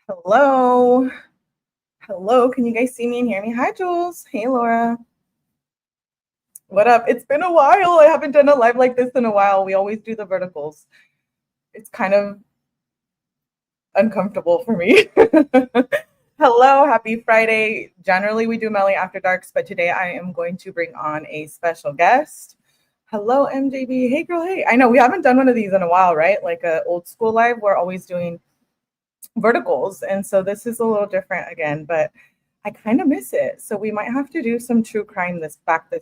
Hello. Hello. Can you guys see me and hear me? Hi, Jules. Hey, Laura. What up? It's been a while. I haven't done a live like this in a while. We always do the verticals. It's kind of uncomfortable for me. Hello. Happy Friday. Generally, we do Melly After Darks, but today I am going to bring on a special guest. Hello, MJB. Hey, girl. Hey. I know we haven't done one of these in a while, right? Like a old school live. We're always doing verticals, and so this is a little different again, but I kind of miss it, so we might have to do some true crime this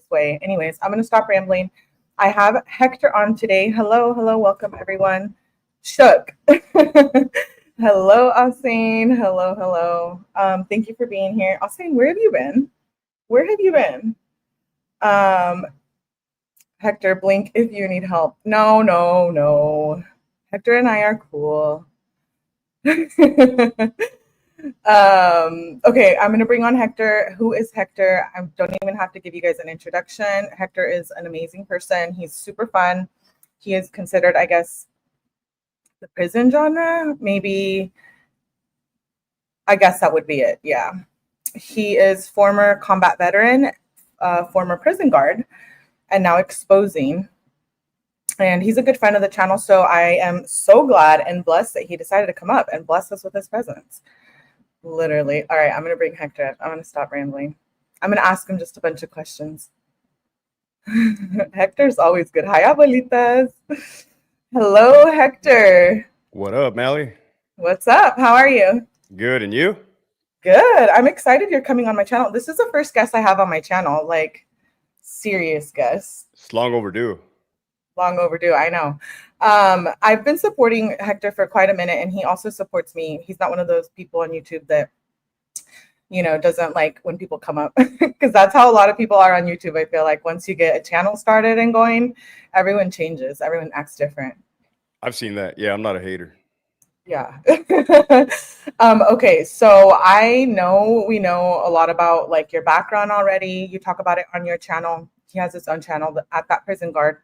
way. Anyways, I'm going to stop rambling. I have Hector on today. Hello, welcome everyone. Shook. Hello, Asin. Hello. Thank you for being here. Asin, where have you been? Hector, blink if you need help. No. Hector and I are cool. Okay, I'm going to bring on Hector. Who is Hector? I don't even have to give you guys an introduction. Hector is an amazing person. He's super fun. He is considered, I guess, the prison genre. Maybe, I guess that would be it. Yeah. He is former combat veteran, former prison guard, and now exposing. And he's a good friend of the channel, so I am so glad and blessed that he decided to come up and bless us with his presence. Literally. All right, I'm going to bring Hector up. I'm going to stop rambling. I'm going to ask him just a bunch of questions. Hector's always good. Hi, abuelitas. Hello, Hector. What up, Melly? What's up? How are you? Good, and you? Good. I'm excited you're coming on my channel. This is the first guest I have on my channel, like serious guest. It's long overdue. Long overdue, I know. I've been supporting Hector for quite a minute, and he also supports me. He's not one of those people on YouTube that, doesn't like when people come up, because that's how a lot of people are on YouTube. I feel like once you get a channel started and going, everyone changes. Everyone acts different. I've seen that. Yeah, I'm not a hater. Yeah. Okay, so we know a lot about like your background already. You talk about it on your channel. He has his own channel at That Prison Guard.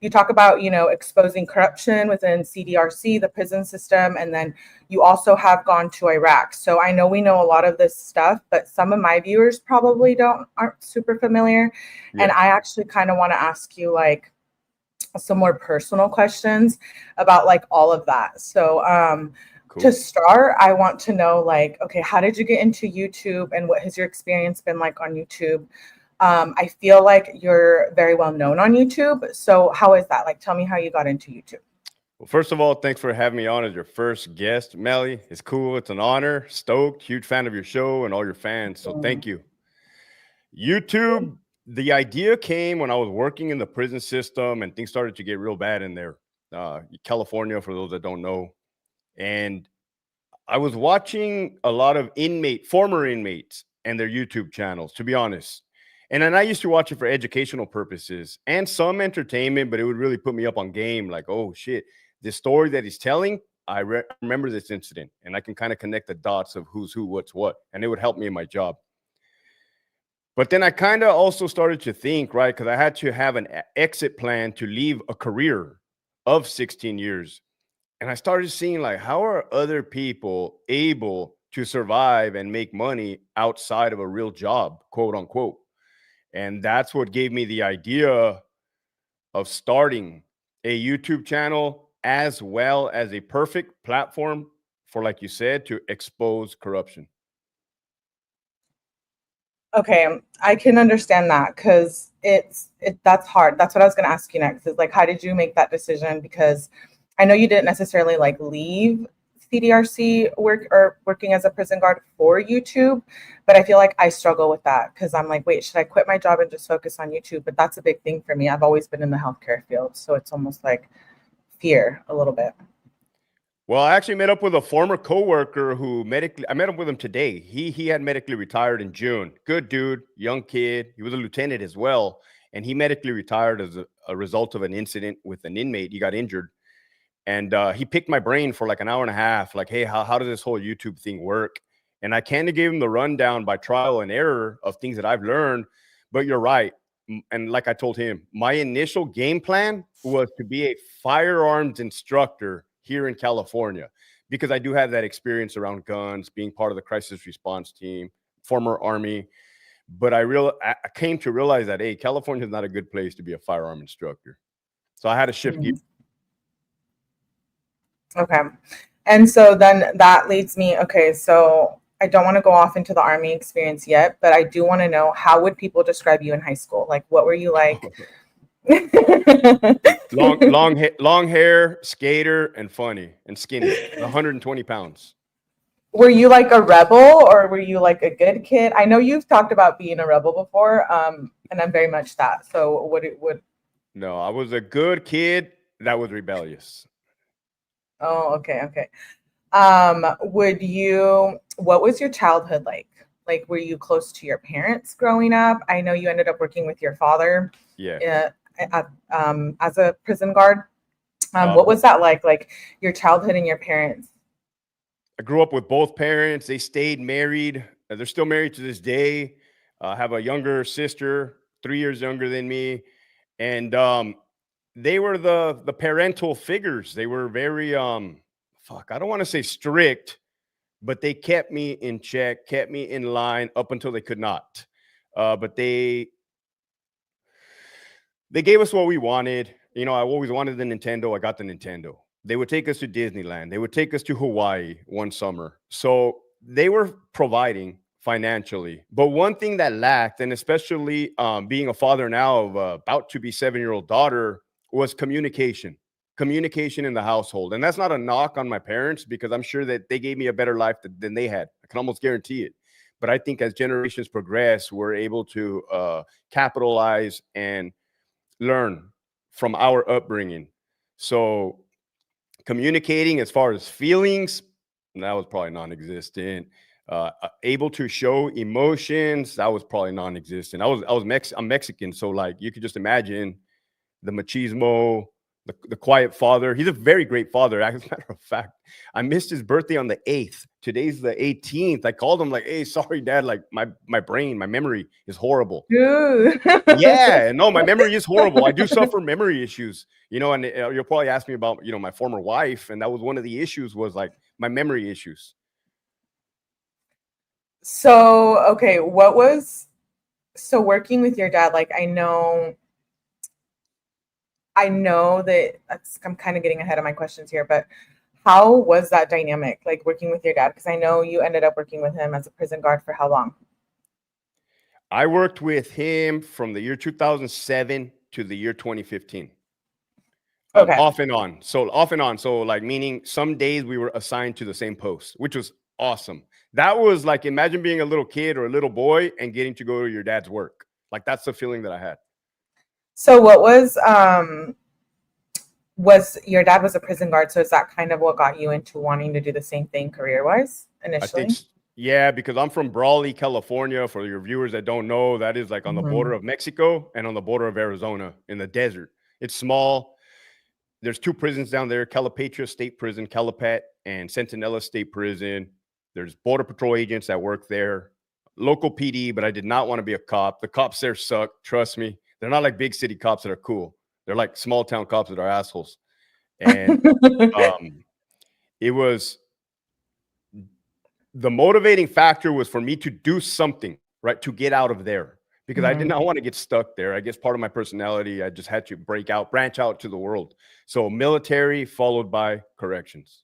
You talk about, exposing corruption within CDRC, the prison system, and then you also have gone to Iraq. So I know we know a lot of this stuff, but some of my viewers probably aren't super familiar. Yeah. And I actually kind of want to ask you like some more personal questions about like all of that. So cool. To start, I want to know like, okay, how did you get into YouTube and what has your experience been like on YouTube? I feel like you're very well known on YouTube. So how is that? Like, tell me how you got into YouTube. Well, first of all, thanks for having me on as your first guest, Melly. It's cool. It's an honor. Stoked. Huge fan of your show and all your fans. So thank you. YouTube, the idea came when I was working in the prison system and things started to get real bad in there. California, for those that don't know. And I was watching a lot of former inmates and their YouTube channels, to be honest. And then I used to watch it for educational purposes and some entertainment, but it would really put me up on game. Like, oh, shit, this story that he's telling, I remember this incident. And I can kind of connect the dots of who's who, what's what. And it would help me in my job. But then I kind of also started to think, right, because I had to have an exit plan to leave a career of 16 years. And I started seeing, like, how are other people able to survive and make money outside of a real job, quote unquote. And that's what gave me the idea of starting a YouTube channel as well as a perfect platform for, like you said, to expose corruption. Okay, I can understand that because that's hard. That's what I was going to ask you next is like, how did you make that decision? Because I know you didn't necessarily like leave CDRC working as a prison guard for YouTube, but I feel like I struggle with that because I'm like, wait, should I quit my job and just focus on YouTube? But that's a big thing for me. I've always been in the healthcare field, so it's almost like fear a little bit. Well, I actually met up with a former coworker who I met up with him today. He had medically retired in June. Good dude, young kid. He was a lieutenant as well. And he medically retired as a result of an incident with an inmate. He got injured. And he picked my brain for like an hour and a half. Like, hey, how does this whole YouTube thing work? And I kind of gave him the rundown by trial and error of things that I've learned. But you're right. And like I told him, my initial game plan was to be a firearms instructor here in California, because I do have that experience around guns, being part of the crisis response team, former Army. But I came to realize that, hey, California is not a good place to be a firearm instructor. So I had to shift gears. Okay. And so then that leads me, okay, so I don't want to go off into the Army experience yet, but I do want to know, how would people describe you in high school? Like, what were you like? long hair, skater, and funny and skinny, 120 pounds. Were you like a rebel, or were you like a good kid? I know you've talked about being a rebel before, and I'm very much that. So would No, I was a good kid that was rebellious. Oh, okay. What was your childhood like? Like, were you close to your parents growing up? I know you ended up working with your father, as a prison guard. What was that like your childhood and your parents? I grew up with both parents. They stayed married. They're still married to this day. I have a younger sister, 3 years younger than me. And they were the parental figures. They were very, I don't want to say strict, but they kept me in check, kept me in line up until they could not. But they gave us what we wanted. You know, I always wanted the Nintendo. I got the Nintendo. They would take us to Disneyland. They would take us to Hawaii one summer. So they were providing financially. But one thing that lacked, and especially being a father now of about to be 7-year-old daughter, was communication in the household. And that's not a knock on my parents, because I'm sure that they gave me a better life than they had. I can almost guarantee it. But I think as generations progress, we're able to capitalize and learn from our upbringing. So communicating as far as feelings, that was probably non-existent. Able to show emotions, that was probably non-existent. I'm Mexican, so like you could just imagine the machismo, the quiet father. He's a very great father. As a matter of fact, I missed his birthday on the 8th. Today's the 18th. I called him like, hey, sorry, Dad. Like my memory is horrible. Yeah, no, my memory is horrible. I do suffer memory issues, you know, and you'll probably ask me about, you know, my former wife. And that was one of the issues, was like my memory issues. So, okay, working with your dad, like, I know that I'm kind of getting ahead of my questions here, but how was that dynamic, like working with your dad? Because I know you ended up working with him as a prison guard for how long? I worked with him from the year 2007 to the year 2015. Okay. Off and on. So like, meaning some days we were assigned to the same post, which was awesome. That was like, imagine being a little kid or a little boy and getting to go to your dad's work. Like, that's the feeling that I had. So what was your dad was a prison guard, so is that kind of what got you into wanting to do the same thing career-wise initially? I think, yeah, because I'm from Brawley, California. For your viewers that don't know, that is like on the border of Mexico and on the border of Arizona in the desert. It's small. There's 2 prisons down there, Calipatria State Prison, Calipet, and Centinela State Prison. There's Border Patrol agents that work there, local PD, but I did not want to be a cop. The cops there suck, trust me. They're not like big city cops that are cool. They're like small town cops that are assholes. And it was, the motivating factor was for me to do something, right, to get out of there, because I did not want to get stuck there. I guess part of my personality, I just had to branch out to the world. So military followed by corrections.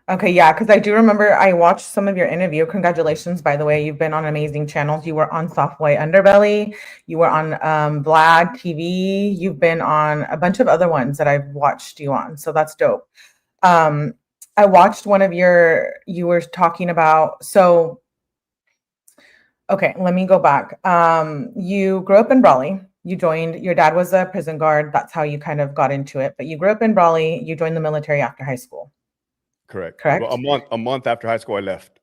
Okay, yeah, because I do remember I watched some of your interview. Congratulations, by the way. You've been on amazing channels. You were on Soft White Underbelly. You were on Vlad TV. You've been on a bunch of other ones that I've watched you on. So that's dope. I watched one of you were talking about, so, okay, let me go back. You grew up in Brawley. Your dad was a prison guard. That's how you kind of got into it. But you grew up in Brawley. You joined the military after high school. Correct. Correct. Well, a month after high school, I left.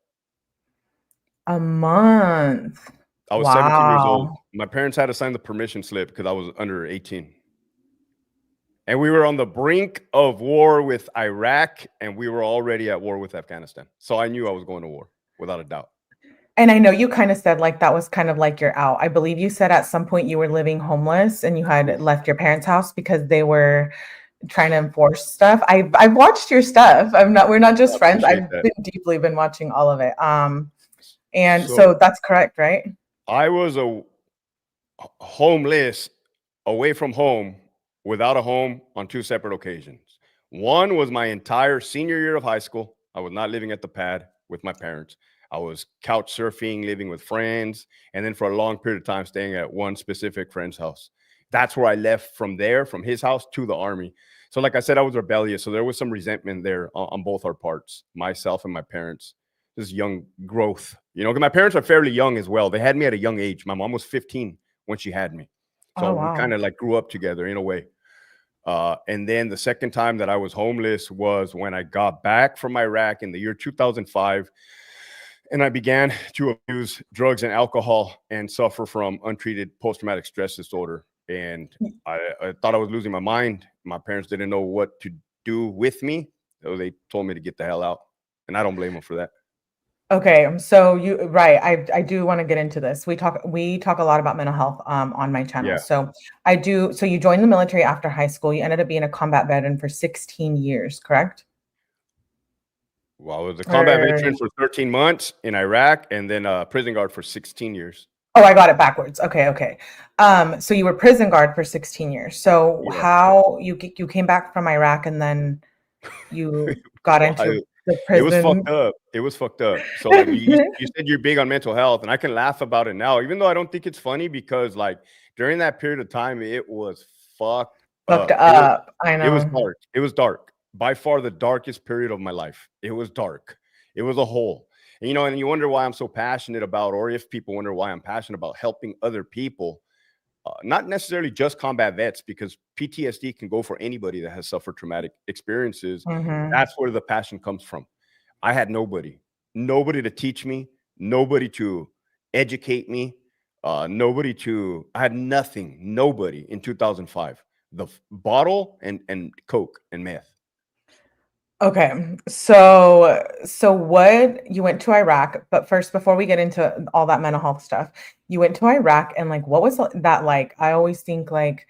A month. I was 17 years old. My parents had to sign the permission slip because I was under 18. And we were on the brink of war with Iraq, and we were already at war with Afghanistan. So I knew I was going to war, without a doubt. And I know you kind of said like that was kind of like your out. I believe you said at some point you were living homeless and you had left your parents' house because they were trying to enforce stuff. I've watched your stuff. We're not just I friends. appreciate I've that. been deeply been watching all of it. And So so that's correct, right? I was homeless, away from home, without a home on two separate occasions. One was my entire senior year of high school. I was not living at the pad with my parents. I was couch surfing, living with friends, and then for a long period of time staying at one specific friend's house. That's where I left from there, from his house to the army. So, like I said, I was rebellious. So there was some resentment there on both our parts, myself and my parents. This young growth, 'cause my parents are fairly young as well. They had me at a young age. My mom was 15 when she had me. Oh So we wow. kind of like grew up together in a way. And then the second time that I was homeless was when I got back from Iraq in the year 2005. And I began to abuse drugs and alcohol and suffer from untreated post-traumatic stress disorder. And I thought I was losing my mind. My parents didn't know what to do with me. So they told me to get the hell out. And I don't blame them for that. Okay, so I do want to get into this. We talk a lot about mental health on my channel. Yeah. So you joined the military after high school. You ended up being a combat veteran for 16 years, correct? Well, I was a combat Or veteran for 13 months in Iraq and then a prison guard for 16 years. oh, I got it backwards. Okay. So you were prison guard for 16 years. So Yeah. how you came back from Iraq and then you got Well, into the it was prison? fucked up. It was fucked up. So like you said you're big on mental health, and I can laugh about it now, even though I don't think it's funny because like during that period of time, it was fucked Fucked up. up. I It was know. dark. It was dark. By far the darkest period of my life. It was dark. It was a hole. And you wonder why I'm so passionate about, or if people wonder why I'm passionate about helping other people, not necessarily just combat vets, because PTSD can go for anybody that has suffered traumatic experiences. Hmm. That's where the passion comes from. I had nobody to teach me, nobody to educate me, I had nothing, nobody in 2005. The bottle and Coke and meth. Okay. So what you went to Iraq, but first before we get into all that mental health stuff, you went to Iraq and like what was that like? I always think like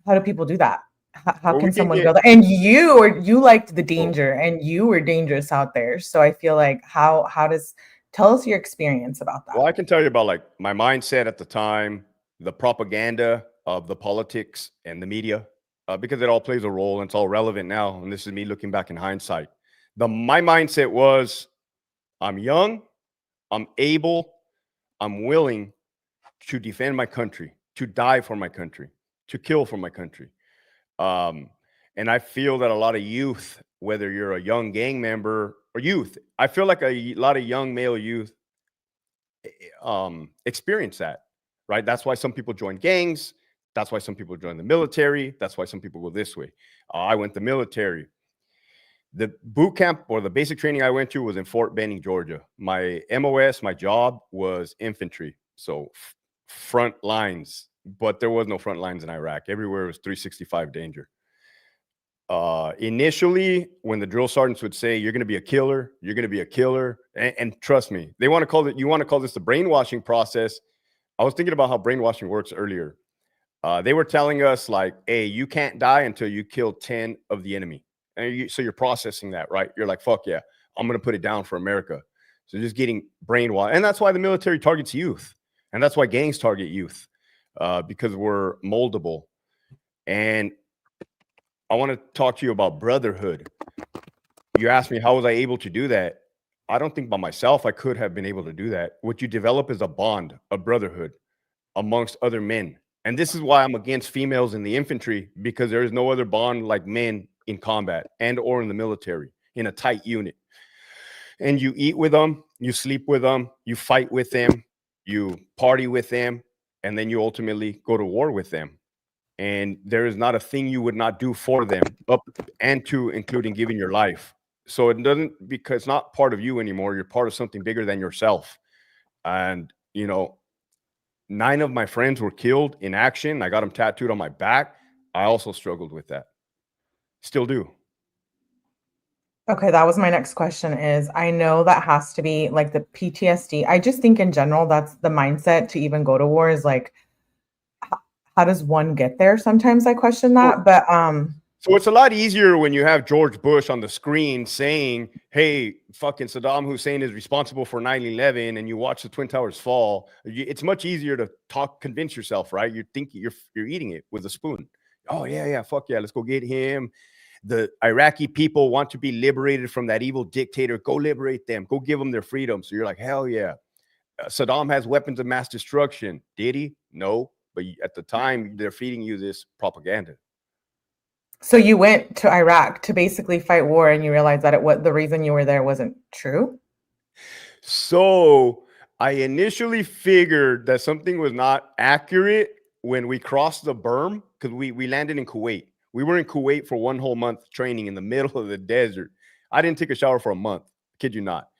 how do people do that? How Well, we can can someone get, go there? And you liked the oh, danger and you were dangerous out there. So I feel like how does tell us your experience about that. well, I can tell you about like my mindset at the time, the propaganda of the politics and the media, because it all plays a role and it's all relevant now. And this is me looking back in hindsight. My mindset was I'm young, I'm able, I'm willing to defend my country, to die for my country, to kill for my country. Um, and I feel that a lot of youth, whether you're a young gang member or youth, I feel like a lot of young male youth experience that, right? That's why some people join gangs. That's why some people join the military. That's why some people go this way. I went the military. The boot camp or the basic training I went to was in Fort Benning, Georgia. My MOS, my job was infantry. So front lines, but there was no front lines in Iraq. Everywhere was 365 danger. Initially, when the drill sergeants would say, "You're going to be a killer, you're going to be a killer," and trust me, you want to call this the brainwashing process. I was thinking about how brainwashing works earlier. They were telling us like, "Hey, you can't die until you kill 10 of the enemy." And so you're processing that, right? You're like, "Fuck yeah, I'm going to put it down for America." So just getting brainwashed. And that's why the military targets youth. And that's why gangs target youth, because we're moldable. And I want to talk to you about brotherhood. You asked me, how was I able to do that? I don't think by myself I could have been able to do that. What you develop is a bond, a brotherhood amongst other men. And this is why I'm against females in the infantry, because there is no other bond like men in combat and or in the military in a tight unit. And you eat with them, you sleep with them, you fight with them, you party with them, and then you ultimately go to war with them. And there is not a thing you would not do for them, up and to including giving your life. So it doesn't, because it's not part of you anymore. You're part of something bigger than yourself. And 9 of my friends were killed in action. I got them tattooed on my back. I also struggled with that. Still do. Okay, that was my next question is I know that has to be like the PTSD. I just think in general that's the mindset to even go to war is like how does one get there? Sometimes I question So, that, but So it's a lot easier when you have George Bush on the screen saying, hey, fucking Saddam Hussein is responsible for 9/11, and you watch the Twin Towers fall. It's much easier to convince yourself, right? You think you're eating it with a spoon. Oh, yeah, fuck yeah, let's go get him. The Iraqi people want to be liberated from that evil dictator. Go liberate them. Go give them their freedom. So you're like, hell yeah. Saddam has weapons of mass destruction. Did he? No. But at the time, they're feeding you this propaganda. So you went to Iraq to basically fight war, and you realized that the reason you were there wasn't true? So I initially figured that something was not accurate when we crossed the berm, because we landed in Kuwait. We were in Kuwait for 1 whole month training in the middle of the desert. I didn't take a shower for a month. Kid you not.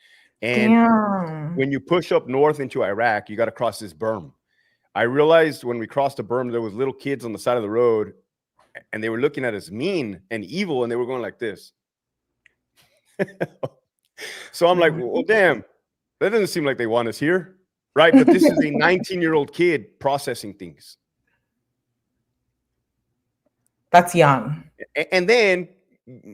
And Damn. when you push up north into Iraq, you got to cross this berm. I realized when we crossed the berm, there was little kids on the side of the road, and they were looking at us mean and evil, and they were going like this. So I'm like, well, damn, that doesn't seem like they want us here, right? But this is a 19-year-old kid processing things. That's young. And then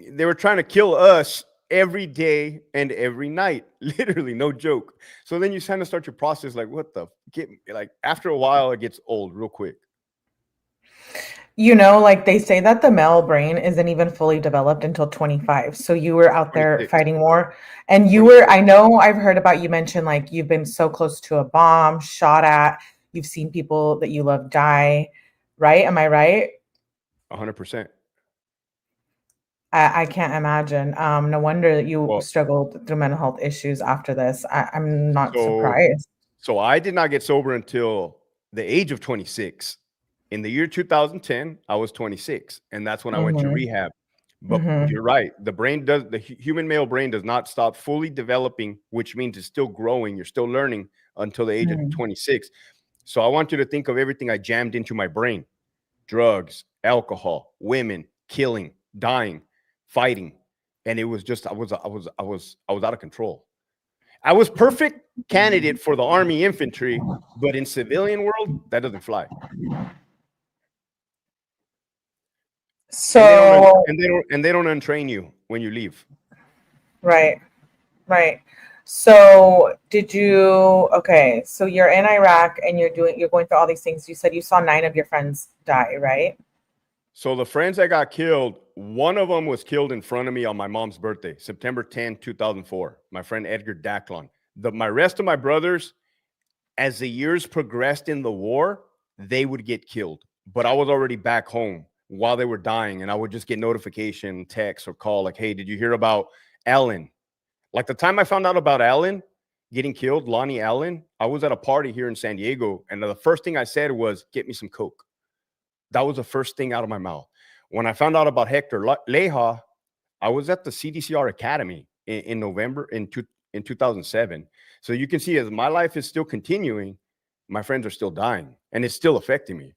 they were trying to kill us every day and every night, literally, no joke. So then you kind of start your process like, what the, like after a while, it gets old real quick. You know, like they say that the male brain isn't even fully developed until 25. So you were out there 26. fighting war, and you were, I know I've heard about, you mentioned like you've been so close to a bomb, shot at, you've seen people that you love die, right? Am I right? 100%. I can't imagine. No wonder that you Well, struggled through mental health issues after this. I'm not so surprised. So I did not get sober until the age of 26. In the year 2010, I was 26, and that's when I went to Mhm. rehab. But Mhm. you're right. The human male brain does not stop fully developing, which means it's still growing. You're still learning until the age of Mhm. 26. So I want you to think of everything I jammed into my brain: drugs, alcohol, women, killing, dying, fighting. And it was just, I was out of control. I was perfect candidate for the Army infantry, but in civilian world, that doesn't fly. So, And they don't untrain you when you leave. right. Right. So okay, so you're in Iraq and you're going through all these things. You said you saw 9 of your friends die, right? So the friends that got killed, one of them was killed in front of me on my mom's birthday, September 10, 2004. My friend Edgar Dacklon. My rest of my brothers, as the years progressed in the war, they would get killed. But I was already back home while they were dying, and I would just get notification, text, or call like, hey, did you hear about Alan? Like the time I found out about Alan getting killed, Lonnie Allen, I was at a party here in San Diego, and the first thing I said was, get me some Coke. That was the first thing out of my mouth. When I found out about Hector Leja, I was at the CDCR Academy in November in 2007. So you can see as my life is still continuing, my friends are still dying, and it's still affecting me.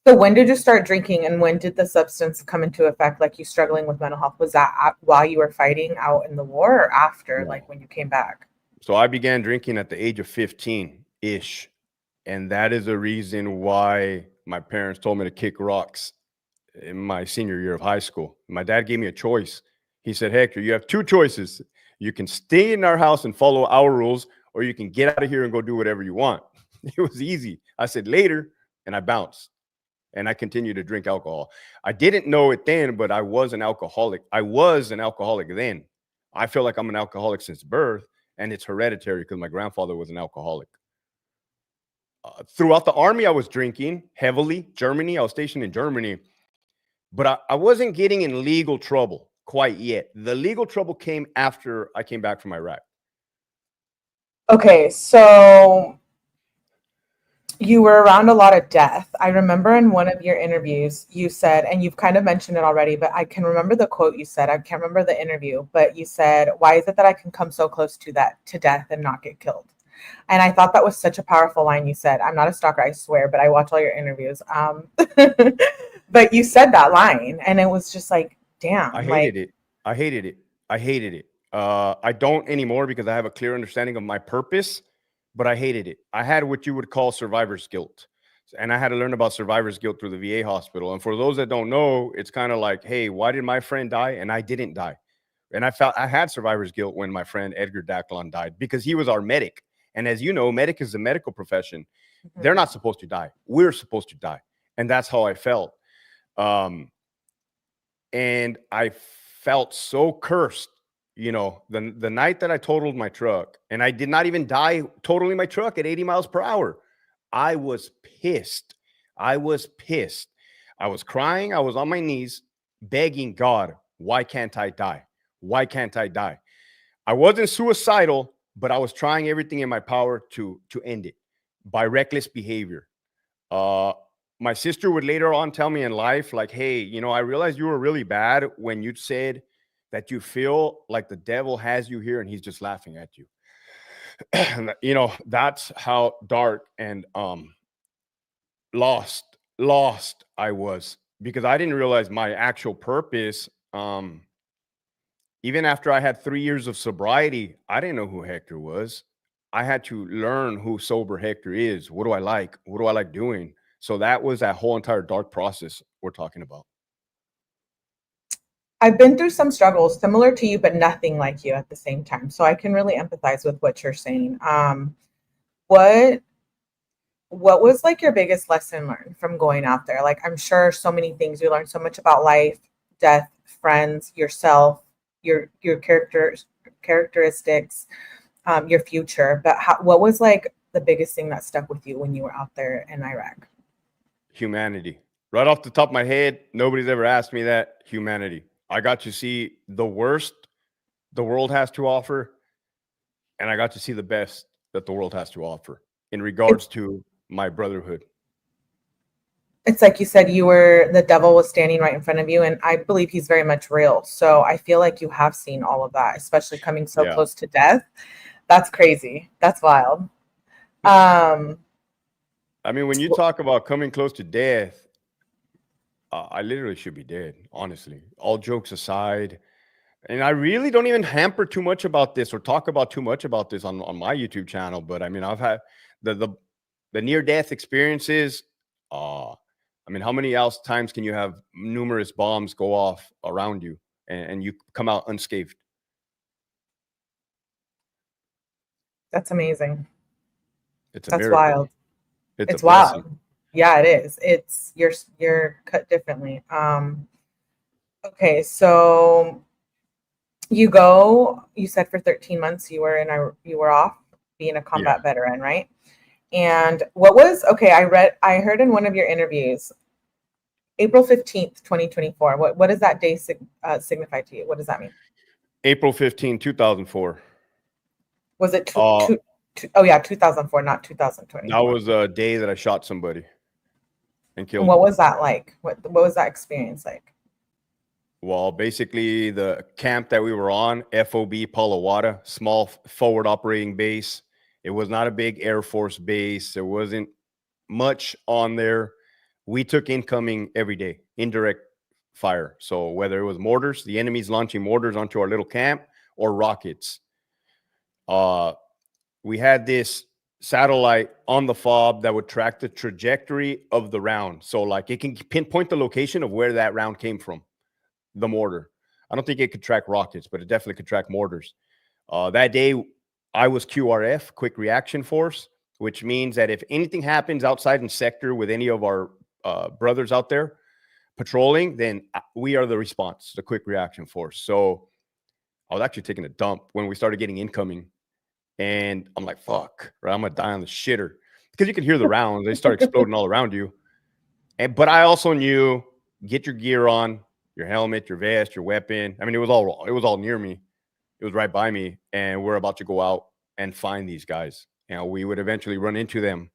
So when did you start drinking, and when did the substance come into effect, like you struggling with mental health? Was that while you were fighting out in the war, or after, No. like when you came back? So I began drinking at the age of 15-ish. And that is the reason why my parents told me to kick rocks in my senior year of high school. My dad gave me a choice. He said, Hector, you have 2 choices. You can stay in our house and follow our rules, or you can get out of here and go do whatever you want. It was easy. I said later, and I bounced. And I continued to drink alcohol. I didn't know it then, but I was an alcoholic. I was an alcoholic then. I feel like I'm an alcoholic since birth, and it's hereditary because my grandfather was an alcoholic. Throughout the army, I was drinking heavily. Germany, I was stationed in Germany, but I wasn't getting in legal trouble quite yet. The legal trouble came after I came back from Iraq. Okay, so you were around a lot of death. I remember in one of your interviews, you said, and you've kind of mentioned it already, but I can remember the quote you said. I can't remember the interview, but you said, "Why is it that I can come so close to death and not get killed?" And I thought that was such a powerful line you said. I'm not a stalker, I swear, but I watch all your interviews. But you said that line, and it was just like, damn. I hated it. I hated it. I hated it. I don't anymore because I have a clear understanding of my purpose, but I hated it. I had what you would call survivor's guilt. and I had to learn about survivor's guilt through the VA hospital. And for those that don't know, it's kind of like, hey, why did my friend die and I didn't die? And I felt I had survivor's guilt when my friend Edgar Daclon died, because he was our medic. And as you know, medic is the medical profession. They're not supposed to die. We're supposed to die. And that's how I felt. And I felt so cursed, you know, the night that I totaled my truck, and I did not even die totaling my truck at 80 miles per hour. I was pissed. I was pissed. I was crying. I was on my knees begging God, why can't I die? Why can't I die? I wasn't suicidal, but I was trying everything in my power to end it by reckless behavior. My sister would later on tell me in life, like, hey, you know, I realized you were really bad when you said that you feel like the devil has you here and he's just laughing at you. You know, that's how dark and lost I was, because I didn't realize my actual purpose. Even after I had 3 years of sobriety, I didn't know who Hector was. I had to learn who sober Hector is. What do I like? What do I like doing? So that was that whole entire dark process we're talking about. I've been through some struggles similar to you, but nothing like you at the same time. So I can really empathize with what you're saying. What was like your biggest lesson learned from going out there? Like, I'm sure so many things you learned so much about life, death, friends, yourself, your characteristics, your future. But what was like the biggest thing that stuck with you when you were out there in Iraq? Humanity. Right off the top of my head, nobody's ever asked me that. Humanity. I got to see the worst the world has to offer, and I got to see the best that the world has to offer in regards to my brotherhood. It's like you said, the devil was standing right in front of you, and I believe he's very much real. So I feel like you have seen all of that, especially coming so close to death. That's crazy. That's wild. I mean, when you talk about coming close to death, I literally should be dead, honestly. All jokes aside. And I really don't even hamper too much about this or talk about too much about this on my YouTube channel. But I mean, I've had the near-death experiences. I mean, how many else times can you have numerous bombs go off around you and you come out unscathed? That's amazing. It's a That's miracle. wild. It's a wild. blessing. Yeah, it is. It's you're cut differently. Okay, so you said for 13 months you were off being a combat veteran, right? And I heard in one of your interviews, April 15th, 2024. What does that day signify to you? What does that mean? April 15, 2004. Was it 2004, not 2020? That was a day that I shot somebody and killed And what them. was that like? What was that experience like? Well, basically the camp that we were on, FOB Palawada, small forward operating base. It was not a big Air Force base. There wasn't much on there. We took incoming every day, indirect fire. So whether it was mortars, the enemy's launching mortars onto our little camp, or rockets. We had this satellite on the fob that would track the trajectory of the round. So like it can pinpoint the location of where that round came from, the mortar. I don't think it could track rockets, but it definitely could track mortars. That day, I was QRF, Quick Reaction Force, which means that if anything happens outside in sector with any of our brothers out there patrolling, then we are the response, the Quick Reaction Force. So I was actually taking a dump when we started getting incoming. And I'm like, fuck, right? I'm going to die on the shitter. Because you can hear the rounds. They start exploding all around you. But I also knew, get your gear on, your helmet, your vest, your weapon. I mean, it was all near me. It was right by me. And we're about to go out and find these guys. You know, we would eventually run into them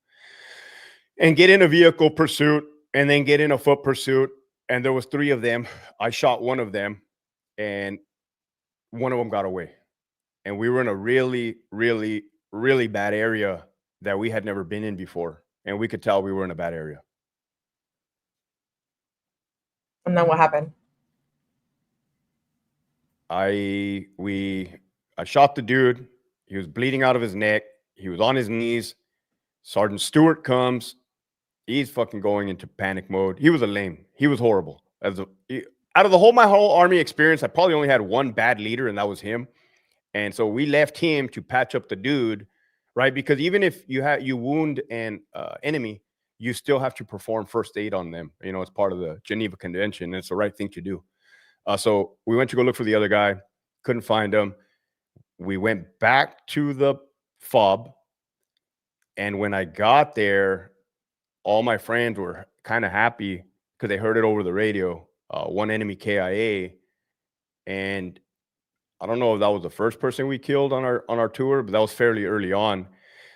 and get in a vehicle pursuit and then get in a foot pursuit. And there was 3 of them. I shot one of them and one of them got away. And we were in a really, really, really bad area that we had never been in before. And we could tell we were in a bad area. And then what happened? I shot the dude. He was bleeding out of his neck. He was on his knees. Sergeant Stewart comes. He's fucking going into panic mode. He was a lame. He was horrible. Out of my whole army experience, I probably only had one bad leader, and that was him. And so we left him to patch up the dude, right? Because even if you wound an enemy, you still have to perform first aid on them. You know, it's part of the Geneva Convention. And it's the right thing to do. So we went to go look for the other guy. Couldn't find him. We went back to the fob. And when I got there, all my friends were kind of happy because they heard it over the radio. One enemy KIA. And I don't know if that was the first person we killed on our tour, but that was fairly early on.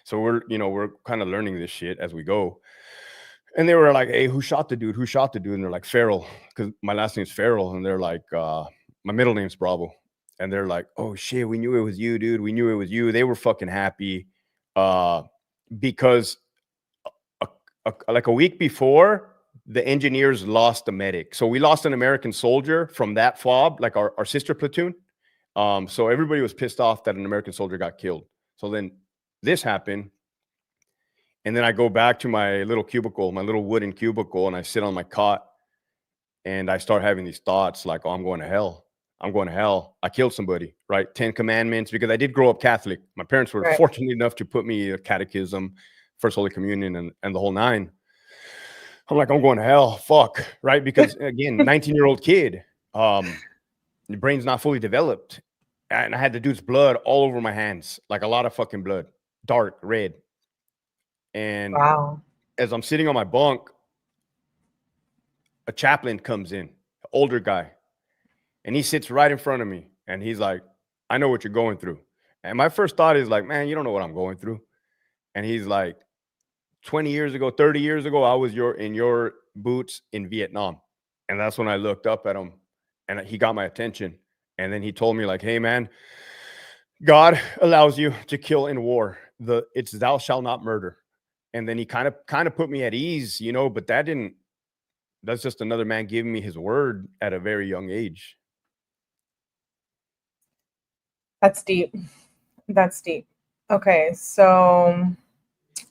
So we're kind of learning this shit as we go. And they were like, "Hey, who shot the dude? Who shot the dude?" And they're like, "Farrell," because my last name's Farrell. And they're like, my middle name's Bravo. And they're like, "Oh shit, we knew it was you, dude. We knew it was you." They were fucking happy because like a week before, the engineers lost a medic. So we lost an American soldier from that fob, like our sister platoon. So everybody was pissed off that an American soldier got killed. So then this happened. And then I go back to my little cubicle, my little wooden cubicle, and I sit on my cot and I start having these thoughts like, "Oh, I'm going to hell. I'm going to hell. I killed somebody," right? 10 commandments, because I did grow up Catholic. My parents were fortunate enough to put me a catechism, First Holy Communion, and the whole nine. I'm like, I'm going to hell. Fuck, right? Because again, 19-year-old kid, your brain's not fully developed. And I had the dude's blood all over my hands, like a lot of fucking blood, dark red. And wow. As I'm sitting on my bunk, a chaplain comes in, an older guy, and he sits right in front of me. And he's like, "I know what you're going through." And my first thought is like, "Man, you don't know what I'm going through." And he's like, 20 years ago, 30 years ago, I was in your boots in Vietnam. And that's when I looked up at him and he got my attention. And then he told me like, "Hey man, God allows you to kill in war. It's thou shalt not murder." And then he kind of put me at ease, you know, but that's just another man giving me his word at a very young age. That's deep. That's deep. Okay, so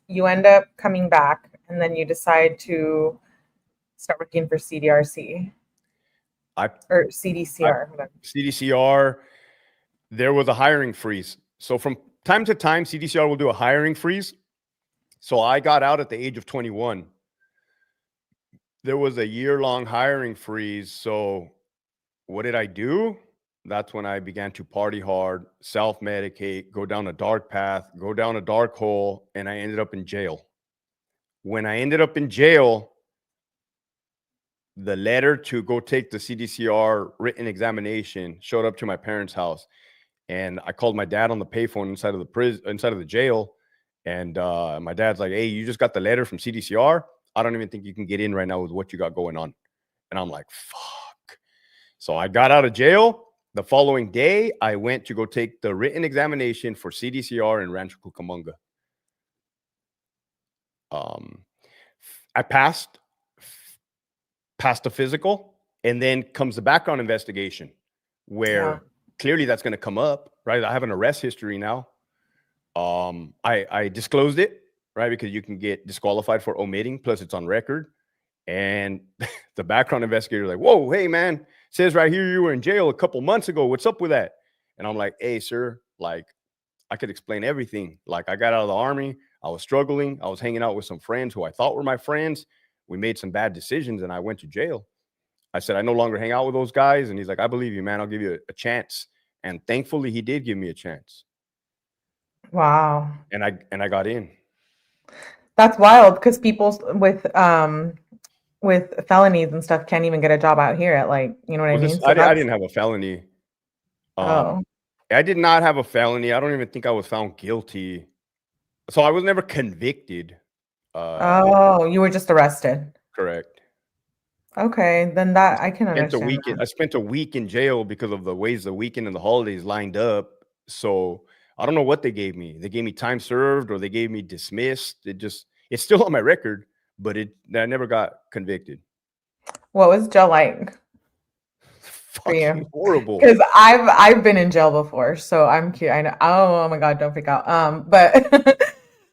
you end up coming back and then you decide to start working for CDRC or CDCR. CDCR, there was a hiring freeze. So from time to time, CDCR will do a hiring freeze. So I got out at the age of 21. There was a year-long hiring freeze. So what did I do? That's when I began to party hard, self-medicate, go down a dark path, go down a dark hole, and I ended up in jail. When I ended up in jail, the letter to go take the CDCR written examination showed up to my parents' house. And I called my dad on the payphone inside of the jail. And my dad's like, "Hey, you just got the letter from CDCR. I don't even think you can get in right now with what you got going on." And I'm like, fuck. So I got out of jail. The following day, I went to go take the written examination for CDCR in Rancho Cucamonga. I passed the physical, and then comes the background investigation where clearly that's going to come up, right? I have an arrest history now. I disclosed it, right? Because you can get disqualified for omitting, plus it's on record. And the background investigator like, "Whoa, hey man, says right here you were in jail a couple months ago. What's up with that?" And I'm like, "Hey sir, like I could explain everything. Like I got out of the army, I was struggling, I was hanging out with some friends who I thought were my friends. We made some bad decisions and I went to jail." I said, "I no longer hang out with those guys." And he's like, "I believe you, man. I'll give you a chance." And thankfully he did give me a chance. Wow. And I got in. That's wild, because people with felonies and stuff can't even get a job out here at, like, you know what I mean? So I didn't have a felony. Oh. I did not have a felony. I don't even think I was found guilty. So I was never convicted. You were just arrested. Correct. Okay, then that I can understand. I spent a week in jail because of the ways the weekend and the holidays lined up. So I don't know what they gave me. They gave me time served or they gave me dismissed. It's still on my record, but I never got convicted. What was jail like for you? Fucking horrible. Because I've been in jail before, so I'm curious. I know. Oh my God, don't freak out. But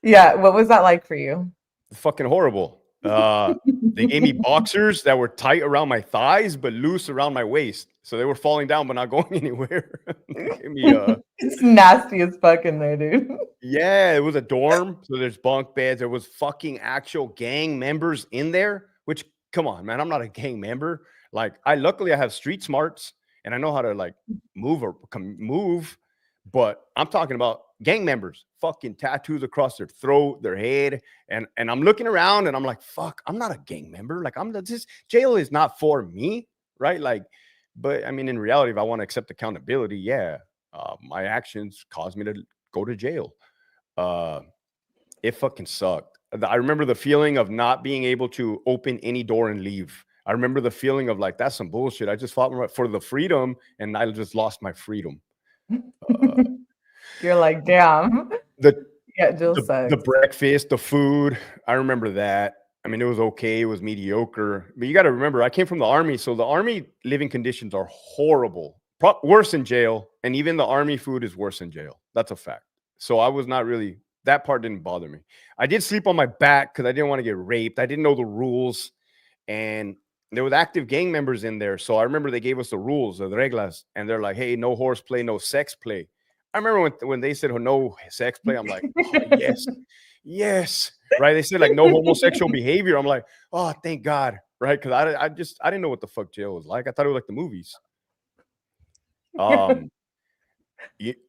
yeah, what was that like for you? Fucking horrible. They gave me boxers that were tight around my thighs but loose around my waist, so they were falling down but not going anywhere. They gave me It's nasty as fuck in there, dude. yeah, it was a dorm, so there's bunk beds. There was fucking actual gang members in there, which, come on, man, I'm not a gang member. Like, luckily I have street smarts and I know how to like move, but I'm talking about gang members, fucking tattoos across their throat, their head, and I'm looking around and I'm like, fuck, I'm not a gang member. Like, this jail is not for me, right? Like, but I mean, in reality, if I want to accept accountability, yeah, my actions caused me to go to jail. It fucking sucked. I remember the feeling of not being able to open any door and leave. I remember the feeling of like, that's some bullshit. I just fought for the freedom and I just lost my freedom. You're like, damn. The Yeah, Jill the sucks. breakfast, the food, I remember that. I mean, it was okay. It was mediocre. But you got to remember, I came from the army. So the army living conditions are horrible, worse in jail. And even the army food is worse in jail. That's a fact. So I was not really, that part didn't bother me. I did sleep on my back because I didn't want to get raped. I didn't know the rules. And there was active gang members in there. So I remember they gave us the rules, the reglas. And they're like, hey, no horseplay, no sex play. I remember when they said, oh, no sex play, I'm like, oh, yes, yes, right? They said like no homosexual behavior. I'm like, oh, thank God, right? Because I didn't know what the fuck jail was like. I thought it was like the movies.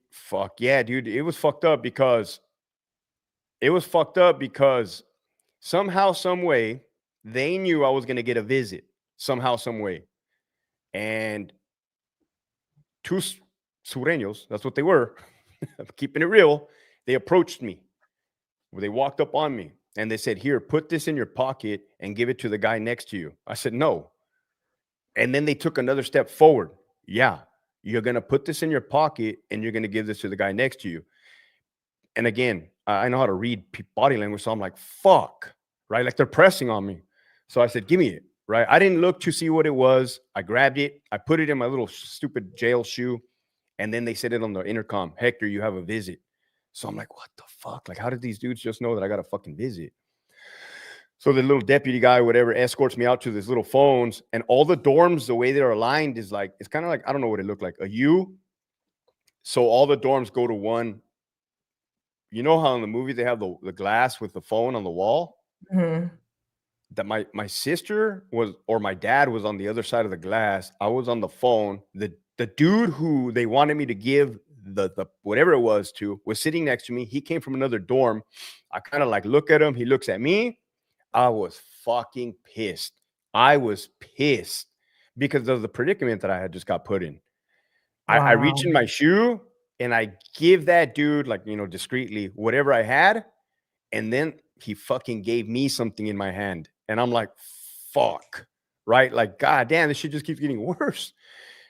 Fuck yeah, dude, it was fucked up because somehow, some way, they knew I was gonna get a visit somehow, some way, and two sureños, that's what they were, keeping it real. They approached me. They walked up on me and they said, here, put this in your pocket and give it to the guy next to you. I said, no. And then they took another step forward. Yeah, you're going to put this in your pocket and you're going to give this to the guy next to you. And again, I know how to read body language. So I'm like, fuck, right? Like they're pressing on me. So I said, give me it, right? I didn't look to see what it was. I grabbed it. I put it in my little stupid jail shoe. And then they said it on the intercom, Hector, you have a visit. So I'm like, what the fuck? Like, how did these dudes just know that I got a fucking visit? So the little deputy guy, whatever, escorts me out to these little phones. And all the dorms, the way they're aligned is like, it's kind of like, I don't know what it looked like, a U. So all the dorms go to one. You know how in the movie they have the glass with the phone on the wall? Mm-hmm. That my sister was, or my dad was on the other side of the glass. I was on the phone. The dude who they wanted me to give the whatever it was sitting next to me. He came from another dorm. I kind of like look at him. He looks at me. I was fucking pissed. I was pissed because of the predicament that I had just got put in. Wow. I reach in my shoe and I give that dude, like, you know, discreetly whatever I had. And then he fucking gave me something in my hand. And I'm like, fuck, right? Like, God damn, this shit just keeps getting worse.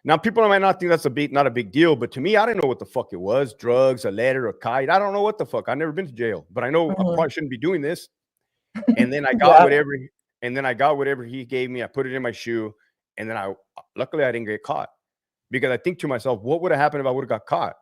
Now, people might not think that's not a big deal, but to me, I didn't know what the fuck it was. Drugs, a letter, a kite. I don't know what the fuck. I've never been to jail, but I know I probably shouldn't be doing this. And then I got whatever he gave me. I put it in my shoe. And then luckily I didn't get caught, because I think to myself, what would have happened if I would have got caught?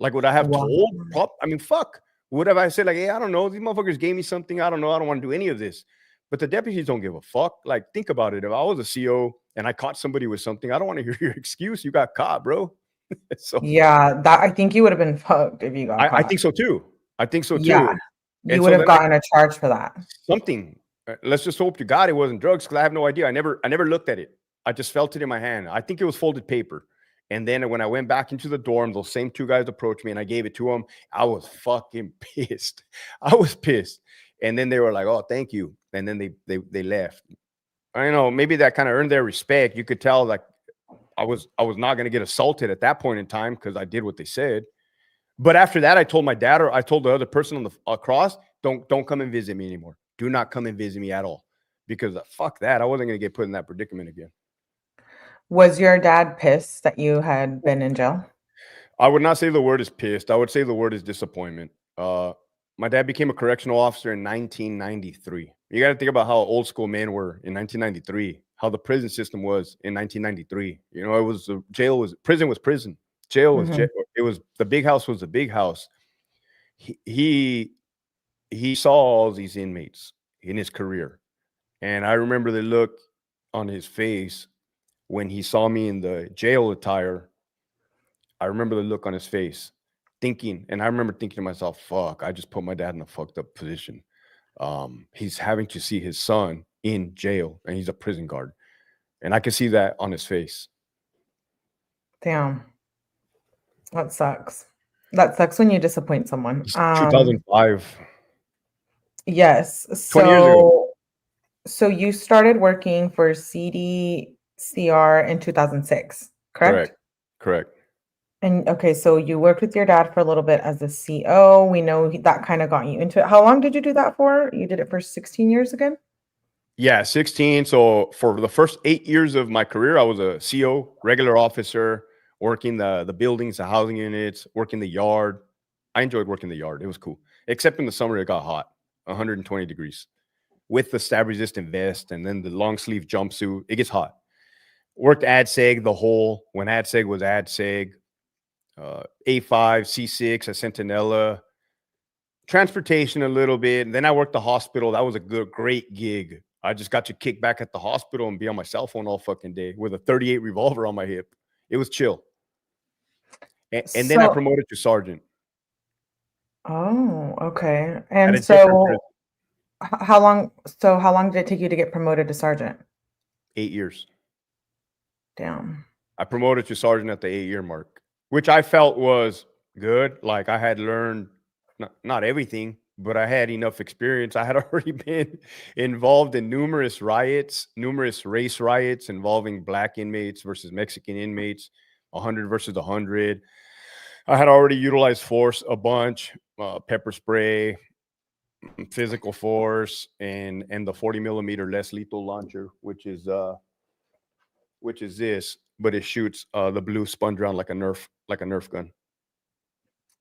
Like, would I have told? I mean, fuck. Would have I said like, hey, I don't know. These motherfuckers gave me something. I don't know. I don't want to do any of this. But the deputies don't give a fuck. Like, think about it. If I was a CO and I caught somebody with something, I don't want to hear your excuse. You got caught, bro. So yeah, I think you would have been fucked if you got caught. I think so too. I think so too. Yeah, you would have gotten a charge for that. Something. Let's just hope to God it wasn't drugs, because I have no idea. I never looked at it. I just felt it in my hand. I think it was folded paper. And then when I went back into the dorm, those same two guys approached me and I gave it to them. I was fucking pissed. I was pissed. And then they were like, oh, thank you. And then they left. I know, maybe that kind of earned their respect. You could tell like I was not going to get assaulted at that point in time because I did what they said. But after that, I told my dad, or I told the other person on the across, don't come and visit me anymore. Do not come and visit me at all, because fuck that. I wasn't going to get put in that predicament again. Was your dad pissed that you had been in jail? I would not say the word is pissed. I would say the word is disappointment. My dad became a correctional officer in 1993. You got to think about how old school men were in 1993, how the prison system was in 1993. You know, it was prison was prison. Jail was jail. It was, the big house was the big house. He saw all these inmates in his career. And I remember the look on his face when he saw me in the jail attire. I remember the look on his face, thinking, and I remember thinking to myself, fuck, I just put my dad in a fucked up position. He's having to see his son in jail, and he's a prison guard. And I could see that on his face. Damn. That sucks. That sucks when you disappoint someone. 2005. Yes. 20 years ago. So you started working for CDCR in 2006, correct? Correct. And okay, so you worked with your dad for a little bit as a CO. We know that kind of got you into it. How long did you do that for? You did it for 16 years again? Yeah, 16. So for the first 8 years of my career, I was a CO, regular officer, working the buildings, the housing units, working the yard. I enjoyed working the yard. It was cool. Except in the summer, it got hot, 120 degrees. With the stab-resistant vest and then the long-sleeve jumpsuit, it gets hot. Worked ADSEG the whole, when ADSEG was ADSEG, A5, C6, a Centinela, transportation a little bit. And then I worked the hospital. That was a great gig. I just got to kick back at the hospital and be on my cell phone all fucking day with a 38 revolver on my hip. It was chill. And then I promoted to sergeant. Oh, okay. And so how long did it take you to get promoted to sergeant? 8 years. Damn. I promoted to sergeant at the 8-year mark, which I felt was good. Like I had learned not everything, but I had enough experience. I had already been involved in numerous race riots involving black inmates versus Mexican inmates, 100 versus 100. I had already utilized force a bunch, pepper spray, physical force, and the 40 millimeter less lethal launcher, which is this, but it shoots the blue sponge round like a Nerf gun.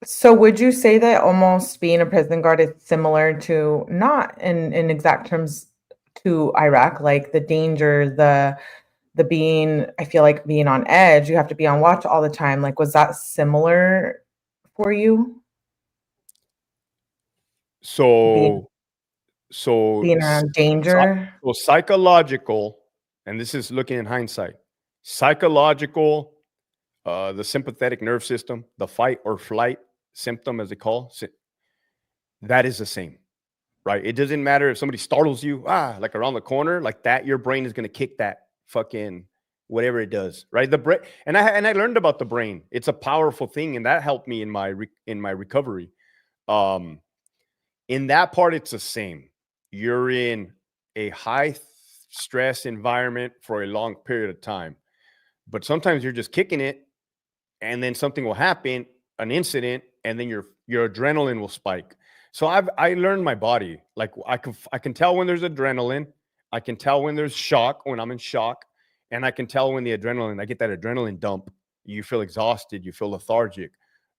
So would you say that almost being a prison guard is similar to, not in exact terms to Iraq, like the danger, the being, I feel like being on edge, you have to be on watch all the time. Like, was that similar for you? So being around danger? So psychological, and this is looking in hindsight, psychological, the sympathetic nerve system, the fight or flight symptom, as they call it, that is the same, right? It doesn't matter if somebody startles you, like around the corner, like that, your brain is going to kick that fucking whatever it does, right? The brain, and I learned about the brain. It's a powerful thing, and that helped me in my recovery. In that part, it's the same. You're in a high stress environment for a long period of time, but sometimes you're just kicking it, and then something will happen, an incident, and then your adrenaline will spike. So I learned my body. Like I can tell when there's adrenaline. I can tell when there's shock, when I'm in shock, and I can tell when I get that adrenaline dump. You feel exhausted. You feel lethargic.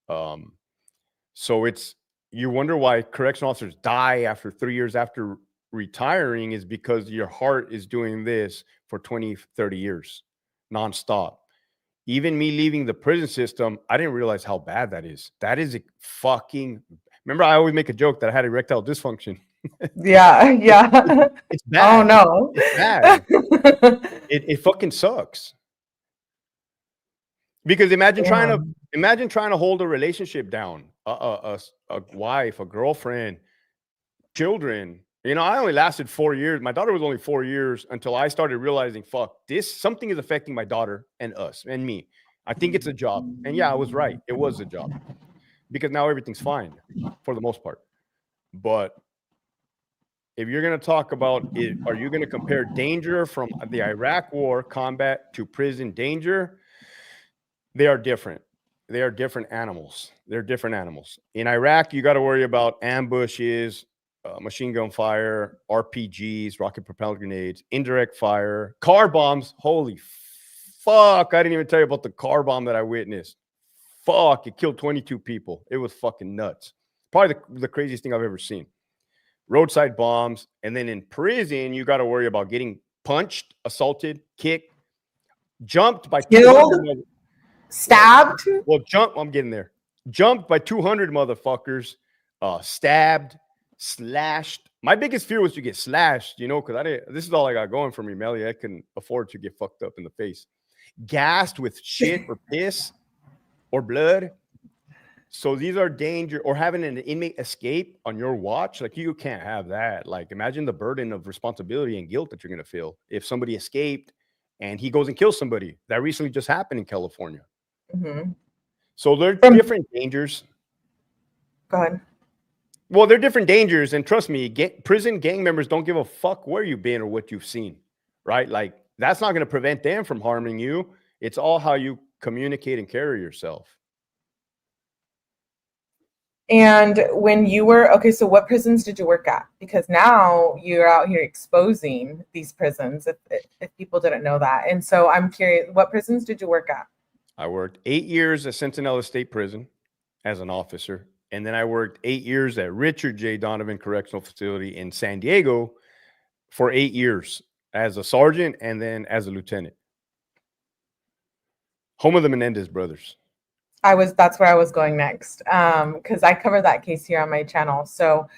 So you wonder why correctional officers die after 3 years after retiring, is because your heart is doing this for 20, 30 years nonstop. Even me leaving the prison system, I didn't realize how bad that is. That is remember, I always make a joke that I had erectile dysfunction. Yeah. It's bad. Oh no. It's bad. It fucking sucks. Because imagine trying to hold a relationship down, a wife, a girlfriend, children. You know, I only lasted 4 years. My daughter was only 4 years until I started realizing, fuck, something is affecting my daughter and us and me. I think it's a job. And yeah, I was right. It was a job, because now everything's fine for the most part. But if you're going to talk about it, are you going to compare danger from the Iraq war combat to prison danger? They are different. They are different animals. They're different animals. In Iraq, you got to worry about ambushes, machine gun fire, RPGs, rocket propelled grenades, indirect fire, car bombs. Holy fuck. I didn't even tell you about the car bomb that I witnessed. Fuck, it killed 22 people. It was fucking nuts. Probably the craziest thing I've ever seen. Roadside bombs. And then in prison, you got to worry about getting punched, assaulted, kicked, jumped by killed, stabbed. I'm getting there. Jumped by 200 motherfuckers, stabbed, slashed. My biggest fear was to get slashed, you know, because this is all I got going for me, Melly. I couldn't afford to get fucked up in the face. Gassed with shit or piss or blood. So these are danger, or having an inmate escape on your watch. Like, you can't have that. Like, imagine the burden of responsibility and guilt that you're going to feel if somebody escaped and he goes and kills somebody. That recently just happened in California. So they're different dangers. Go ahead. Well, they're different dangers. And trust me, prison gang members don't give a fuck where you've been or what you've seen, right? Like, that's not going to prevent them from harming you. It's all how you communicate and carry yourself. And when you were, okay, so what prisons did you work at? Because now you're out here exposing these prisons, if people didn't know that. And so I'm curious, what prisons did you work at? I worked 8 years at Centinela State Prison as an officer. And then I worked 8 years at Richard J. Donovan Correctional Facility in San Diego for 8 years as a sergeant and then as a lieutenant. Home of the Menendez brothers. That's where I was going next, because I cover that case here on my channel. So,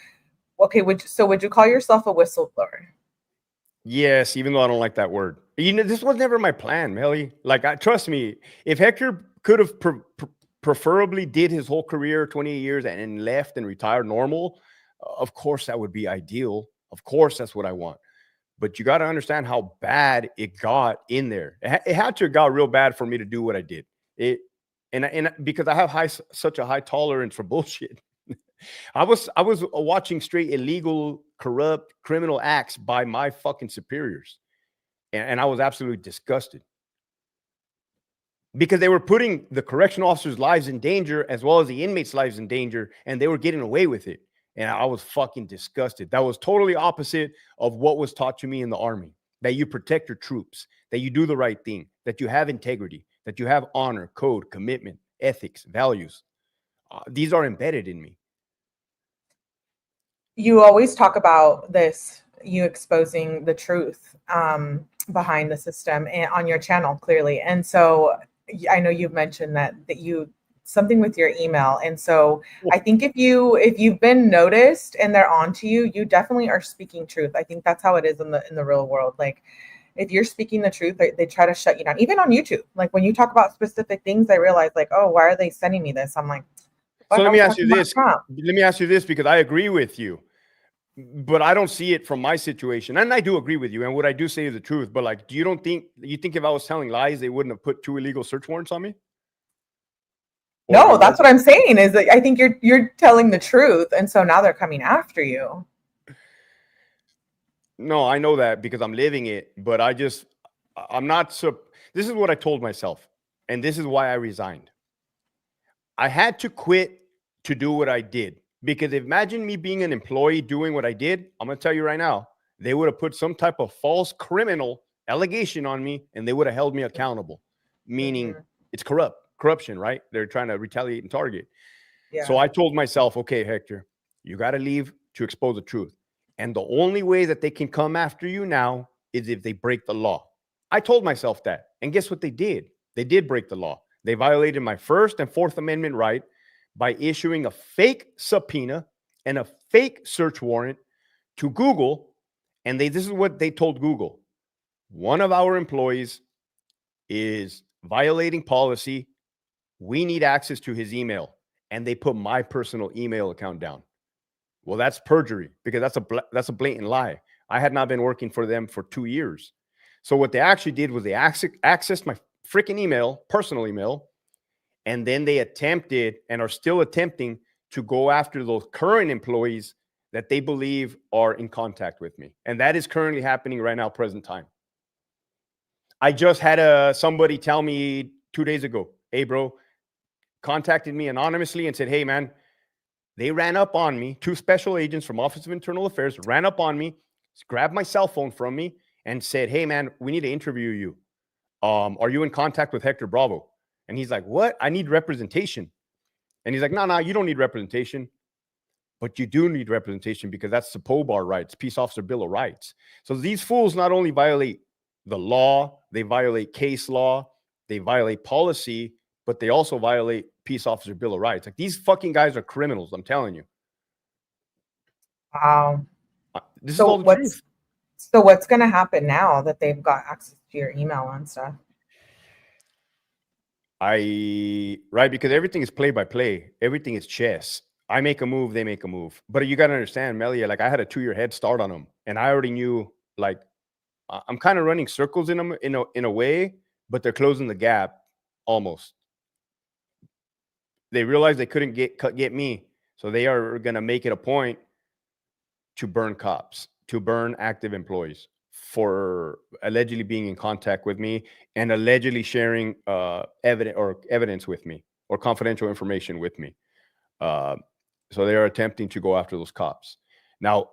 okay, would you call yourself a whistleblower? Yes, even though I don't like that word. You know, this was never my plan, Melly. Like, trust me, if Hector could have preferably did his whole career, 28 years, and left and retired normal, of course that would be ideal. Of course, that's what I want. But you got to understand how bad it got in there. It had to have got real bad for me to do what I did. And because I have such a high tolerance for bullshit. I was watching straight illegal, corrupt, criminal acts by my fucking superiors. And I was absolutely disgusted. Because they were putting the correctional officers' lives in danger as well as the inmates' lives in danger, and they were getting away with it. And I was fucking disgusted. That was totally opposite of what was taught to me in the Army. That you protect your troops, that you do the right thing, that you have integrity, that you have honor, code, commitment, ethics, values. These are embedded in me. You always talk about this, you exposing the truth behind the system and on your channel, clearly. And so I know you've mentioned that you something with your email. And so I think if you've been noticed and they're onto you, you definitely are speaking truth. I think that's how it is in the real world. Like, if you're speaking the truth, they try to shut you down. Even on YouTube, like when you talk about specific things, I realize, like, oh, why are they sending me this? I'm like, so let me ask you this. Let me ask you this, because I agree with you, but I don't see it from my situation. And I do agree with you. And what I do say is the truth. But like, you think if I was telling lies, they wouldn't have put 2 illegal search warrants on me? No, that's what I'm saying, is that I think you're telling the truth. And so now they're coming after you. No, I know that because I'm living it, but I'm not so. This is what I told myself, and this is why I resigned. I had to quit to do what I did, because imagine me being an employee doing what I did. I'm going to tell you right now, they would have put some type of false criminal allegation on me, and they would have held me accountable, meaning it's corruption, right? They're trying to retaliate and target. Yeah. So I told myself, okay, Hector, you got to leave to expose the truth. And the only way that they can come after you now is if they break the law. I told myself that. And guess what they did? They did break the law. They violated my First and Fourth Amendment right by issuing a fake subpoena and a fake search warrant to Google. And this is what they told Google. One of our employees is violating policy. We need access to his email. And they put my personal email account down. Well, that's perjury, because that's a blatant lie. I had not been working for them for 2 years. So what they actually did was they accessed my freaking email, personal email, and then they attempted and are still attempting to go after those current employees that they believe are in contact with me. And that is currently happening right now, present time. I just had somebody tell me 2 days ago, hey, bro, contacted me anonymously and said, hey, man, they ran up on me. 2 special agents from Office of Internal Affairs ran up on me, grabbed my cell phone from me, and said, hey, man, we need to interview you. Are you in contact with Hector Bravo? And he's like, what? I need representation. And he's like, no, you don't need representation. But you do need representation, because that's the POBAR rights, Peace Officer Bill of Rights. So these fools not only violate the law, they violate case law, they violate policy, but they also violate Peace Officer Bill of Rights. Like, these fucking guys are criminals, I'm telling you. Wow. This is So all the truth. what's going to happen now that they've got access to your email and stuff? Right, because everything is play by play. Everything is chess. I make a move, they make a move. But you got to understand, Melia, like I had a 2-year head start on them, and I already knew, like, I'm kind of running circles in them in a way, but they're closing the gap almost. They realized they couldn't get me, so they are going to make it a point to burn cops, to burn active employees for allegedly being in contact with me and allegedly sharing evidence with me or confidential information with me. So they are attempting to go after those cops. Now,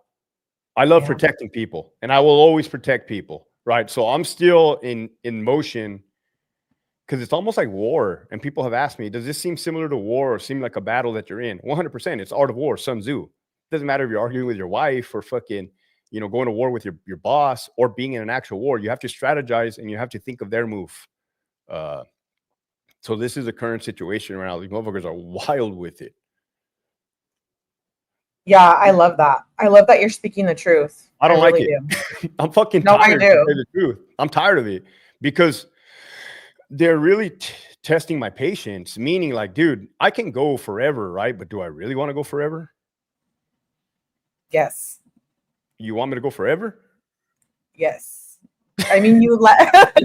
I love protecting people, and I will always protect people, right? So I'm still in motion, because it's almost like war. And people have asked me, does this seem similar to war or seem like a battle that you're in? 100%. It's art of war, Sun Tzu. Doesn't matter if you're arguing with your wife or fucking, going to war with your boss or being in an actual war. You have to strategize and you have to think of their move. So this is the current situation right now. These motherfuckers are wild with it. Yeah, I love that. I love that you're speaking the truth. I don't like really it. I'm fucking tired, to tell the truth. I'm tired of it because they're really testing my patience, meaning like, dude, I can go forever, right? But do I really want to go forever? Yes. You want me to go forever? Yes. I mean, you left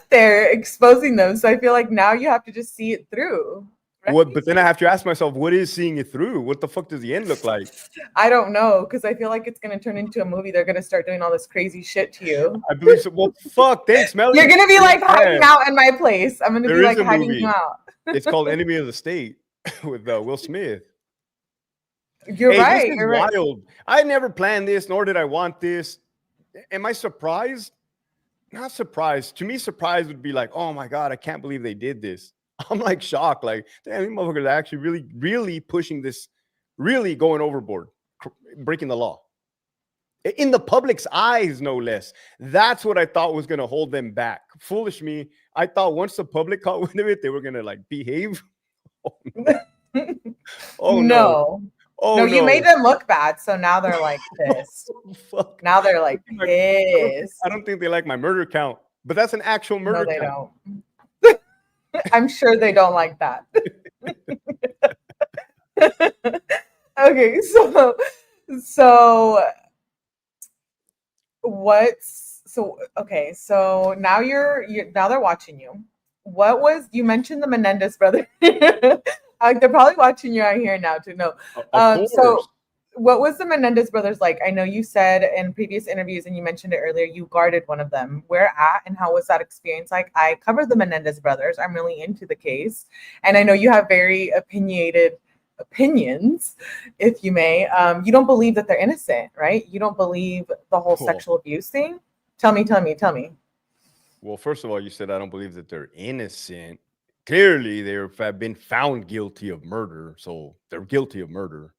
there exposing them. So I feel like now you have to just see it through. Right? What? But then I have to ask myself, what is seeing it through? What the fuck does the end look like? I don't know, because I feel like it's going to turn into a movie. They're going to start doing all this crazy shit to you. I believe so. Well, fuck, thanks, Melly. You're going to be like hiding out in my place. I'm going to be like hiding you out. It's called Enemy of the State with Will Smith. You're right. This is you're wild. Right. I never planned this, nor did I want this. Am I surprised? Not surprised. To me, surprised would be like, oh my God, I can't believe they did this. I'm like shocked. Like, damn, these motherfuckers are actually really, really pushing this, really going overboard, breaking the law. In the public's eyes, no less. That's what I thought was going to hold them back. Foolish me. I thought once the public caught wind of it, they were going to like behave. Oh, no. Oh, no. Oh, no, you made them look bad, so now they're like pissed. Fuck. Now they're like pissed. I don't think they like my murder count, but that's an actual murder count. No, they don't. I'm sure they don't like that. Okay, so now now they're watching you. You mentioned the Menendez brother. They're probably watching you out here now to know. So what was the Menendez brothers like? I know you said in previous interviews, and you mentioned it earlier, you guarded one of them. Where at, and how was that experience like? I covered the Menendez brothers. I'm really into the case. And I know you have very opinionated opinions, if you may. You don't believe that they're innocent, right? You don't believe the whole sexual abuse thing? Tell me. Well, first of all, you said I don't believe that they're innocent. Clearly, they've been found guilty of murder, so they're guilty of murder.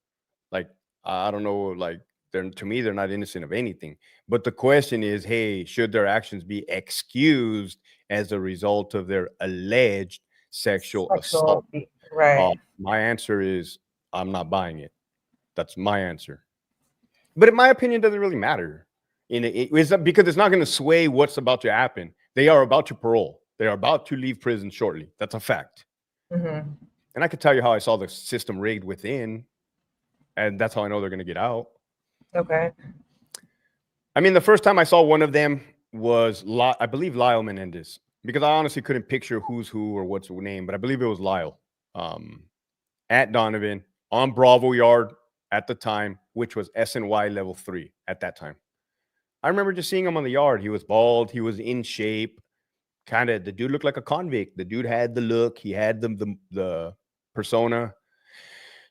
Like, I don't know, like, to me, they're not innocent of anything. But the question is, hey, should their actions be excused as a result of their alleged sexual assault? Right. My answer is, I'm not buying it. That's my answer. But in my opinion, it doesn't really matter. Because it's not going to sway what's about to happen. They are about to parole. They are about to leave prison shortly. That's a fact. Mm-hmm. And I could tell you how I saw the system rigged within, and that's how I know they're going to get out. Okay. I mean, the first time I saw one of them was, I believe, Lyle Menendez, because I honestly couldn't picture who's who or what's the name, but I believe it was Lyle at Donovan on Bravo Yard at the time, which was SNY level 3 at that time. I remember just seeing him on the yard. He was bald. He was in shape. Kind of, the dude looked like a convict. The dude had the look. He had the persona.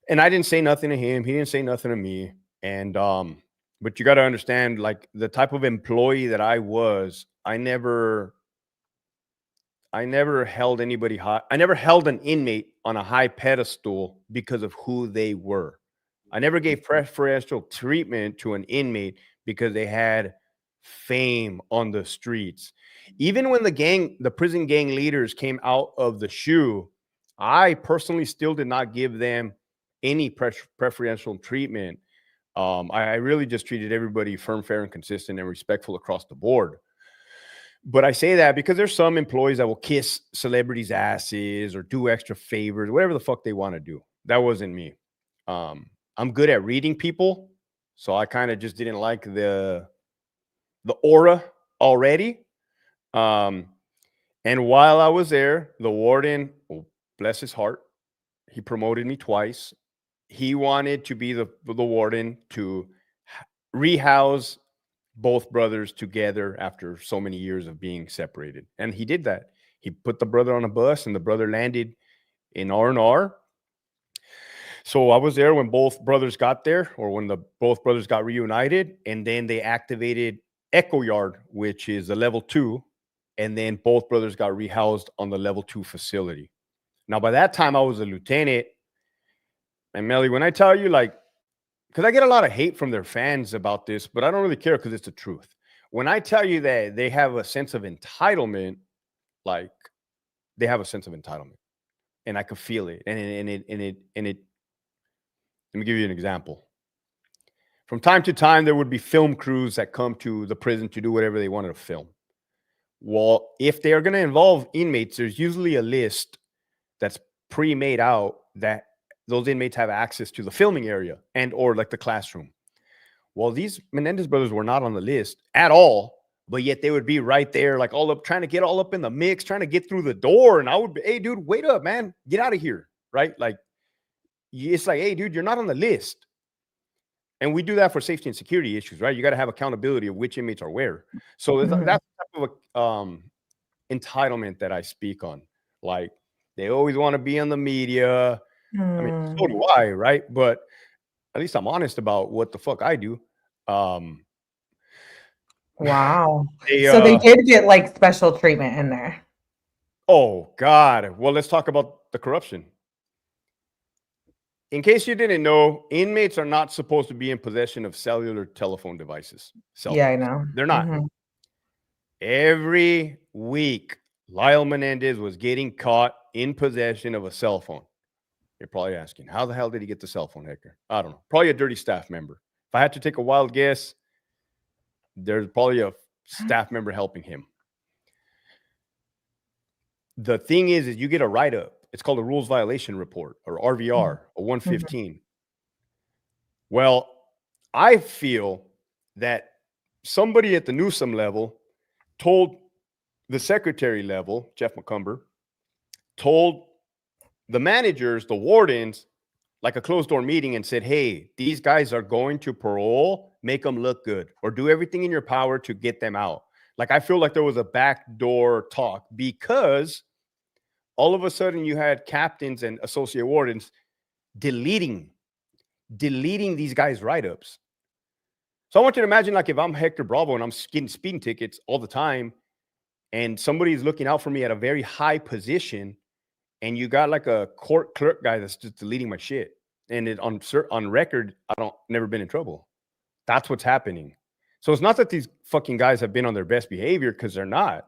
And I didn't say nothing to him. He didn't say nothing to me. And but you got to understand, like, the type of employee that I was, I never held anybody high. I never held an inmate on a high pedestal because of who they were. I never gave preferential treatment to an inmate because they had fame on the streets. Even when the prison gang leaders came out of the shoe, I personally still did not give them any preferential treatment. I really just treated everybody firm, fair, and consistent and respectful across the board. But I say that because there's some employees that will kiss celebrities' asses or do extra favors, whatever the fuck they want to do. That wasn't me. I'm good at reading people, so I kind of just didn't like the aura already. And while I was there, the warden, oh, bless his heart, he promoted me twice. He wanted to be the warden to rehouse both brothers together after so many years of being separated. And he did that. He put the brother on a bus and the brother landed in R&R. So I was there when both brothers got there, or when both brothers got reunited, and then they activated Echo Yard, which is the level 2, and then both brothers got rehoused on the level 2 facility. Now, by that time, I was a lieutenant. And Melly, when I tell you, like, because I get a lot of hate from their fans about this, but I don't really care because it's the truth. When I tell you that they have a sense of entitlement, like, they have a sense of entitlement, and I could feel it. And it. Let me give you an example. From time to time, there would be film crews that come to the prison to do whatever they wanted to film. Well, if they are going to involve inmates, there's usually a list that's pre-made out that those inmates have access to the filming area and or like the classroom. Well, these Menendez brothers were not on the list at all, but yet they would be right there, like all up, trying to get all up in the mix, trying to get through the door. And I would be, hey, dude, wait up, man, get out of here, right? Like, it's like, hey, dude, you're not on the list. And we do that for safety and security issues, right? You got to have accountability of which inmates are where. So that's the type of entitlement that I speak on. Like, they always want to be on the media. I mean, so do I, right? But at least I'm honest about what the fuck I do. Wow. So they did get like special treatment in there. Oh, God. Well, let's talk about the corruption. In case you didn't know, inmates are not supposed to be in possession of cellular telephone devices. Yeah, I know. They're not. Every week, Lyle Menendez was getting caught in possession of a cell phone. You're probably asking, how the hell did he get the cell phone, Hector? I don't know. Probably a dirty staff member. If I had to take a wild guess, there's probably a staff member helping him. The thing is you get a write-up. It's called a rules violation report, or RVR, a 115. Well, I feel that somebody at the Newsom level told the secretary level, Jeff McCumber, told the managers, the wardens, like a closed door meeting, and said, hey, these guys are going to parole, make them look good, or do everything in your power to get them out. Like, I feel like there was a backdoor talk, because all of a sudden you had captains and associate wardens deleting these guys' write-ups. So I want you to imagine, like, if I'm Hector Bravo and I'm getting speeding tickets all the time, and somebody's looking out for me at a very high position, and you got like a court clerk guy that's just deleting my shit, and it on record, never been in trouble. That's what's happening. So it's not that these fucking guys have been on their best behavior, because they're not.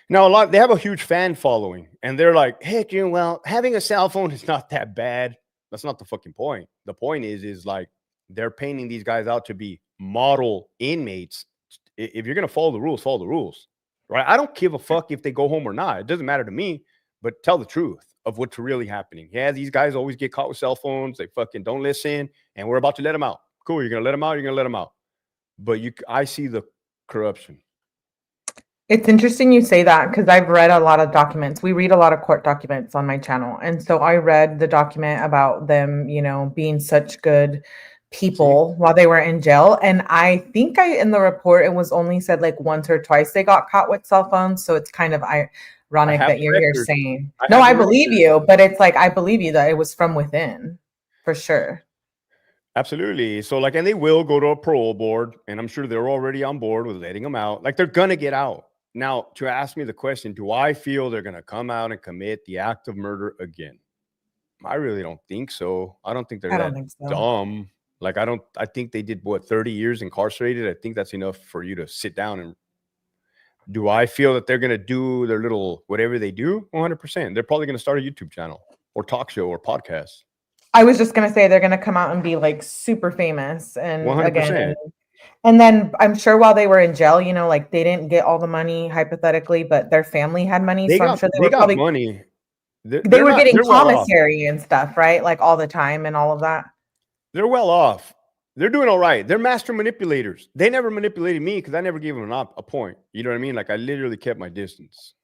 Now, they have a huge fan following, and they're like, hey, well, having a cell phone is not that bad. That's not the fucking point. The point is like, they're painting these guys out to be model inmates. If you're going to follow the rules, right? I don't give a fuck if they go home or not. It doesn't matter to me, but tell the truth of what's really happening. Yeah, these guys always get caught with cell phones. They fucking don't listen, and we're about to let them out. Cool, you're going to let them out? You're going to let them out. But I see the corruption. It's interesting you say that, because I've read a lot of documents. We read a lot of court documents on my channel. And so I read the document about them, being such good people while they were in jail. And I think in the report, it was only said like once or twice they got caught with cell phones. So it's kind of ironic that you're here saying, I believe you, but it's like, I believe you that it was from within, for sure. Absolutely. So like, and they will go to a parole board, and I'm sure they're already on board with letting them out. Like, they're going to get out. Now, to ask me the question, do I feel they're going to come out and commit the act of murder again? I really don't think so. I don't think they're that dumb. Like, I think they did 30 years incarcerated. I think that's enough for you to sit down. And do I feel that they're going to do their little, whatever they do? 100%. They're probably going to start a YouTube channel or talk show or podcast. I was just gonna say they're gonna come out and be like super famous, and again, 100%. and then I'm sure while they were in jail, you know, like they didn't get all the money hypothetically, but their family had money, so I'm sure They got money. they were getting They're well off. commissary and stuff, right? Like all the time and all of that. They're well off. They're doing all right. They're master manipulators. They never manipulated me because I never gave them a point. You know what I mean? Like I literally kept my distance.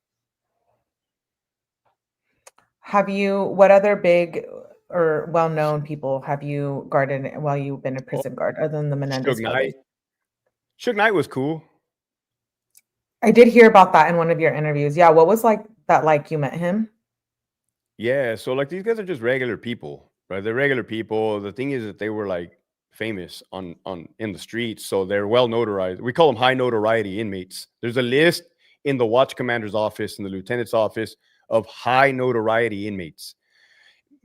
What other big or well-known people have you guarded while you've been a prison guard, other than the Menendez brothers? Suge Knight was cool. I did hear about that in one of your interviews. Yeah, what was like that like you met him? Yeah, so like these guys are just regular people, right? They're regular people. The thing is that they were like famous on in the streets, so they're well notarized. We call them high notoriety inmates. There's a list in the watch commander's office and the lieutenant's office of high notoriety inmates.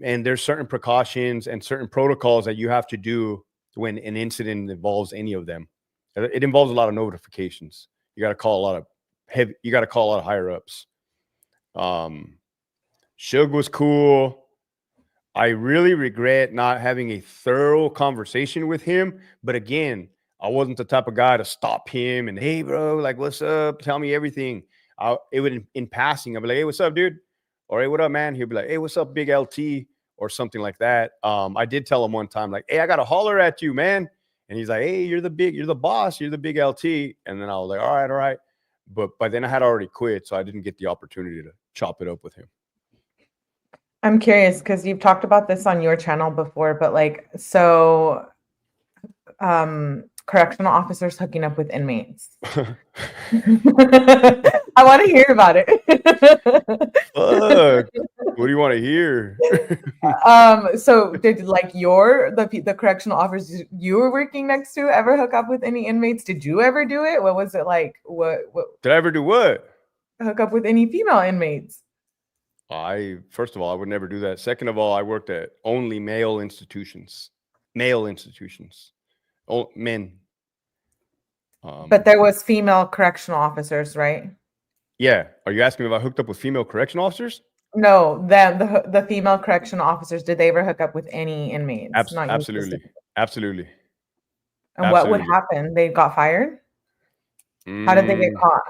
And there's certain precautions and certain protocols that you have to do when an incident involves any of them. It involves a lot of notifications. You got to call a lot of higher ups. Suge was cool. I really regret not having a thorough conversation with him. But again, I wasn't the type of guy to stop him and, hey, bro, like, what's up? Tell me everything. It would, in passing, I'd be like, hey, what's up, dude? Or, hey, what up, man? He'll be like, hey, what's up, big LT? Or something like that. I did tell him one time, like, hey, I got to holler at you, man. And he's like, hey, you're the boss. You're the big LT. And then I was like, all right. But by then I had already quit, so I didn't get the opportunity to chop it up with him. I'm curious because you've talked about this on your channel before, but like, so correctional officers hooking up with inmates. I want to hear about it. Fuck. What do you want to hear? So did like the correctional officers you were working next to ever hook up with any inmates? Did you ever do it? What was it like? What Did I ever do what? Hook up with any female inmates? First of all, I would never do that. Second of all, I worked at only male institutions. Oh, men. But there was female correctional officers, right? Yeah. Are you asking me if I hooked up with female correctional officers? No, the female correctional officers, did they ever hook up with any inmates? Absolutely. Absolutely. And what would happen? They got fired? How did they get caught?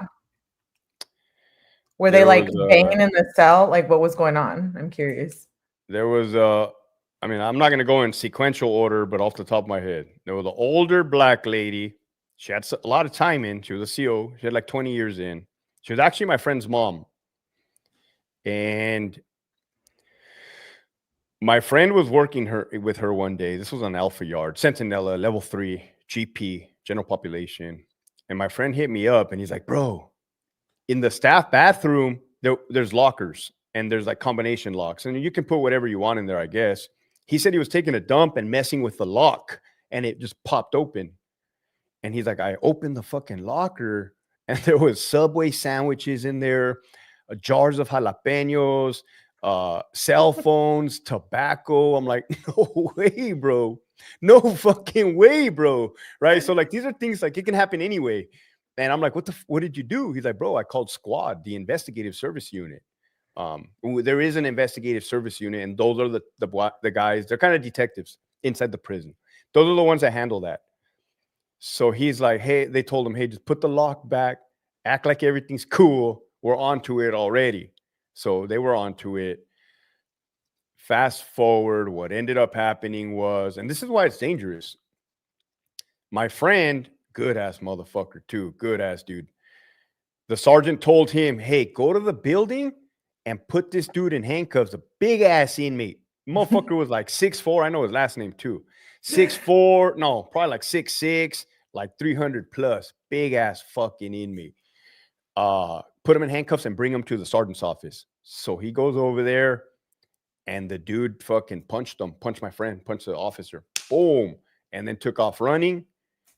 Were they like banging in the cell? Like what was going on? I'm curious. There was I mean, I'm not going to go in sequential order, but off the top of my head, there was an older black lady. She had a lot of time in. She was a CO. She had like 20 years in. She was actually my friend's mom. And my friend was working with her one day. This was on Alpha Yard, Centinela, level 3, GP, general population. And my friend hit me up and he's like, bro, in the staff bathroom, there's lockers and there's like combination locks. And you can put whatever you want in there, I guess. He said he was taking a dump and messing with the lock and it just popped open. And he's like, I opened the fucking locker and there was Subway sandwiches in there, jars of jalapenos, cell phones, tobacco. I'm like, no way, bro. No fucking way, bro. Right? So like, these are things like it can happen anyway. And I'm like, what did you do? He's like, bro, I called squad, the investigative service unit. There is an investigative service unit, and those are the guys. They're kind of detectives inside the prison. Those are the ones that handle that. So he's like, hey, they told him, hey, just put the lock back, act like everything's cool. We're onto it already. So they were onto it. Fast forward, what ended up happening was, and this is why it's dangerous. My friend, good ass motherfucker too, good ass dude. The sergeant told him, hey, go to the building and put this dude in handcuffs, a big ass inmate. Motherfucker was like 6'4". I know his last name too. 6'4", no, probably like 6'6", like 300 plus, big ass fucking inmate. Put him in handcuffs and bring him to the sergeant's office. So he goes over there and the dude fucking punched my friend, punched the officer, boom, and then took off running.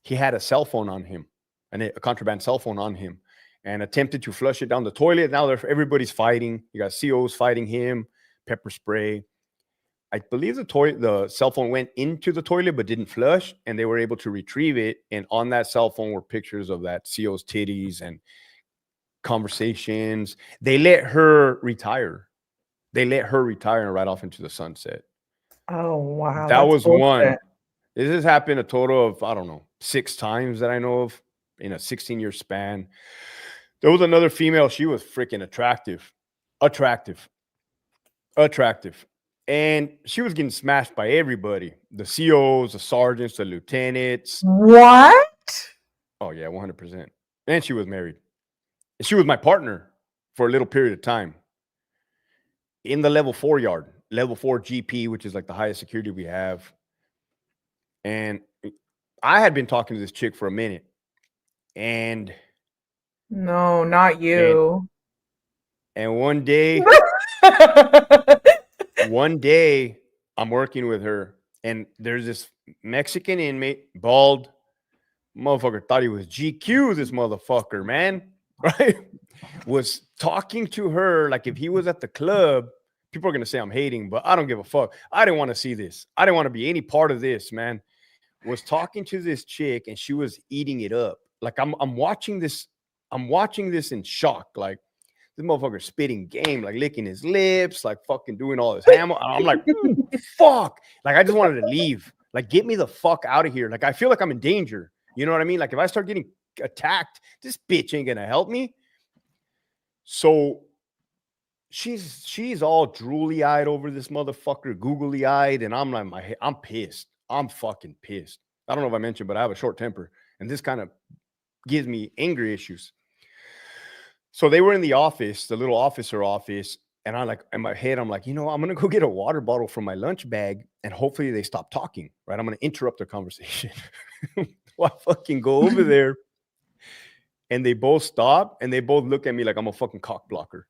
He had a cell phone on him, a contraband cell phone on him, and attempted to flush it down the toilet. Now everybody's fighting. You got COs fighting him, pepper spray. I believe the cell phone went into the toilet but didn't flush, and they were able to retrieve it. And on that cell phone were pictures of that CO's titties and conversations. They let her retire. And ride off into the sunset. Oh, wow. That That's was one. bullshit. This has happened a total of, I don't know, 6 times that I know of in a 16-year span. There was another female. She was freaking attractive. Attractive. Attractive. And she was getting smashed by everybody. The COs, the sergeants, the lieutenants. What? Oh, yeah, 100%. And she was married. She was my partner for a little period of time in the level 4 yard, level 4 GP, which is like the highest security we have. And I had been talking to this chick for a minute. And No, not and, you. and one day, I'm working with her, and there's this Mexican inmate, bald motherfucker, thought he was GQ, this motherfucker, man, right? Was talking to her like if he was at the club. People are gonna say I'm hating, but I don't give a fuck. I didn't want to see this. I didn't want to be any part of this, man. Was talking to this chick, and she was eating it up. Like I'm watching this. I'm watching this in shock. Like this motherfucker spitting game, like licking his lips, like fucking doing all this hammer. I'm like, fuck. Like I just wanted to leave. Like get me the fuck out of here. Like I feel like I'm in danger. You know what I mean? Like if I start getting attacked, this bitch ain't gonna help me. So she's all drooly eyed over this motherfucker, googly eyed, and I'm like, I'm pissed. I'm fucking pissed. I don't know if I mentioned, but I have a short temper, and this kind of gives me angry issues. So they were in the office, the little officer office, and I like in my head, I'm like, I'm gonna go get a water bottle from my lunch bag, and hopefully they stop talking. Right, I'm gonna interrupt their conversation. Well, I fucking go over there, and they both stop, and they both look at me like I'm a fucking cock blocker.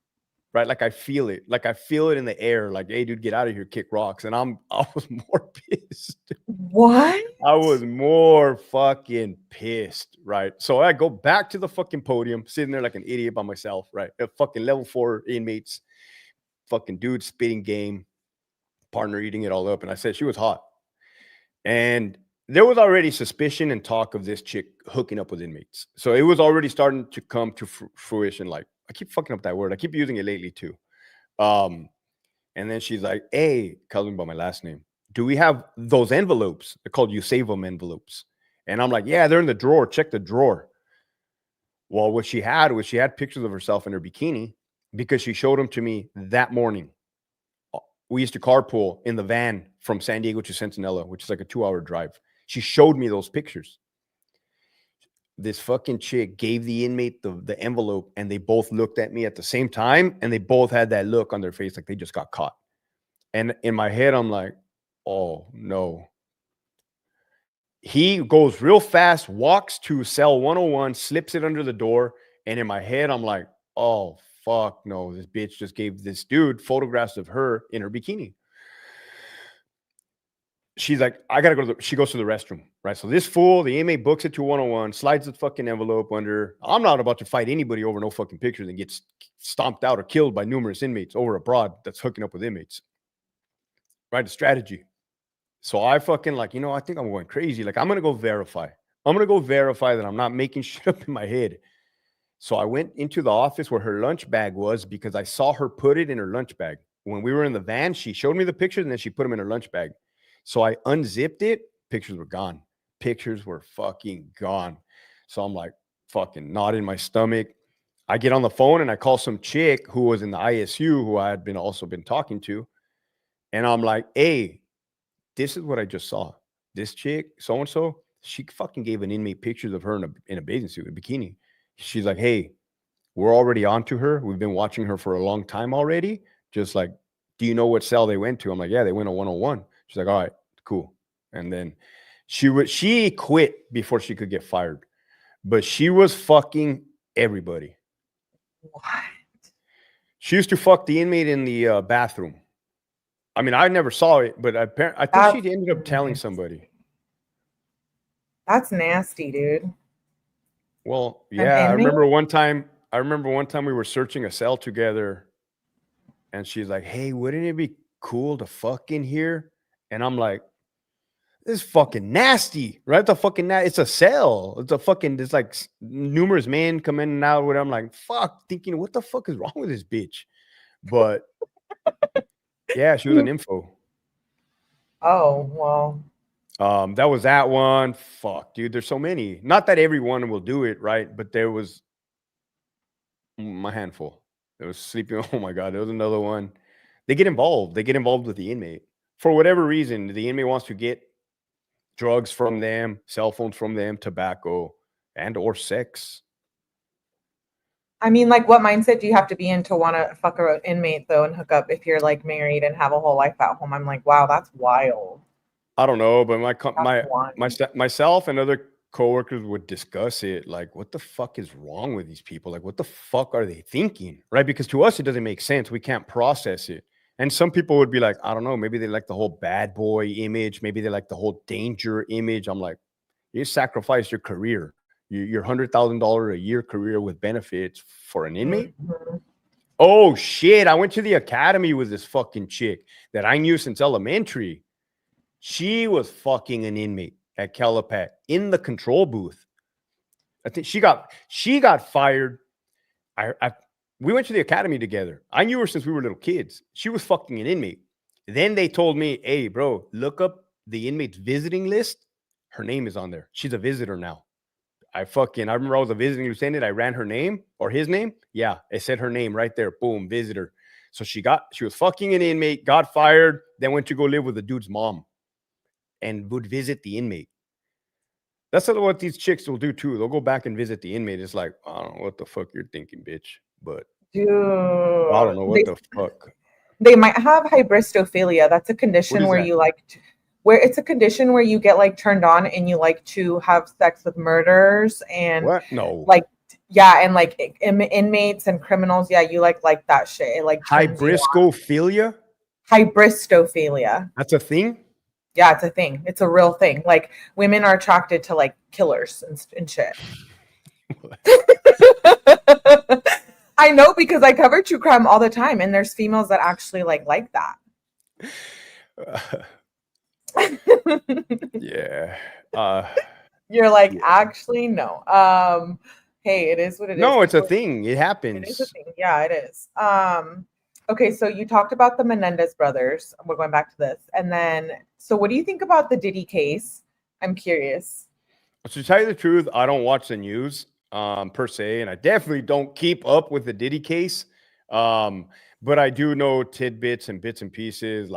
Right, like I feel it in the air. Like, hey, dude, get out of here, kick rocks. And I was more pissed. What? I was more fucking pissed, right? So I go back to the fucking podium, sitting there like an idiot by myself, right? A fucking level 4 inmates, fucking dude spitting game, partner eating it all up. And I said she was hot. And there was already suspicion and talk of this chick hooking up with inmates. So it was already starting to come to fruition. Like, I keep fucking up that word. I keep using it lately too. And then she's like, hey, calls me by my last name. Do we have those envelopes? They're called 𝐬𝐭𝐚 envelopes. And I'm like, yeah, they're in the drawer. Check the drawer. Well, what she had was she had pictures of herself in her bikini because she showed them to me that morning. We used to carpool in the van from San Diego to Centinela, which is like a 2-hour drive. She showed me those pictures. This fucking chick gave the inmate the envelope, and they both looked at me at the same time, and they both had that look on their face like they just got caught. And in my head, I'm like, oh, no. He goes real fast, walks to cell 101, slips it under the door, and in my head, I'm like, oh, fuck no. This bitch just gave this dude photographs of her in her bikini. She's like, I gotta go to she goes to the restroom, right? So this fool, the inmate, books it to 101, slides the fucking envelope under. I'm not about to fight anybody over no fucking pictures and gets stomped out or killed by numerous inmates over a broad that's hooking up with inmates. Right? The strategy. So I fucking like, I think I'm going crazy. Like, I'm gonna go verify. I'm gonna go verify that I'm not making shit up in my head. So I went into the office where her lunch bag was because I saw her put it in her lunch bag. When we were in the van, she showed me the pictures and then she put them in her lunch bag. So I unzipped it. Pictures were gone. Pictures were fucking gone. So I'm like, fucking knot in my stomach. I get on the phone and I call some chick who was in the ISU who I had also been talking to. And I'm like, hey, this is what I just saw. This chick, so-and-so, she fucking gave an inmate pictures of her in a bathing suit, a bikini. She's like, hey, we're already on to her. We've been watching her for a long time already. Just like, do you know what cell they went to? I'm like, yeah, they went to 101. She's like, all right, cool. And then she quit before she could get fired, but she was fucking everybody. What? She used to fuck the inmate in the bathroom. I mean, I never saw it, but I think she ended up telling somebody. That's nasty, dude. Well, yeah, I remember one time we were searching a cell together, and she's like, hey, wouldn't it be cool to fuck in here? And I'm like, this is fucking nasty, right? It's a cell. There's like numerous men come in and out with it. I'm like, fuck, thinking, what the fuck is wrong with this bitch? But yeah, she was an info. Oh, well. That was that one. Fuck, dude. There's so many. Not that everyone will do it, right? But there was my handful. There was sleeping. Oh my god, there was another one. They get involved. They get involved with the inmate for whatever reason. The inmate wants to get drugs from them, cell phones from them, tobacco, and or sex. I mean, like, what mindset do you have to be in to want to fuck a inmate though and hook up if you're like married and have a whole life at home? I'm like, wow, that's wild. I don't know, but That's wild. myself and other coworkers would discuss it. Like, what the fuck is wrong with these people? Like, what the fuck are they thinking? Right? Because to us, it doesn't make sense. We can't process it. And some people would be like, I don't know, maybe they like the whole bad boy image. Maybe they like the whole danger image. I'm like, you sacrifice your career, your $100,000 a year career with benefits for an inmate. Mhm. Oh shit! I went to the academy with this fucking chick that I knew since elementary. She was fucking an inmate at Calipat in the control booth. I think she got fired. We went to the academy together. I knew her since we were little kids. She was fucking an inmate. Then they told me, "Hey, bro, look up the inmate's visiting list. Her name is on there. She's a visitor now." I remember I was a visiting lieutenant. I ran her name or his name. Yeah, it said her name right there. Boom, visitor. So she was fucking an inmate, got fired, then went to go live with the dude's mom and would visit the inmate. That's what these chicks will do too. They'll go back and visit the inmate. It's like, I don't know what the fuck you're thinking, bitch. But Dude, I don't know what the fuck. they might have hybristophilia. That's a What condition is where that? you like to, where it's a condition where you get like turned on and you like to have sex with murderers and What? No. like yeah, and like inmates and criminals. Yeah, you like that shit. It like turns you on. Hybristophilia? Hybristophilia. That's a thing? Yeah, it's a thing. It's a real thing. Like women are attracted to like killers and shit. I know because I cover true crime all the time, and there's females that actually like that. Yeah. You're like, Yeah. actually, no. Hey, it is what it is. No, it's a People, thing. It it is a happens. thing. Yeah, it is. Okay, so you talked about the Menendez brothers. We're going back to this. And then, so what do you think about the Diddy case? I'm curious. To tell you the truth, I don't watch the news per se, and I definitely don't keep up with the Diddy case. But I do know tidbits and bits and pieces.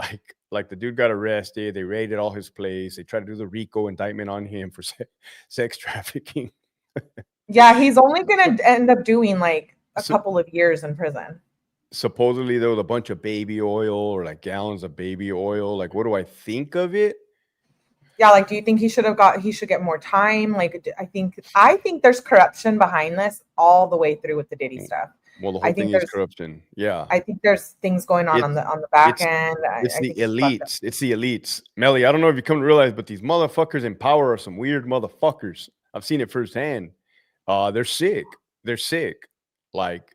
Like the dude got arrested. They raided all his place. They tried to do the RICO indictment on him for sex trafficking. Yeah, he's only going to end up doing like a So, couple of years in prison. supposedly there was a bunch of baby oil or like gallons of baby oil. Like, what do I think of it? Yeah, like do you think he should get more time? Like I think there's corruption behind this all the way through with the Diddy stuff. Well, the I whole thing think is there's corruption. Yeah. I think there's things going on It's on the back it's end. it's I the think it's fucked up. elites. It's the elites. Melly, I don't know if you come to realize, but these motherfuckers in power are some weird motherfuckers. I've seen it firsthand. They're sick. They're sick. Like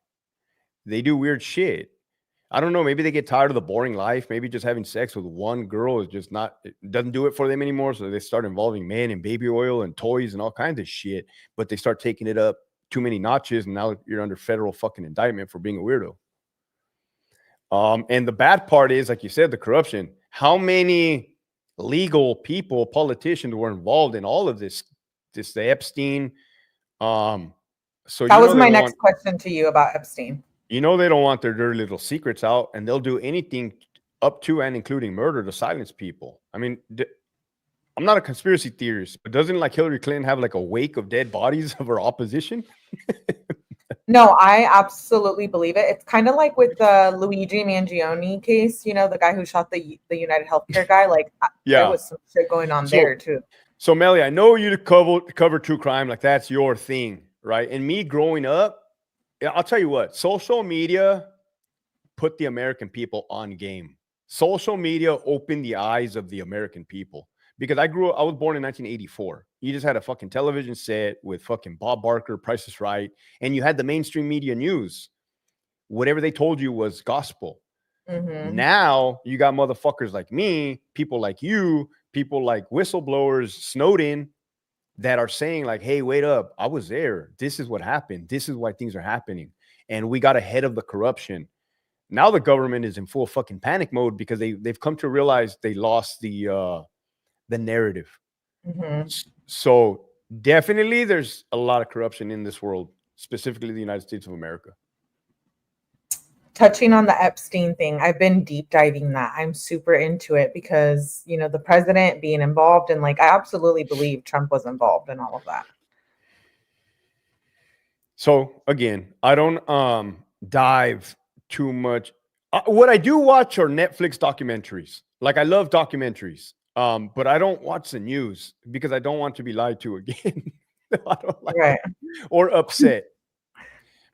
they do weird shit. I don't know. Maybe they get tired of the boring life. Maybe just having sex with one girl is just not, it doesn't do it for them anymore. So they start involving men and baby oil and toys and all kinds of shit. But they start taking it up too many notches. And now you're under federal fucking indictment for being a weirdo. And the bad part is, like you said, the corruption. How many legal people, politicians were involved in all of this? The Epstein. So That you know was they my don't next want, question to you about Epstein. you know they don't want their dirty little secrets out, and they'll do anything up to and including murder to silence people. I mean, I'm not a conspiracy theorist, but doesn't like Hillary Clinton have like a wake of dead bodies of her opposition? No, I absolutely believe it. It's kind of like with the Luigi Mangione case, you know, the guy who shot the United Healthcare guy. Like there Yeah. was some shit going on So, there too. so Melly, I know you cover true crime, like that's your thing, right? And me growing up, I'll tell you what, social media put the American people on game. Social media opened the eyes of the American people because I was born in 1984. You just had a fucking television set with fucking Bob Barker, Price is Right, and you had the mainstream media news. Whatever they told you was gospel. Mm-hmm. Now you got motherfuckers like me, people like you, people like whistleblowers, Snowden, that are saying like, hey, wait up, I was there. This is what happened. This is why things are happening. And we got ahead of the corruption. Now the government is in full fucking panic mode because they've come to realize they lost the narrative. Mm-hmm. So definitely there's a lot of corruption in this world, specifically the United States of America. Touching on the Epstein thing, I've been deep diving that. I'm super into it because, you know, the president being involved, and like I absolutely believe Trump was involved in all of that. So again, I don't dive too much. What I do watch are Netflix documentaries. Like I love documentaries. But I don't watch the news because I don't want to be lied to again. I don't like Right. or upset.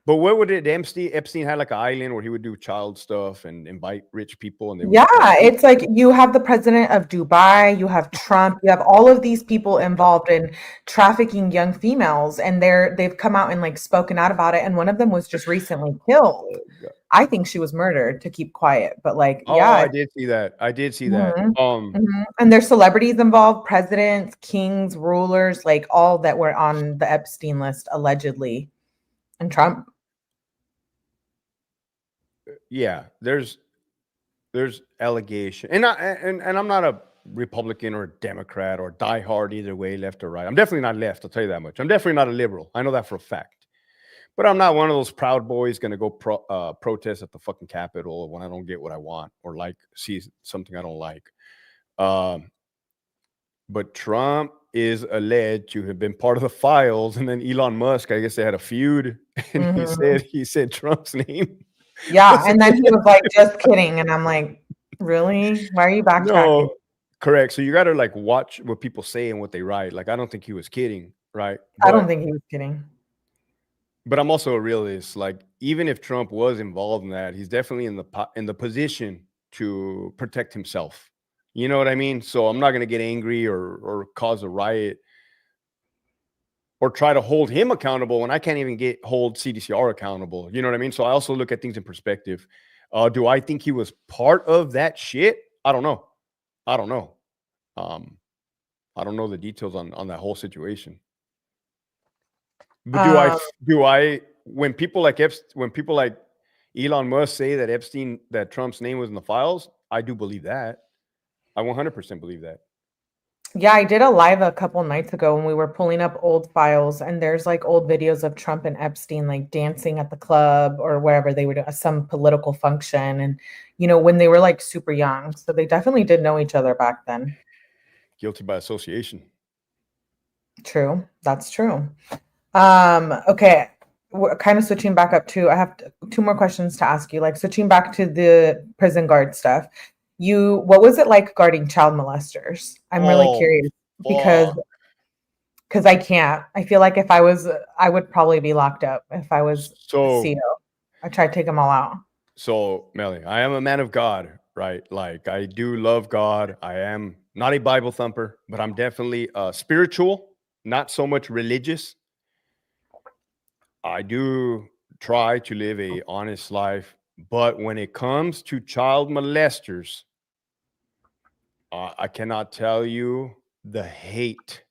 But what would it? Epstein had like an island where he would do child stuff and invite rich people, and they would. Yeah, it's like you have the president of Dubai, you have Trump, you have all of these people involved in trafficking young females, and they've come out and like spoken out about it. And one of them was just recently killed. Oh, I think she was murdered to keep quiet, but like, oh, yeah. I did see that. I did see that. And there's celebrities involved, presidents, kings, rulers, like all that were on the Epstein list allegedly, and Trump. Yeah, there's allegation, and I'm not a Republican or a Democrat or diehard either way, left or right. I'm definitely not left. I'll tell you that much. I'm definitely not a liberal. I know that for a fact. But I'm not one of those proud boys going to go protest at the fucking Capitol when I don't get what I want or like see something I don't like. But Trump is alleged to have been part of the files, and then Elon Musk, I guess they had a feud, and he said Trump's name. Yeah, and then he was like, "Just kidding," and I'm like, "Really? Why are you backtracking?" No, correct. So you got to like watch what people say and what they write. Like I don't think he was kidding, right? I don't think he was kidding. But I'm also a realist. Like even if Trump was involved in that, he's definitely in the position to protect himself. You know what I mean? So I'm not going to get angry or cause a riot or try to hold him accountable when I can't even hold CDCR accountable. You know what I mean? So I also look at things in perspective. Do I think he was part of that shit? I don't know. I don't know. I don't know the details on that whole situation. But do I when people like Elon Musk say that Trump's name was in the files, I do believe that. I 100% believe that. Yeah, I did a live a couple nights ago when we were pulling up old files, and there's like old videos of Trump and Epstein like dancing at the club or wherever they would some political function, and you know when they were like super young, so they definitely did know each other back then. Guilty by association. True, that's true. Okay, we're kind of switching back up to. I have two more questions to ask you. Like switching back to the prison guard stuff. What was it like guarding child molesters? I'm really curious because I can't. I feel like if I was, I would probably be locked up if I was CEDO. I tried to take them all out. So, Melly, I am a man of God, right? Like I do love God. I am not a Bible thumper, but I'm definitely spiritual, not so much religious. I do try to live a honest life, but when it comes to child molesters, I cannot tell you the hate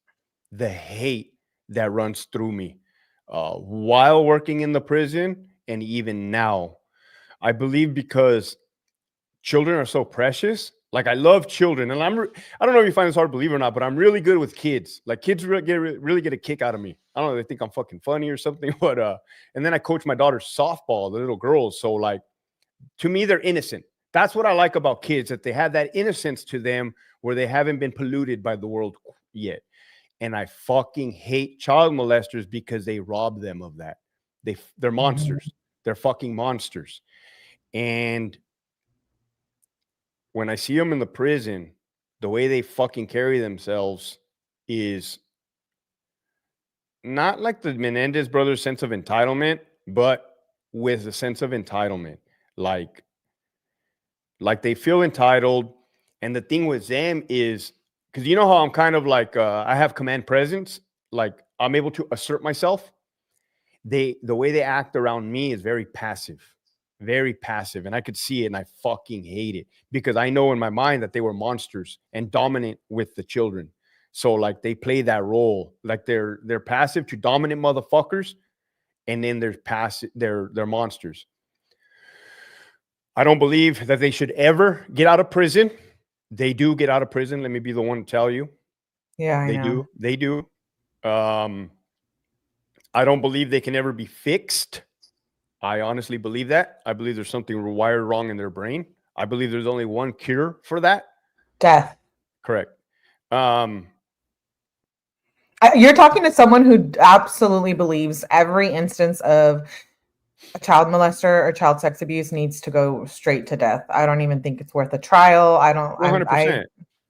that runs through me while working in the prison and even now. I believe because children are so precious. Like I love children, and I don't know if you find this hard to believe or not, but I'm really good with kids. Like kids really get a kick out of me. I don't know, they think I'm fucking funny or something, but and then I coach my daughter's softball, the little girls. So like to me, they're innocent. That's what I like about kids, that they have that innocence to them where they haven't been polluted by the world yet. And I fucking hate child molesters because they rob them of that. They're monsters. They're fucking monsters. And when I see them in the prison, the way they fucking carry themselves is not like the Menendez brothers' sense of entitlement, but with a sense of entitlement. Like they feel entitled. And the thing with them is, because you know how I'm kind of like, I have command presence, like I'm able to assert myself. The way they act around me is very passive. And I could see it, and I fucking hate it because I know in my mind that they were monsters and dominant with the children. So like they play that role, like they're passive to dominant motherfuckers, and then they're monsters. I don't believe that they should ever get out of prison. They do get out of prison. Let me be the one to tell you. Yeah, I They know. do. They do. I don't believe they can ever be fixed. I honestly believe that. I believe there's something wired wrong in their brain. I believe there's only one cure for that. Death. Correct. You're talking to someone who absolutely believes every instance of a child molester or child sex abuse needs to go straight to death. I don't even think it's worth a trial. I don't. 100%.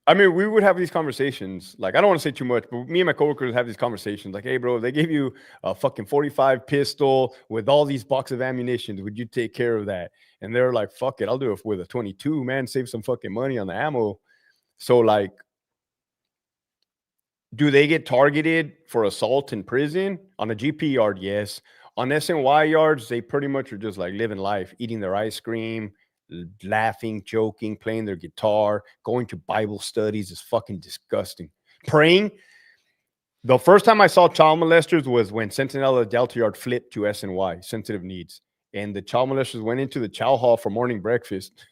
I mean, we would have these conversations. Like, I don't want to say too much, but me and my coworkers have these conversations. Like, hey, bro, they gave you a fucking 45 pistol with all these boxes of ammunition. Would you take care of that? And they're like, fuck it, I'll do it with a 22, man. Save some fucking money on the ammo. So, like, do they get targeted for assault in prison? On a GP yard, yes. On SNY yards, they pretty much are just like living life, eating their ice cream, laughing, joking, playing their guitar, going to Bible studies is fucking disgusting. Praying. The first time I saw child molesters was when Centinela Delta Yard flipped to SNY, sensitive needs. And the child molesters went into the chow hall for morning breakfast.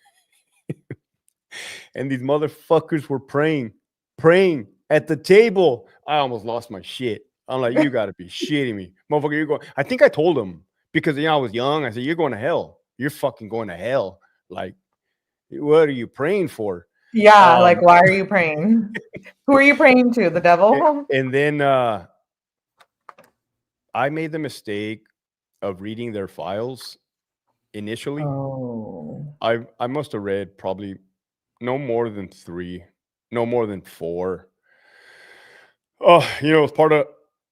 And these motherfuckers were praying at the table. I almost lost my shit. I'm like, you got to be shitting me. Motherfucker, you're going. I think I told him because, I was young. I said, you're going to hell. You're fucking going to hell. Like, what are you praying for? Yeah, like, why are you praying? Who are you praying to? The devil? And then I made the mistake of reading their files initially. Oh. I must have read probably no more than 3, no more than 4. Oh, it's part of,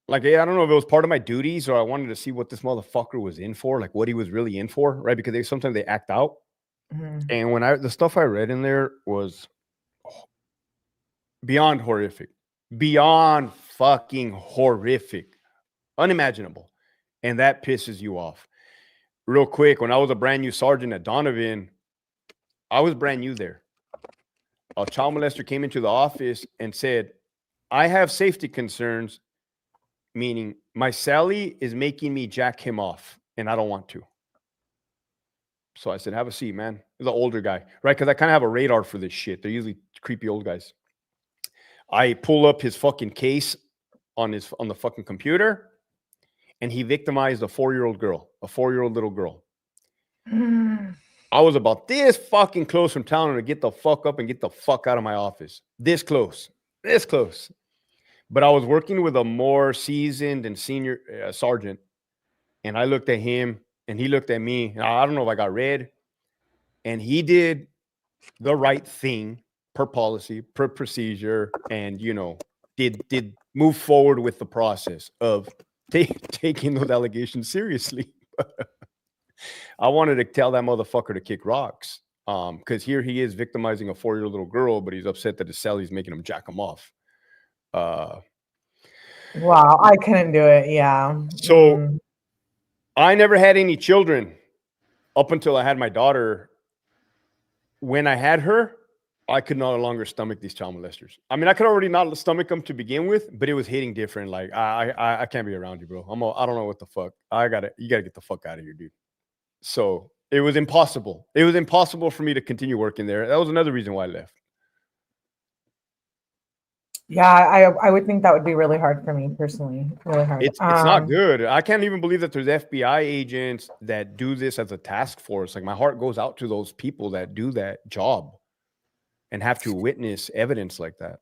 like, I don't know if it was part of my duties or I wanted to see what this motherfucker was in for, like what he was really in for, right? Because sometimes they act out. Mm-hmm. And when the stuff I read in there was beyond horrific, beyond fucking horrific, unimaginable. And that pisses you off. Real quick, when I was a brand new sergeant at Donovan, I was brand new there. A child molester came into the office and said, I have safety concerns, meaning my Sally is making me jack him off and I don't want to. So I said, have a seat, man. He's an older guy, right? Because I kind of have a radar for this shit. They're usually creepy old guys. I pull up his fucking case on the fucking computer, and he victimized a 4-year-old girl, a 4-year-old little girl. I was about this fucking close from telling him to get the fuck up and get the fuck out of my office. This close. But I was working with a more seasoned and senior sergeant, and I looked at him, and he looked at me. And I don't know if I got red, and he did the right thing per policy, per procedure, and did move forward with the process of taking those allegations seriously. I wanted to tell that motherfucker to kick rocks, because here he is victimizing a 4-year-old little girl, but he's upset that his Sally's making him jack him off. Wow, I couldn't do it. Yeah. So I never had any children up until I had my daughter. When I had her, I could no longer stomach these child molesters. I mean, I could already not stomach them to begin with, but it was hitting different. Like, I can't be around you, bro. I don't know what the fuck. You gotta get the fuck out of here, dude. So it was impossible. It was impossible for me to continue working there. That was another reason why I left. Yeah, I would think that would be really hard for me personally. Really hard. It's not good. I can't even believe that there's FBI agents that do this as a task force. Like, my heart goes out to those people that do that job and have to witness evidence like that.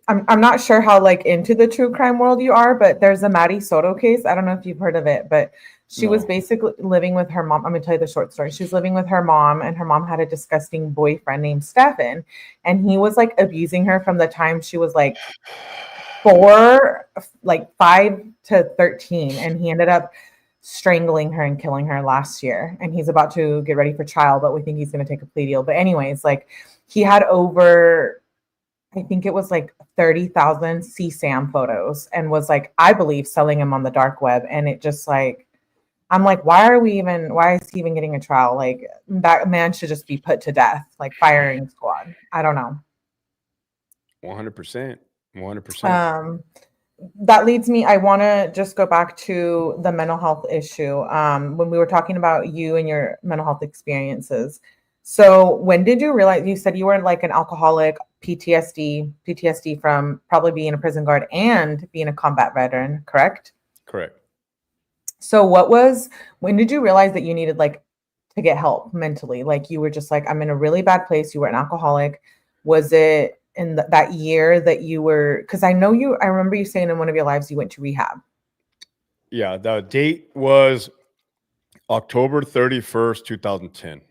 I'm not sure how into the true crime world you are, but there's a Maddie Soto case. I don't know if you've heard of it, but she was basically living with her mom. I'm gonna tell you the short story. She was living with her mom, and her mom had a disgusting boyfriend named Stefan, and he was abusing her from the time she was 5 to 13, and he ended up strangling her and killing her last year. And he's about to get ready for trial, but we think he's gonna take a plea deal. But anyways, he had over, I think it was 30,000 CSAM photos, and was I believe selling them on the dark web. And it just I'm why is he even getting a trial? That man should just be put to death, firing squad. I don't know. 100%. 100%. that leads me, I want to just go back to the mental health issue. When we were talking about you and your mental health experiences. So when did you realize, you said you were like an alcoholic, PTSD from probably being a prison guard and being a combat veteran, correct? Correct. So when did you realize that you needed like to get help mentally? Like you were just like, I'm in a really bad place. You were an alcoholic. Was it in that year that you were, because I remember you saying in one of your lives you went to rehab. Yeah, the date was October 31st, 2010.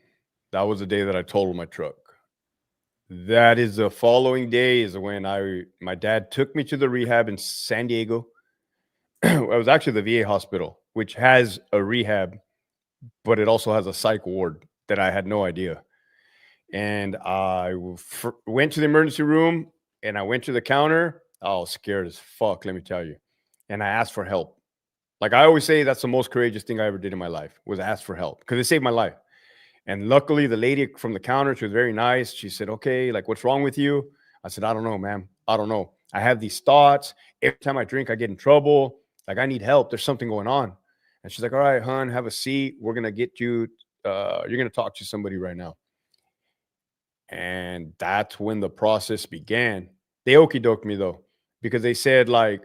That was the day that I totaled my truck. That is the following day is when my dad took me to the rehab in San Diego. It was actually the VA hospital, which has a rehab, but it also has a psych ward that I had no idea. And I went to the emergency room and I went to the counter. I was scared as fuck, let me tell you. And I asked for help. Like I always say, that's the most courageous thing I ever did in my life was ask for help because it saved my life. And luckily, the lady from the counter, she was very nice. She said, okay, like, what's wrong with you? I said, I don't know, ma'am. I don't know. I have these thoughts. Every time I drink, I get in trouble. Like, I need help. There's something going on. And she's like, all right, hon, have a seat. We're going to get you, you're going to talk to somebody right now. And that's when the process began. They okie doked me, though, because they said, like,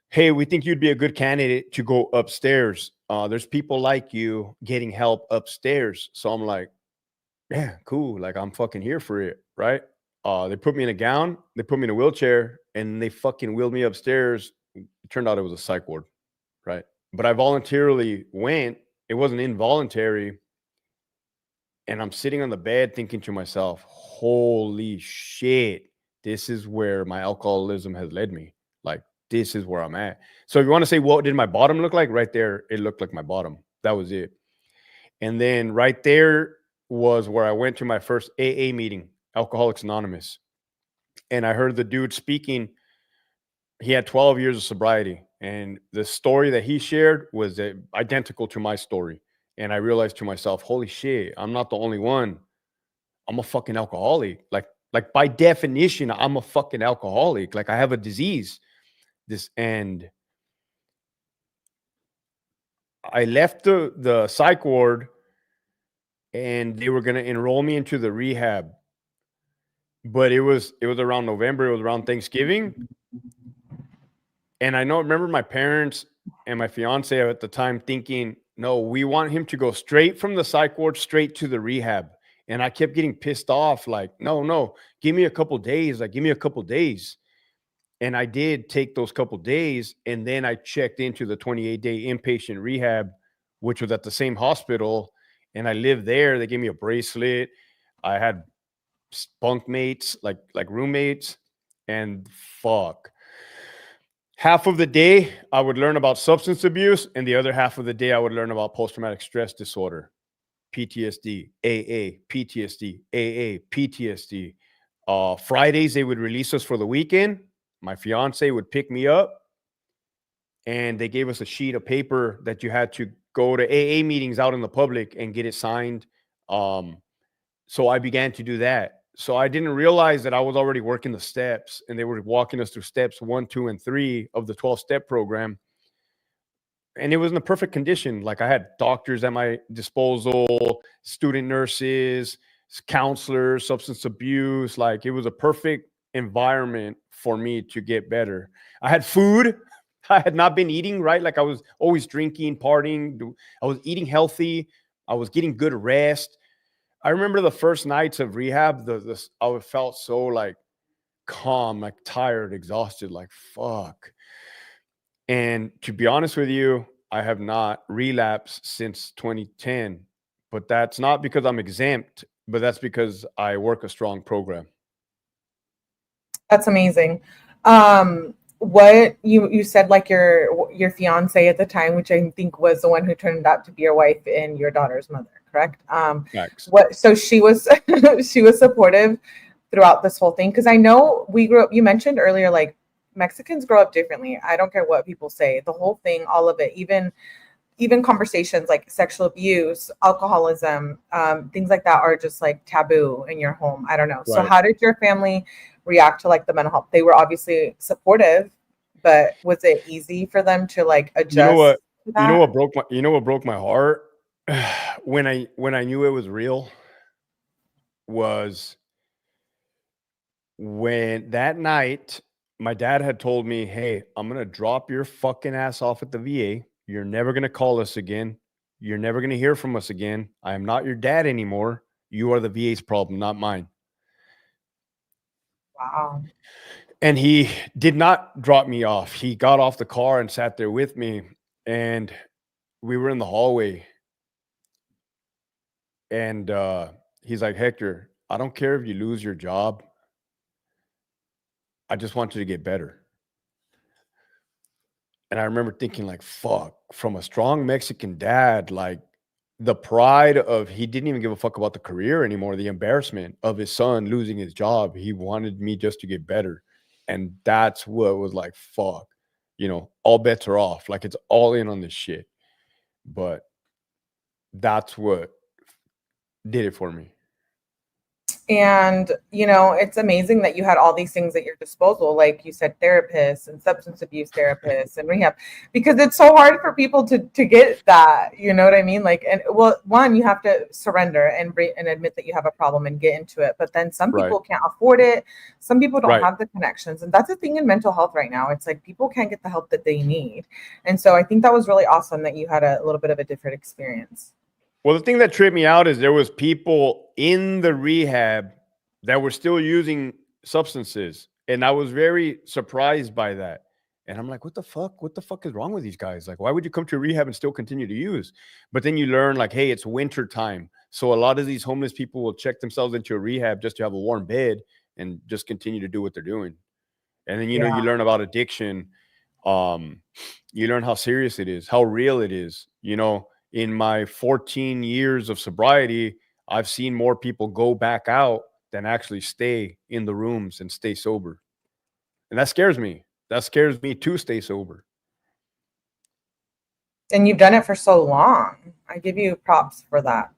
hey, we think you'd be a good candidate to go upstairs. There's people like you getting help upstairs. So I'm like, yeah, cool. Like I'm fucking here for it, right? They put me in a gown, they put me in a wheelchair, and they fucking wheeled me upstairs. It turned out it was a psych ward, right? But I voluntarily went. It wasn't involuntary. And I'm sitting on the bed thinking to myself, holy shit, this is where my alcoholism has led me. Like, this is where I'm at. So if you want to say, what did my bottom look like? Right there, it looked like my bottom. That was it. And then right there was where I went to my first AA meeting, Alcoholics Anonymous. And I heard the dude speaking. He had 12 years of sobriety. And the story that he shared was identical to my story. And I realized to myself, holy shit, I'm not the only one. I'm a fucking alcoholic. Like by definition, I'm a fucking alcoholic. Like I have a disease. And I left the psych ward and they were going to enroll me into the rehab. But it was around November, it was around Thanksgiving. And I remember my parents and my fiance at the time thinking, no, we want him to go straight from the psych ward straight to the rehab. And I kept getting pissed off, like, no, give me a couple days. Like, give me a couple days. And I did take those couple days. And then I checked into the 28-day inpatient rehab, which was at the same hospital. And I lived there. They gave me a bracelet. I had bunk mates, like roommates. And fuck. Half of the day, I would learn about substance abuse. And the other half of the day, I would learn about post-traumatic stress disorder. PTSD, AA, PTSD, AA, PTSD. Fridays, they would release us for the weekend. My fiance would pick me up and they gave us a sheet of paper that you had to go to AA meetings out in the public and get it signed. So I began to do that. So I didn't realize that I was already working the steps and they were walking us through steps 1, 2, and 3 of the 12-step program. And it was in a perfect condition. Like I had doctors at my disposal, student nurses, counselors, substance abuse. Like it was a perfect environment for me to get better. I had food. I had not been eating, right? Like I was always drinking, partying. I was eating healthy. I was getting good rest. I remember the first nights of rehab, I felt so like calm, like tired, exhausted, like fuck. And to be honest with you, I have not relapsed since 2010, but that's not because I'm exempt, but that's because I work a strong program. That's amazing. What you said, like your fiance at the time, which I think was the one who turned out to be your wife and your daughter's mother, correct? Thanks. So she was she was supportive throughout this whole thing, because I know we grew up. You mentioned earlier, like Mexicans grow up differently. I don't care what people say. The whole thing, all of it, even conversations like sexual abuse, alcoholism, things like that are just like taboo in your home. I don't know. Right. So how did your family react to like the mental health? They were obviously supportive, but was it easy for them to like You know adjust what? to You know that? what broke my heart when I knew it was real was when that night my dad had told me, "Hey, I'm gonna drop your fucking ass off at the VA. You're never gonna call us again. You're never gonna hear from us again. I am not your dad anymore. You are the VA's problem, not mine." Wow. And he did not drop me off. He got off the car and sat there with me, and we were in the hallway. And he's like, "Hector, I don't care if you lose your job. I just want you to get better." And I remember thinking, like, fuck, from a strong Mexican dad, like the pride of he didn't even give a fuck about the career anymore, the embarrassment of his son losing his job. He wanted me just to get better. And that's what was like, fuck, all bets are off. Like it's all in on this shit. But that's what did it for me. And, it's amazing that you had all these things at your disposal. Like you said, therapists and substance abuse therapists and rehab, because it's so hard for people to get that, you know what I mean? Like, and well, one, you have to surrender and admit that you have a problem and get into it. But then some Right. people can't afford it. Some people don't Right. have the connections. And that's the thing in mental health right now. It's like people can't get the help that they need. And so I think that was really awesome that you had a little bit of a different experience. Well, the thing that tripped me out is there was people in the rehab that were still using substances, and I was very surprised by that. And I'm like, what the fuck? What the fuck is wrong with these guys? Like, why would you come to rehab and still continue to use? But then you learn, like, hey, it's winter time, so a lot of these homeless people will check themselves into a rehab just to have a warm bed and just continue to do what they're doing. And then you Yeah. learn about addiction. You learn how serious it is, how real it is. In my 14 years of sobriety, I've seen more people go back out than actually stay in the rooms and stay sober. And that scares me. That scares me to stay sober. And you've done it for so long. I give you props for that.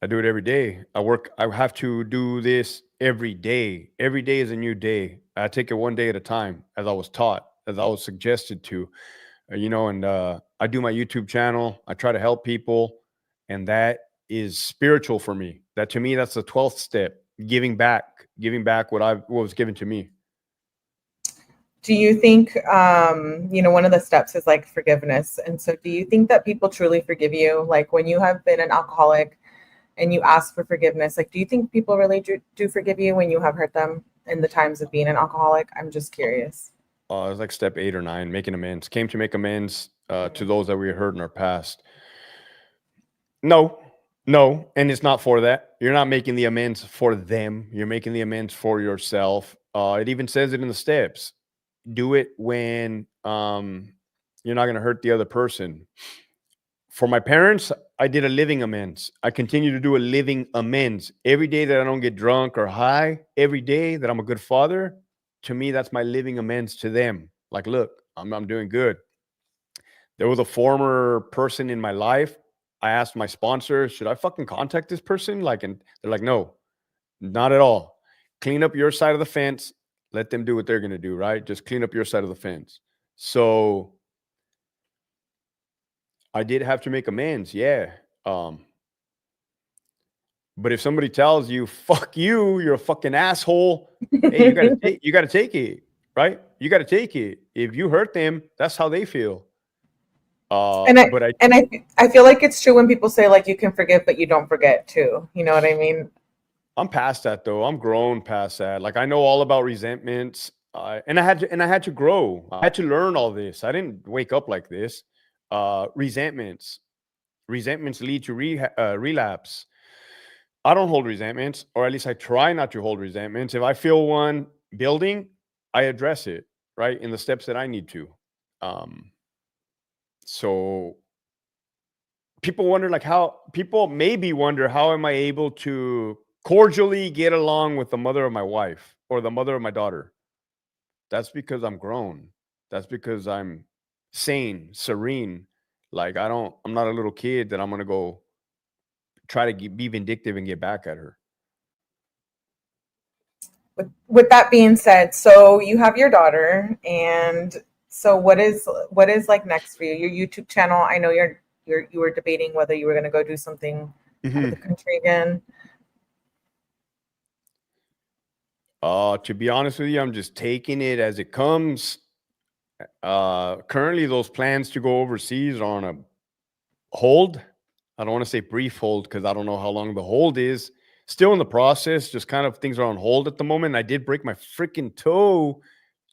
I do it every day. I have to do this every day. Every day is a new day. I take it one day at a time, as I was taught, as I was suggested to. And I do my YouTube channel. I try to help people, and that is spiritual for me. That to me, that's the 12th step, giving back what was given to me. Do you think, one of the steps is like forgiveness. And so do you think that people truly forgive you? Like when you have been an alcoholic and you ask for forgiveness, like, do you think people really do forgive you when you have hurt them in the times of being an alcoholic? I'm just curious. It was like step 8 or 9, making amends. Came to make amends to those that we hurt in our past. No, no, and it's not for that. You're not making the amends for them. You're making the amends for yourself. It even says it in the steps. Do it when you're not going to hurt the other person. For my parents, I did a living amends. I continue to do a living amends. Every day that I don't get drunk or high, every day that I'm a good father, to me, that's my living amends to them. Like, look, I'm doing good. There was a former person in my life. I asked my sponsor, should I fucking contact this person? Like, and they're like, no, not at all. Clean up your side of the fence. Let them do what they're going to do, right? Just clean up your side of the fence. So I did have to make amends. Yeah. But if somebody tells you, fuck you, you're a fucking asshole. Hey, you gotta take it, right? You gotta take it. If you hurt them, that's how they feel. And I But and I feel like it's true when people say like you can forgive but you don't forget too. You know what I mean? I'm past that though. I'm grown past that. Like I know all about resentments, and I had to grow. I had to learn all this. I didn't wake up like this. Resentments lead to relapse. I don't hold resentments, or at least I try not to hold resentments. If I feel one building, I address it right in the steps that I need to. So people maybe wonder how am I able to cordially get along with the mother of my wife or the mother of my daughter. That's because I'm grown. That's because I'm sane, serene. Like I'm not a little kid that I'm gonna go try to be vindictive and get back at her. With that being said, so you have your daughter and So what is like next for you? Your YouTube channel. I know you were debating whether you were going to go do something out of the country again. To be honest with you, I'm just taking it as it comes. Currently, those plans to go overseas are on a hold. I don't want to say brief hold because I don't know how long the hold is. Still in the process, just kind of things are on hold at the moment. I did break my freaking toe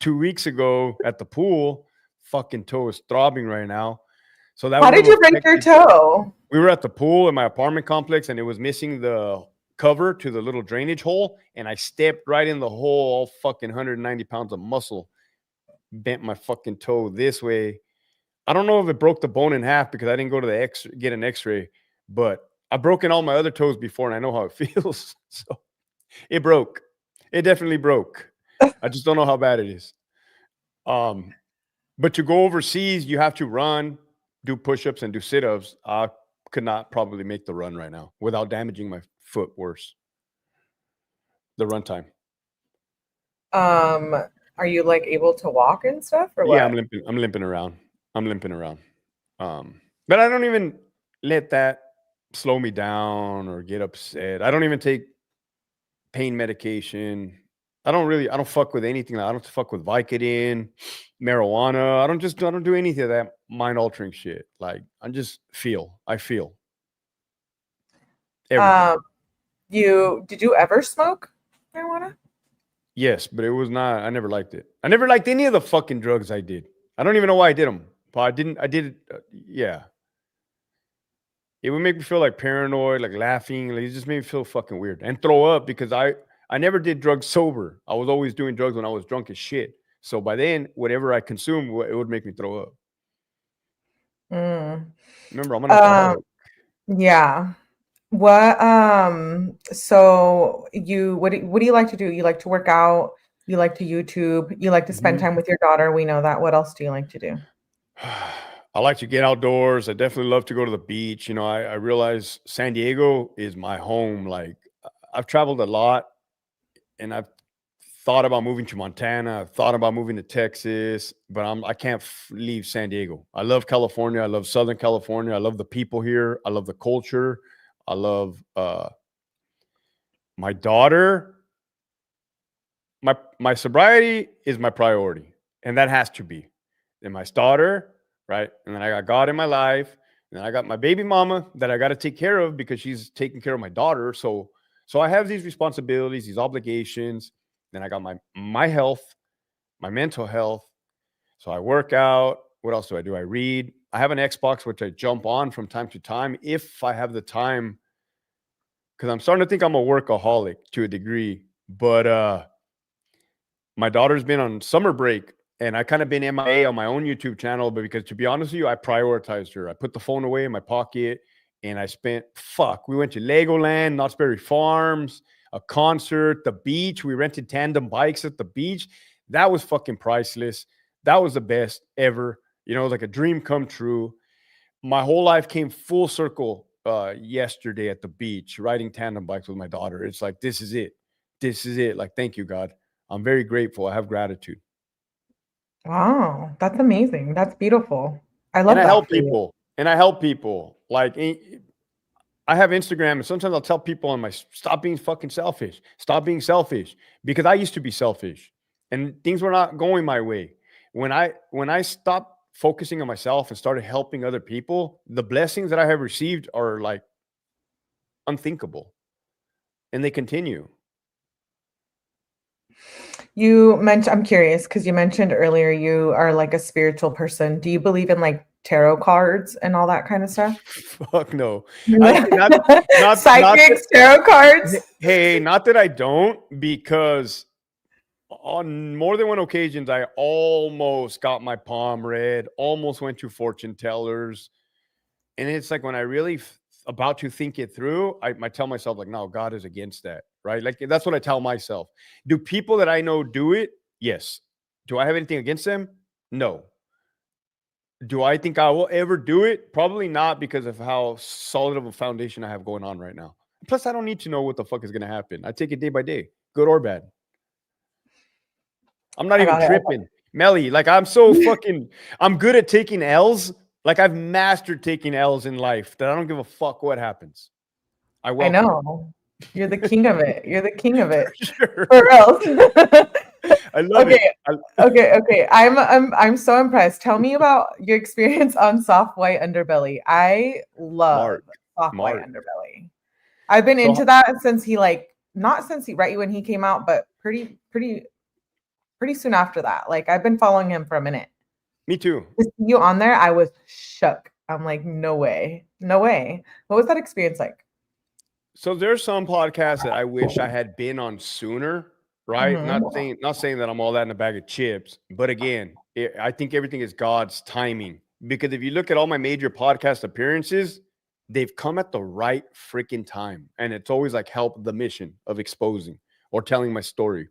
2 weeks ago at the pool. Fucking toe is throbbing right now. So that How would did have you break your affected. toe? We were at the pool in my apartment complex and it was missing the cover to the little drainage hole. And I stepped right in the hole, all fucking 190 pounds of muscle. Bent my fucking toe this way. I don't know if it broke the bone in half because I didn't go to the get an x-ray, but I've broken all my other toes before and I know how it feels. So it broke. It definitely broke. I just don't know how bad it is. But to go overseas, you have to run, do push-ups, and do sit-ups. I could not probably make the run right now without damaging my foot worse. The run time. Are you like able to walk and stuff or Yeah, what? I'm limping around. But I don't even let that slow me down or get upset. I don't even take pain medication. I don't fuck with anything. I don't fuck with Vicodin, marijuana. I don't do anything of that mind altering shit. Like I feel everything. Did you ever smoke marijuana? Yes, but it was not. I never liked it. I never liked any of the fucking drugs I did. I don't even know why I did them. But I didn't. I did it. Yeah, it would make me feel like paranoid, like laughing. Like, it just made me feel fucking weird and throw up because I never did drugs sober. I was always doing drugs when I was drunk as shit. So by then, whatever I consumed, it would make me throw up. Mm. Remember, I'm an Um, alcoholic. yeah. So what do you like to do? You like to work out, you like to YouTube, you like to spend Mhm. time with your daughter. We know that. What else do you like to do? I like to get outdoors. I definitely love to go to the beach. You know, I realize San Diego is my home. Like I've traveled a lot and I've thought about moving to Montana. I've thought about moving to Texas, but I can't leave San Diego. I love California. I love Southern California. I love the people here. I love the culture. I love my daughter. My sobriety is my priority, and that has to be. And my daughter, right? And then I got God in my life, and then I got my baby mama that I got to take care of because she's taking care of my daughter. So I have these responsibilities, these obligations. Then I got my health, my mental health. So I work out. What else do I do? I read. I have an Xbox which I jump on from time to time if I have the time, because I'm starting to think I'm a workaholic to a degree. But my daughter's been on summer break and I kind of been MIA on my own YouTube channel, but because to be honest with you, I prioritized her. I put the phone away in my pocket and we went to Legoland, Knott's Berry Farms, a concert, the beach. We rented tandem bikes at the beach. That was fucking priceless. That was the best ever. You know, like a dream come true. My whole life came full circle yesterday at the beach, riding tandem bikes with my daughter. It's like, this is it. This is it. Like, thank you, God. I'm very grateful. I have gratitude. Wow, that's amazing. That's beautiful. I And love I that help for you. people. And I help people. Like I have Instagram and sometimes I'll tell people on my stop being fucking selfish. Stop being selfish because I used to be selfish and things were not going my way. When I stopped focusing on myself and started helping other people, the blessings that I have received are like unthinkable and they continue. I'm curious because you mentioned earlier you are like a spiritual person. Do you believe in like tarot cards and all that kind of stuff? Fuck no. Actually, not that, Psychics, tarot cards? hey, not that I don't, because on more than one occasions, I almost got my palm read, almost went to fortune tellers. And it's like when I really about to think it through, I tell myself, like, no, God is against that, right? Like, that's what I tell myself. Do people that I know do it? Yes. Do I have anything against them? No. Do I think I will ever do it? Probably not, because of how solid of a foundation I have going on right now. Plus, I don't need to know what the fuck is going to happen. I take it day by day, good or bad. I'm not I even got it. tripping Melly, like I'm so fucking, I'm good at taking L's. Like I've mastered taking L's in life that I don't give a fuck what happens. I I welcome it. know. You're the king of it. You're the king of it. For sure. For real. I love it. Okay. Okay. I'm so impressed. Tell me about your experience on soft white underbelly. I love Mark, soft white Mark. underbelly. I've been So into that since he not since he right when he came out, but pretty soon after that. Like I've been following him for a minute. me too. To see you on there, I was shook. I'm like, no way. No way. What was that experience like? So there's some podcasts that I wish I had been on sooner, right? Mhm. Not saying that I'm all that in a bag of chips, but again, I think everything is God's timing. Because if you look at all my major podcast appearances, they've come at the right freaking time, and it's always like help the mission of exposing or telling my story.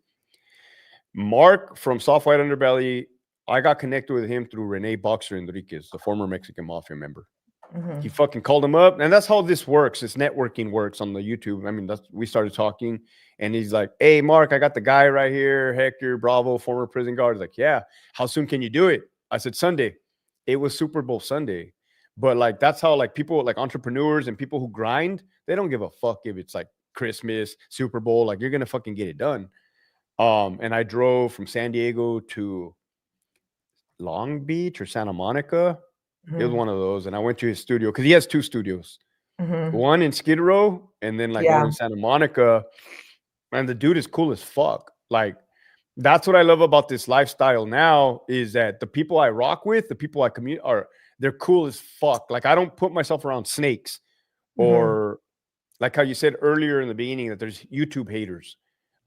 Mark from Soft White Underbelly, I got connected with him through Rene Boxer Enriquez, the former Mexican mafia member. He Mhm. fucking called him up, and that's how this works. This networking works on the YouTube. I mean, we started talking, and he's like, "Hey, Mark, I got the guy right here, Hector Bravo, former prison guard." He's like, "Yeah, how soon can you do it?" I said, "Sunday." It was Super Bowl Sunday, but like that's how like people like entrepreneurs and people who grind, they don't give a fuck if it's like Christmas, Super Bowl. Like you're gonna fucking get it done. And I drove from San Diego to Long Beach or Santa Monica. It was Mhm. one of those, and I went to his studio because he has two studios, Mhm. one in Skid Row and then like one Yeah. in Santa Monica. And the dude is cool as fuck. Like that's what I love about this lifestyle now is that the people I rock with, the people I commute are they're cool as fuck. Like I don't put myself around snakes Mhm. or like how you said earlier in the beginning that there's YouTube haters.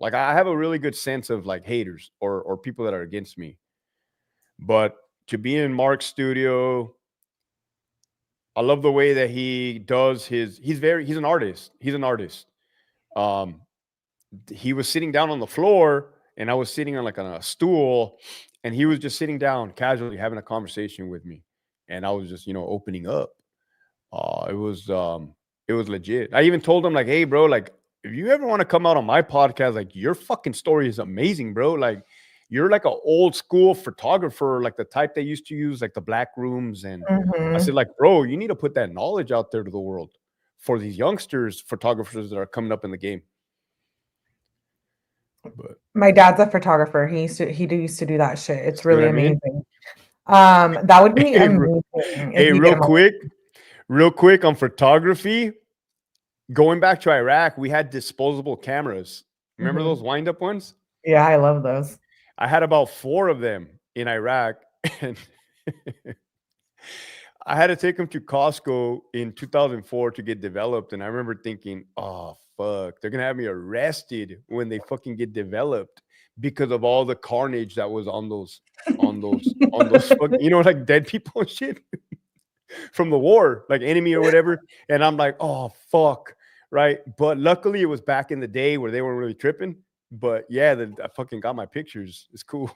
Like I have a really good sense of like haters or people that are against me. But to be in Mark's studio, I love the way that he does he's an artist. He's an artist. Um he was sitting down on the floor and I was sitting on like on a stool and he was just sitting down casually having a conversation with me. And I was just, opening up. It was legit. I even told him like, "Hey, bro, like if you ever want to come out on my podcast, like your fucking story is amazing, bro. Like you're like an old school photographer, like the type they used to use, like the black rooms." And I said, Mhm. like, bro, you need to put that knowledge out there to the world for these youngsters, photographers that are coming up in the game. But My dad's a photographer. Used to do that shit. It's see what really I mean? amazing. That would be Hey, amazing if hey, you get him on. real quick on photography. Going back to Iraq, we had disposable cameras. Remember those Mhm. wind up ones? Yeah, I love those. I had about 4 of them in Iraq, and I had to take them to Costco in 2004 to get developed. And I remember thinking, "Oh fuck, they're gonna have me arrested when they fucking get developed because of all the carnage that was on those fucking, like dead people and shit from the war, like enemy or whatever." And I'm like, "Oh fuck." Right. But luckily it was back in the day where they weren't really tripping. But yeah, I fucking got my pictures. It's cool.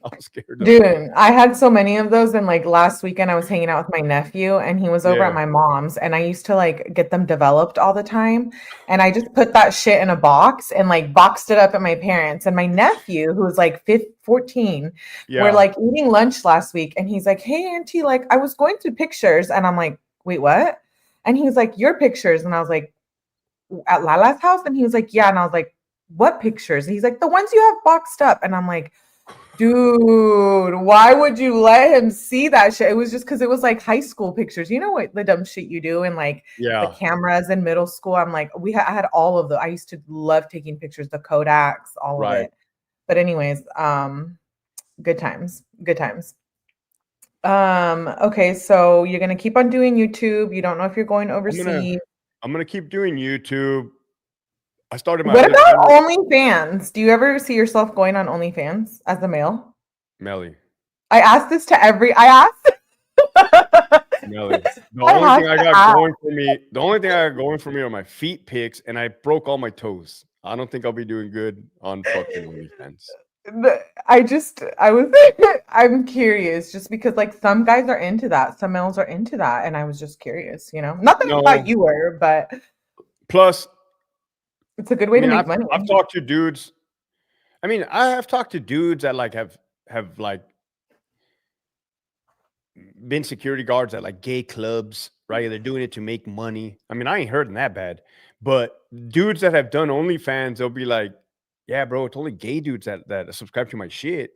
I was scared though. Dude, I had so many of those, and like last weekend I was hanging out with my nephew and he was over at Yeah. my mom's and I used to like get them developed all the time. And I just put that shit in a box and like boxed it up at my parents. And my nephew, who's like 14, we're Yeah. like eating lunch last week and he's like, "Hey, Auntie, like I was going through pictures." And I'm like, "Wait, what?" And he's like, "Your pictures." And I was like, "At Lala's house?" And he was like, "Yeah." And I was like, "What pictures?" And he's like, "The ones you have boxed up." And I'm like, dude, why would you let him see that shit? It was just because it was like high school pictures. You know what the dumb shit you do and like the Yeah. cameras in middle school. I'm like, I had all of the. I used to love taking pictures, the Kodaks, all of Right. it. But anyways, good times, good times. Okay, so you're gonna keep on doing YouTube. You don't know if you're going I'm gonna overseas. I'm gonna keep doing YouTube. I started my What other about channel, OnlyFans? Do you ever see yourself going on OnlyFans as a male? Melly. I asked this to every. I asked. Melly. The I only have thing I to got ask. going for me, the only thing I got going for me are my feet pics, and I broke all my toes. I don't think I'll be doing good on fucking OnlyFans. I was, I'm curious just because like some guys are into that, some males are into that, and I was just curious, Not that I thought No. you were, but Plus, it's a good I way to mean, make I've money. I've talked to dudes. I mean, I have talked to dudes that like have have like been security guards at like gay clubs, right? They're doing it to make money. I mean, I ain't hurting that bad, but dudes that have done OnlyFans, they'll be like, yeah, bro, it's only gay dudes that subscribe to my shit.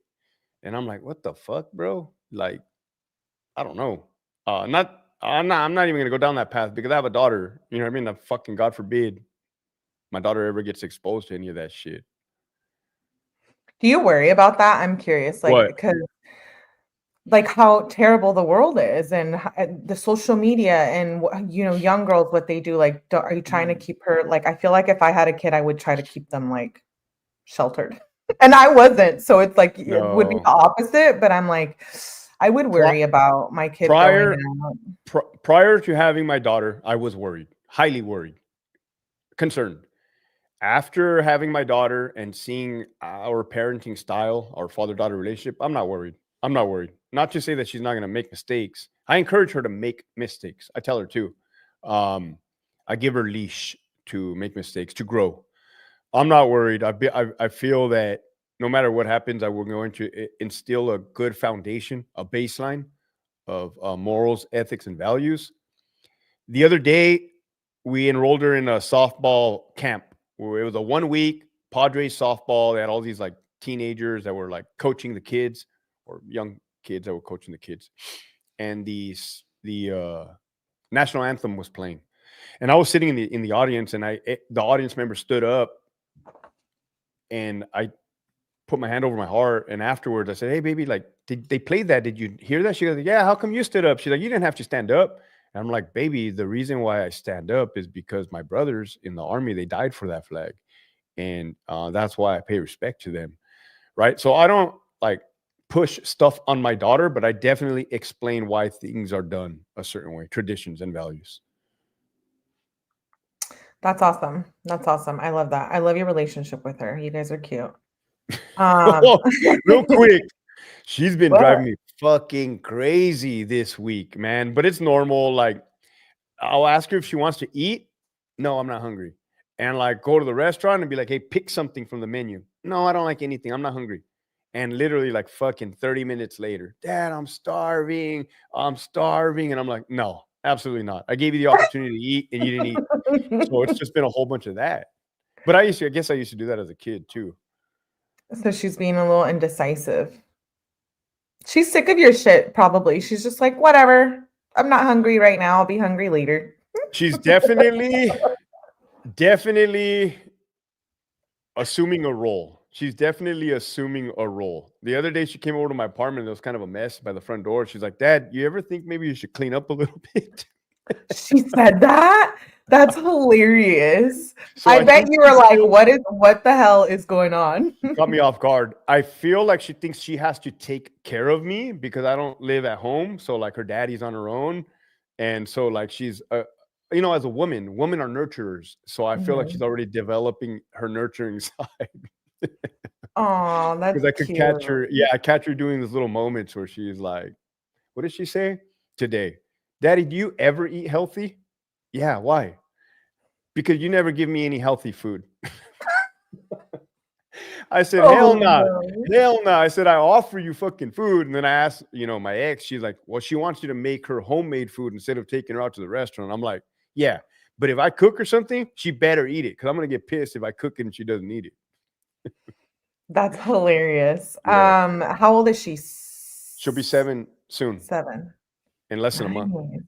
And I'm like, what the fuck, bro? Like, I don't know. I'm not even gonna go down that path because I have a daughter. You know what I mean? The fucking God forbid my daughter ever gets exposed to any of that shit. Do you worry about that? I'm curious, like, What? because like how terrible the world is and the social media and young girls, what they do. Like, are you trying to keep her? Like, I feel like if I had a kid, I would try to keep them like sheltered, and I wasn't. So it's like it would be No. the opposite. But I'm like, I would worry about my kid going prior to having my daughter, I was worried, highly worried, concerned. After having my daughter and seeing our parenting style, our father-daughter relationship, I'm not worried. I'm not worried. Not to say that she's not going to make mistakes. I encourage her to make mistakes. I tell her too. I give her leash to make mistakes, to grow. I'm not worried. I feel that no matter what happens, I will going to instill a good foundation, a baseline of morals, ethics, and values. The other day, we enrolled her in a softball camp. It was a 1 week Padres softball. They had all these like teenagers that were like coaching the kids, or young kids that were coaching the kids. And the national anthem was playing, and I was sitting in the audience, and the audience member stood up, and I put my hand over my heart, and afterwards I said, "Hey, baby, like, did they play that? Did you hear that?" She goes, "Yeah. How come you stood up?" She's like, "You didn't have to stand up." And I'm like, "Baby, the reason why I stand up is because my brothers in the army, they died for that flag, and that's why I pay respect to them, right?" So I don't like push stuff on my daughter, but I definitely explain why things are done a certain way, traditions and values. That's awesome. That's awesome. I love that. I love your relationship with her. You guys are cute. Um, Real quick, she's been what? driving me fucking crazy this week, man. But it's normal. Like, I'll ask her if she wants to eat. No, I'm not hungry. And like go to the restaurant and be like, hey, pick something from the menu. No, I don't like anything. I'm not hungry. And literally like fucking 30 minutes later, Dad, I'm starving. I'm starving. And I'm like, no, absolutely not. I gave you the opportunity to eat and you didn't eat. So it's just been a whole bunch of that. But I guess I used to do that as a kid too. So she's being a little indecisive. She's sick of your shit, probably. She's just like, whatever. I'm not hungry right now. I'll be hungry later. She's definitely assuming a role. She's definitely assuming a role. The other day she came over to my apartment. It was kind of a mess by the front door. She's like, Dad, you ever think maybe you should clean up a little bit? She said that? That's hilarious. So I bet you were like, what the hell is going on? Got me off guard. I feel like she thinks she has to take care of me because I don't live at home. So like her daddy's on her own. And so like she's as a women are nurturers. So I feel like she's already developing her nurturing side. Oh, that's because I could cute. catch her. Yeah, I catch her doing these little moments where she's like, what did she say today? Daddy, do you ever eat healthy? Yeah, why? Because you never give me any healthy food. I said, hell no. Hell no. I said, I offer you fucking food. And then I asked, my ex, she's like, well, she wants you to make her homemade food instead of taking her out to the restaurant. I'm like, yeah, but if I cook her something, she better eat it because I'm going to get pissed if I cook it and she doesn't eat it. That's hilarious. Yeah. How old is she? She'll be 7 soon. 7. In less than a month. Nice.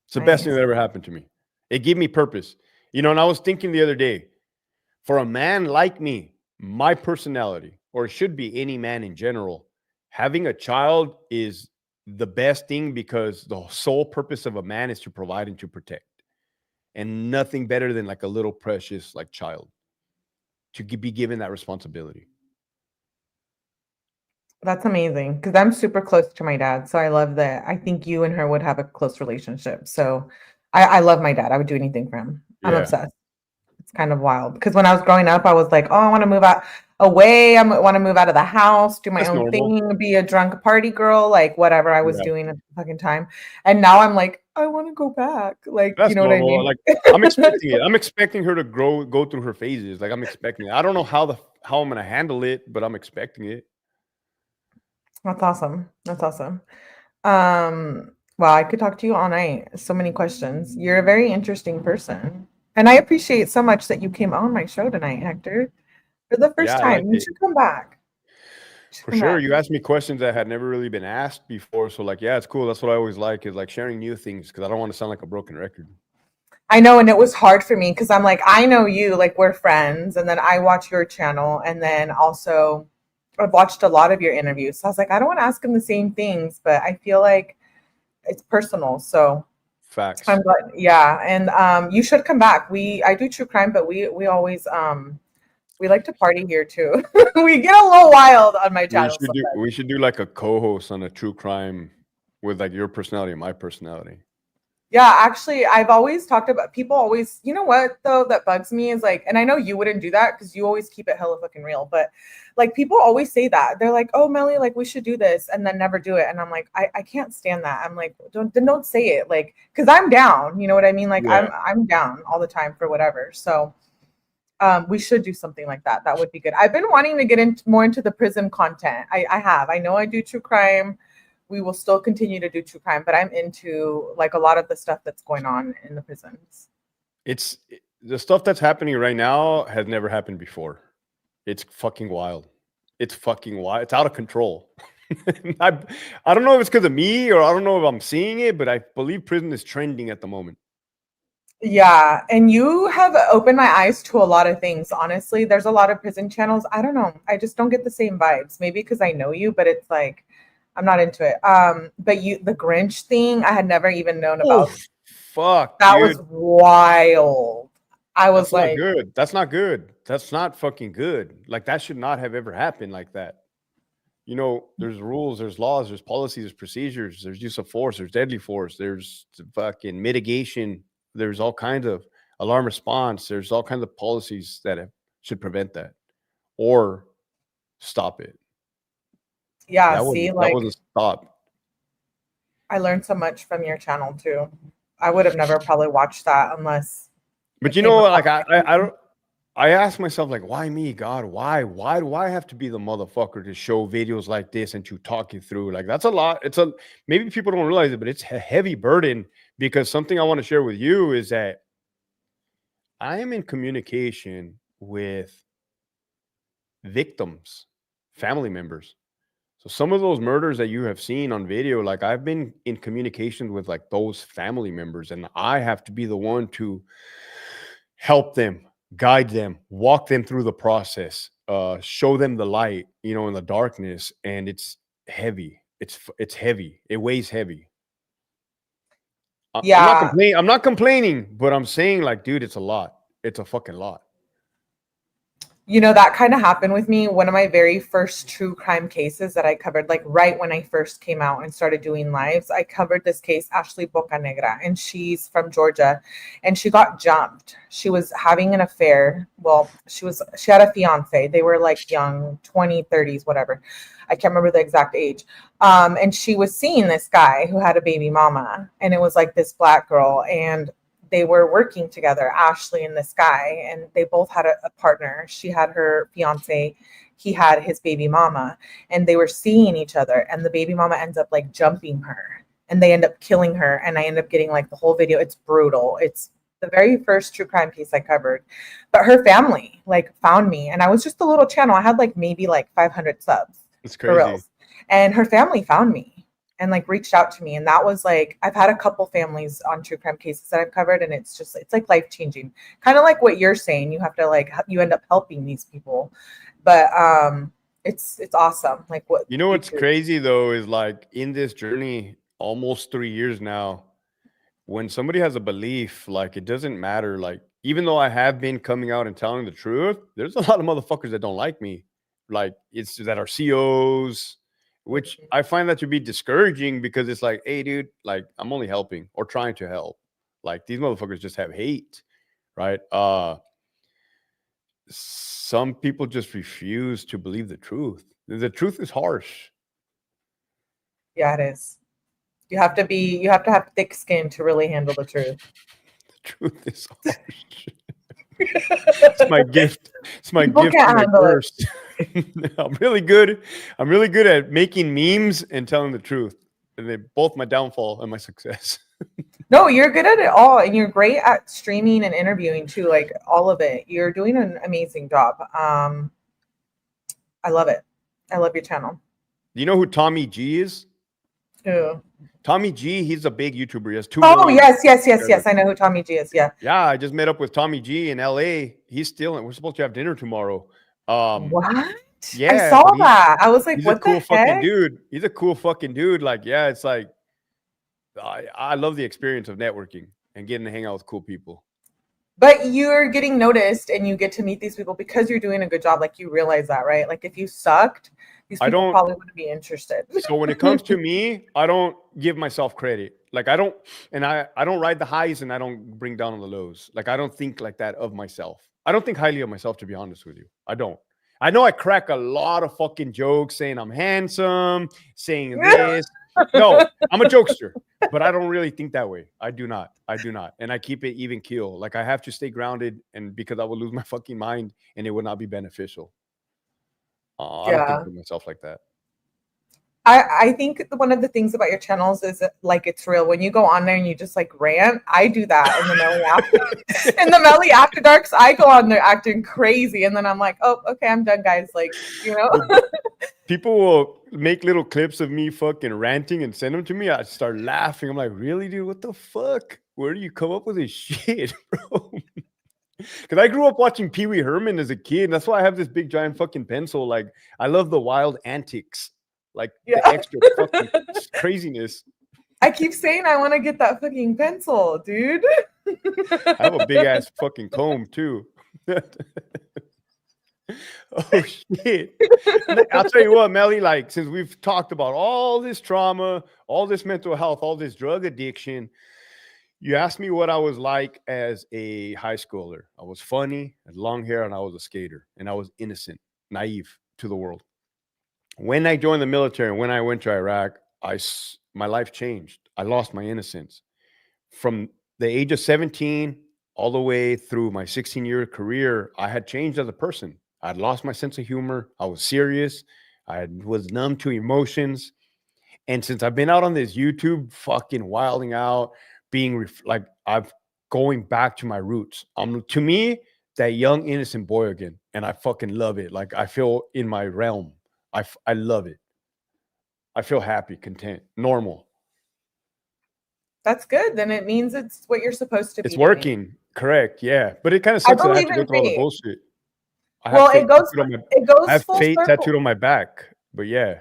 It's the best thing that ever happened to me. It gave me purpose. And I was thinking the other day, for a man like me, my personality, or it should be any man in general, having a child is the best thing because the sole purpose of a man is to provide and to protect. And nothing better than like a little precious like child to be given that responsibility. That's amazing because I'm super close to my dad. So I love that. I think you and her would have a close relationship. So I love my dad. I would do anything for him. I'm obsessed. It's kind of wild because when I was growing up, I was like, oh, I want to move out away. I want to move out of the house, do my own thing, be a drunk party girl, like whatever I was doing at the fucking time. And now I'm like, I want to go back. Like, that's you know what I mean? Like, I'm expecting it. I'm expecting her to go through her phases. Like I'm expecting it. I don't know how I'm going to handle it, but I'm expecting it. That's awesome. That's awesome. Wow, I could talk to you all night. So many questions. You're a very interesting person. And I appreciate so much that you came on my show tonight, Hector. For the first Yeah, I like time. You it. should come back. You should For come sure. back. You asked me questions that had never really been asked before. So like, yeah, it's cool. That's what I always like is like sharing new things because I don't want to sound like a broken record. I know, and it was hard for me because I'm like, I know you, like we're friends, and then I watch your channel, and then also I've watched a lot of your interviews. So I was like, I don't want to ask him the same things, but I feel like it's personal. So Facts. I'm glad, yeah. And you should come back. I do true crime, but we always we like to party here too. We get a little wild on my channel sometimes. We should do like a co-host on a true crime with like your personality and my personality. Yeah, actually, I've always talked about people always, you know what though, that bugs me is like, and I know you wouldn't do that because you always keep it hella fucking real, but like people always say that. They're like, oh Melly, like we should do this and then never do it. And I'm like, I can't stand that. I'm like, don't say it. Like, because I'm down, you know what I mean? Like Yeah. I'm down all the time for whatever. So we should do something like that. That would be good. I've been wanting to get more into the prison content. I have. I know I do true crime. We will still continue to do true crime, but I'm into like a lot of the stuff that's going on in the prisons. It's the stuff that's happening right now has never happened before. It's fucking wild. It's fucking wild. It's out of control. I, I don't know if it's because of me or I don't know if I'm seeing it, but I believe prison is trending at the moment. Yeah, and you have opened my eyes to a lot of things. Honestly, there's a lot of prison channels. I don't know. I just don't get the same vibes. Maybe because I know you, but it's like I'm not into it. But the Grinch thing, I had never even known Oh, about. fuck, That was dude. wild. I was That's not like, good. That's not good. That's not fucking good. Like that should not have ever happened like that. You know, there's rules, there's laws, there's policies, there's procedures, there's use of force, there's deadly force, there's fucking mitigation, there's all kinds of alarm response, there's all kinds of policies that should prevent that or stop it. yeah, That see, wasn't that wasn't like stopped. I learned so much from your channel too. I would have never probably watched that unless But it you know came what? across Like my I feed. don't. I ask myself, like, why me, God? Why? Why do I have to be the motherfucker to show videos like this and to talk you through? Like, that's a lot. It's a maybe people don't realize it, but it's a heavy burden because something I want to share with you is that I am in communication with victims, family members. So some of those murders that you have seen on video, like I've been in communication with like those family members, and I have to be the one to help them, guide them, walk them through the process, show them the light, you know, in the darkness. And it's heavy. It's heavy. It weighs heavy. I'm not Yeah, complaining. I'm not complaining, but I'm saying like, dude, it's a lot. It's a fucking lot. you know, that kind of happened with me. One of my very first true crime cases that I covered, like right when I first came out and started doing lives, I covered this case, Ashley Bocanegra, and she's from Georgia, and she got jumped. She was having an affair. Well, she had a fiance. They were like young, 20s, 30s, whatever. I can't remember the exact age. And she was seeing this guy who had a baby mama, and it was like this black girl, and they were working together, Ashley and this guy, and they both had a partner. She had her fiance, he had his baby mama, and they were seeing each other. And the baby mama ends up like jumping her, and they end up killing her. And I end up getting like the whole video. It's brutal. It's the very first true crime case I covered. But her family like found me, and I was just a little channel. I had like maybe like 500 subs It's for crazy. reals, and her family found me and like reached out to me, and that was like I've had a couple families on true crime cases that I've covered, and it's like life changing, kind of like what you're saying. You have to like you end up helping these people, but it's awesome like what You know you what's do. crazy though is like in this journey, almost 3 years now, when somebody has a belief, like it doesn't matter. Like, even though I have been coming out and telling the truth, there's a lot of motherfuckers that don't like me. Like, it's that are COs, which I find that to be discouraging because it's like, hey, dude, like I'm only helping or trying to help. Like these motherfuckers just have hate, right? Some people just refuse to believe the truth. The truth is harsh. Yeah, it is. You have to have thick skin to really handle the truth. The truth is harsh. It's my gift. It's my People gift and can't my handle it. curse. I'm really good. I'm really good at making memes and telling the truth. And they're both my downfall and my success. No, you're good at it all, and you're great at streaming and interviewing too, like all of it. You're doing an amazing job. I love it. I love your channel. You know who Tommy G is? Ooh. Tommy G, he's a big YouTuber. He has 2 Oh, million. yes. I know who Tommy G is. Yeah. Yeah, I just met up with Tommy G in LA. He's still, we're supposed to have dinner tomorrow. What? Yeah, I saw that. I was like, he's what a cool the fucking heck? dude. He's a cool fucking dude. Like, yeah, it's like, I love the experience of networking and getting to hang out with cool people. But you're getting noticed and you get to meet these people because you're doing a good job. Like, you realize that, right? Like, if you sucked, these people probably wouldn't be interested. So when it comes to me, I don't give myself credit. Like, I don't ride the highs and I don't bring down on the lows. Like, I don't think like that of myself. I don't think highly of myself, to be honest with you. I don't. I know I crack a lot of fucking jokes saying I'm handsome, saying this. No, I'm a jokester, but I don't really think that way. I do not. And I keep it even keel. Like, I have to stay grounded, and because I will lose my fucking mind and it would not be beneficial. I don't think of myself like that. I think one of the things about your channels is like, it's real. When you go on there and you just like rant, I do that in the Melly After Darks. I go on there acting crazy, and then I'm like, oh, okay, I'm done, guys. Like, you know. People will make little clips of me fucking ranting and send them to me. I start laughing. I'm like, really, dude? What the fuck? Where do you come up with this shit, bro? Because I grew up watching Pee Wee Herman as a kid. And that's why I have this big giant fucking pencil. Like, I love the wild antics, like the extra fucking craziness. I keep saying I want to get that fucking pencil, dude. I have a big ass fucking comb too. Oh shit. I'll tell you what, Melly, like, since we've talked about all this trauma, all this mental health, all this drug addiction, you asked me what I was like as a high schooler. I was funny, had long hair, and I was a skater, and I was innocent, naive to the world. When I joined the military and when I went to Iraq, my life changed. I lost my innocence. From the age of 17 all the way through my 16-year career, I had changed as a person. I'd lost my sense of humor. I was serious. I was numb to emotions. And since I've been out on this YouTube fucking wilding out, being like, I'm going back to my roots. To me, that young innocent boy again, and I fucking love it. Like, I feel in my realm. I love it. I feel happy, content, normal. That's good. Then it means it's what you're supposed to be. It's working. Doing. Correct. Yeah. But it kind of sucks that I have to go through all the bullshit. It goes I have full fate circle. tattooed on my back. But yeah.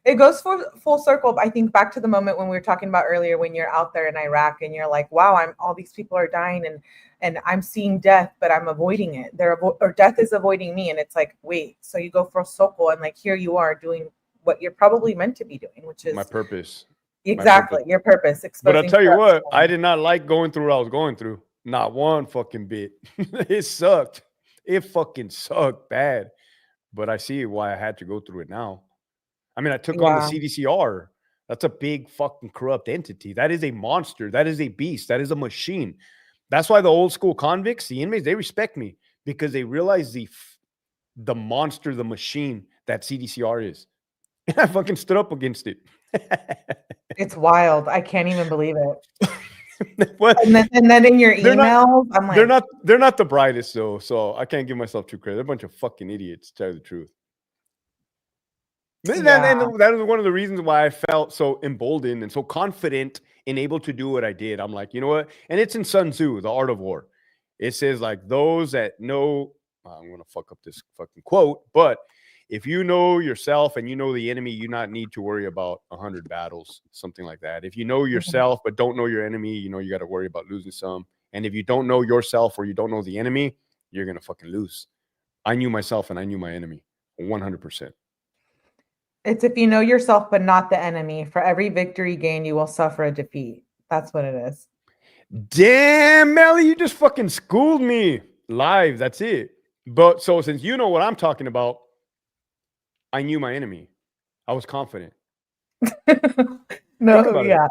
It goes full circle. I think back to the moment when we were talking about earlier, when you're out there in Iraq and you're like, wow, all these people are dying and I'm seeing death, but I'm avoiding it. Or death is avoiding me. And it's like, wait, so you go full circle and like, here you are doing what you're probably meant to be doing, which is my purpose. Exactly. Your purpose. But I'll tell you what, I did not like going through what I was going through. Not one fucking bit. It sucked. It fucking sucked bad. But I see why I had to go through it now. I mean, I took on the CDCR. That's a big fucking corrupt entity. That is a monster. That is a beast. That is a machine. That's why the old school convicts, the inmates, they respect me because they realize the monster, the machine that CDCR is. And I fucking stood up against it. It's wild. I can't even believe it. and then in your emails, I'm like, they're not the brightest though, so I can't give myself too credit. They're a bunch of fucking idiots, to tell you the truth. And that is one of the reasons why I felt so emboldened and so confident and able to do what I did. I'm like, you know what? And it's in Sun Tzu, The Art of War. It says like those that know, I'm going to fuck up this fucking quote, but if you know yourself and you know the enemy, you not need to worry about 100 battles, something like that. If you know yourself but don't know your enemy, you know you got to worry about losing some. And if you don't know yourself or you don't know the enemy, you're going to fucking lose. I knew myself and I knew my enemy 100%. It's if you know yourself but not the enemy. For every victory gained, you will suffer a defeat. That's what it is. Damn, Melly, you just fucking schooled me live. That's it. But so since you know what I'm talking about, I knew my enemy. I was confident. No, yeah.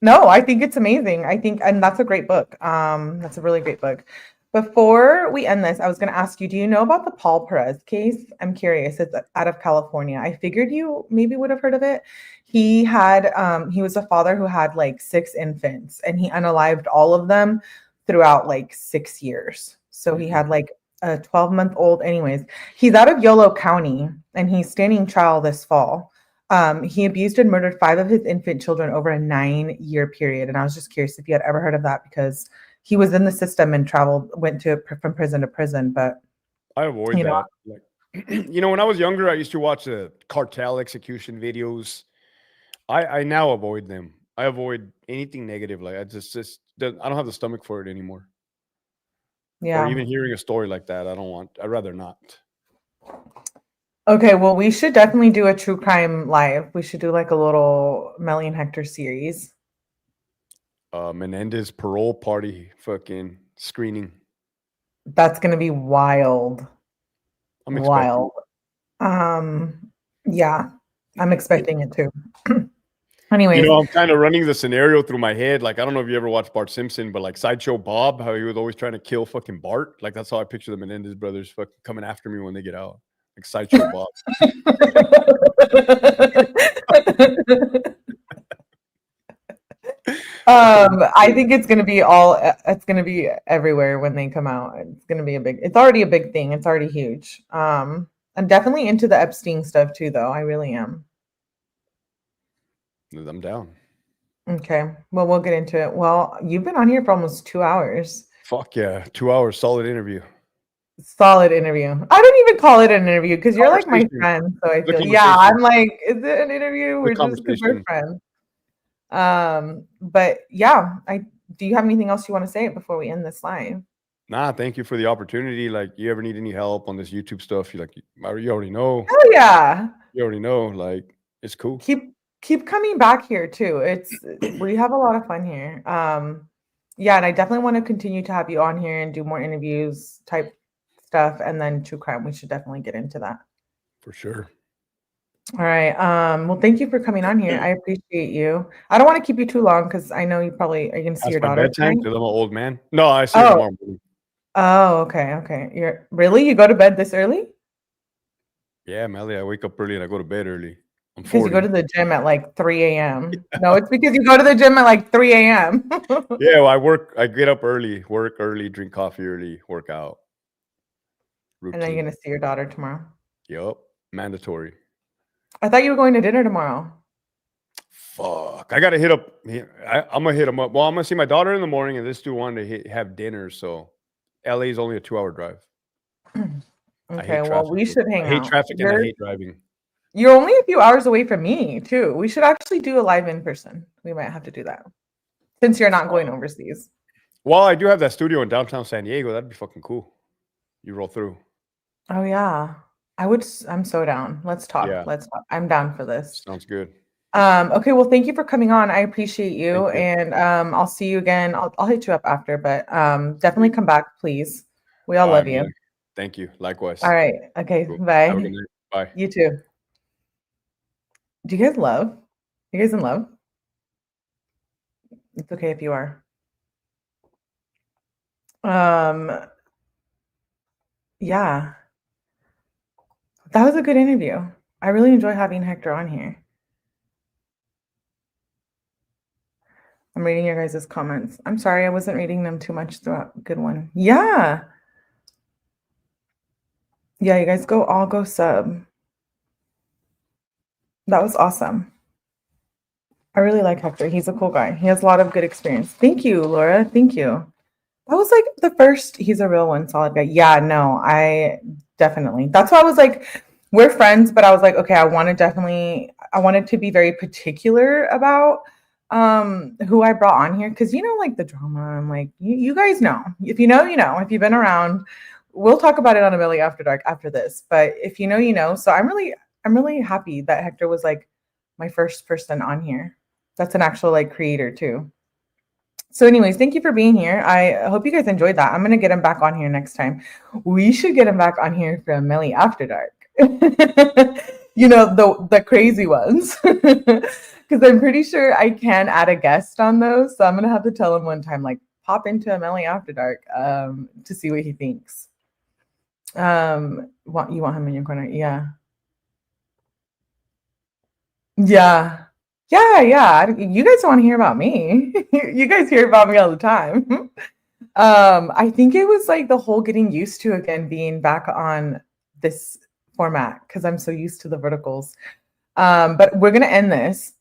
No, I think it's amazing. And that's a great book. That's a really great book. Before we end this, I was going to ask you, do you know about the Paul Perez case? I'm curious. It's out of California. I figured you maybe would have heard of it. He was a father who had like 6 infants, and he unalived all of them throughout like 6 years. So he had like a 12-month-old. Anyways, he's out of Yolo County, and he's standing trial this fall. He abused and murdered 5 of his infant children over a 9-year period. And I was just curious if you had ever heard of that, because he was in the system and went from prison to prison. But I avoid that. Like, when I was younger, I used to watch the cartel execution videos. I now avoid them. I avoid anything negative. Like I don't have the stomach for it anymore. Yeah. Or even hearing a story like that, I'd rather not. Okay, well, we should definitely do a true crime live. We should do like a little Melly and Hector series. Menendez parole party fucking screening. That's gonna be wild. Wild. Yeah, I'm expecting it too. Anyways, I'm kind of running the scenario through my head. Like, I don't know if you ever watched Bart Simpson, but like Sideshow Bob, how he was always trying to kill fucking Bart. Like, that's how I picture the Menendez brothers fucking coming after me when they get out. Like Sideshow Bob. I think it's gonna be everywhere when they come out. It's already a big thing. It's already huge. I'm definitely into the Epstein stuff too, though. I really am. I'm down. Okay. Well, we'll get into it. Well, you've been on here for almost 2 hours. Fuck yeah. 2 hours, solid interview. Solid interview. I don't even call it an interview because you're like my friend. So I feel, I'm like, is it an interview? We're just we're friends. But yeah, do you have anything else you want to say before we end this live? Nah, thank you for the opportunity. Like, you ever need any help on this YouTube stuff? You already know. Oh yeah. You already know. Like, it's cool. Keep coming back here too. We have a lot of fun here. Yeah, and I definitely want to continue to have you on here and do more interviews type stuff, and then true crime. We should definitely get into that. For sure. All right. Well, thank you for coming on here. I appreciate you. I don't want to keep you too long because I know you probably are going to see your daughter. Bedtime because I'm an old man. No, I see her tomorrow morning. Oh, okay. You go to bed this early? Yeah, Melly, I wake up early and I go to bed early. Because you go to the gym at like 3 a.m. No, it's because you go to the gym at like 3 a.m. Yeah, well, I get up early, work early, drink coffee early, work out. Routine. And then you're going to see your daughter tomorrow? Yep, mandatory. I thought you were going to dinner tomorrow. Fuck, I got to hit up. I'm going to hit him up. Well, I'm going to see my daughter in the morning, and this dude wanted to have dinner, so LA is only a 2-hour drive. Okay, well, we should hang out. I hate traffic and I hate driving. You're only a few hours away from me, too. We should actually do a live in person. We might have to do that since you're not going overseas. Well, I do have that studio in downtown San Diego. That'd be fucking cool. You roll through. Oh, yeah. I'm so down. Let's talk. Yeah. Let's talk. I'm down for this. Sounds good. Okay, well, thank you for coming on. I appreciate you. And I'll see you again. I'll hit you up after, but definitely come back, please. We all love you. Man. Thank you. Likewise. All right. Okay. Cool. Bye. Have a good night. Bye. You too. Do you guys love? You guys in love? It's okay if you are. Yeah. That was a good interview. I really enjoy having Hector on here. I'm reading your guys' comments. I'm sorry I wasn't reading them too much throughout. Good one. Yeah. Yeah, you guys all go sub. That was awesome. I really like Hector. He's a cool guy. He has a lot of good experience. Thank you, Laura. Thank you. That was like the first, he's a real one, solid guy. Yeah, no, I definitely. That's why I was like, we're friends, but I was like, okay, I wanted to be very particular about who I brought on here. Cause like the drama, I'm like, you guys know, if you know, if you've been around, we'll talk about it on a Millie After Dark after this, but if you know, you know. So I'm really happy that Hector was like my first person on here. That's an actual like creator too. So anyways, thank you for being here. I hope you guys enjoyed that. I'm going to get him back on here next time. We should get him back on here for a Millie After Dark. The crazy ones. Because I'm pretty sure I can add a guest on those. So I'm going to have to tell him one time, like, pop into a Melly After Dark to see what he thinks. You want him in your corner? Yeah. Yeah. Yeah. You guys want to hear about me. You guys hear about me all the time. I think it was like the whole getting used to again being back on this format because I'm so used to the verticals. But we're gonna end this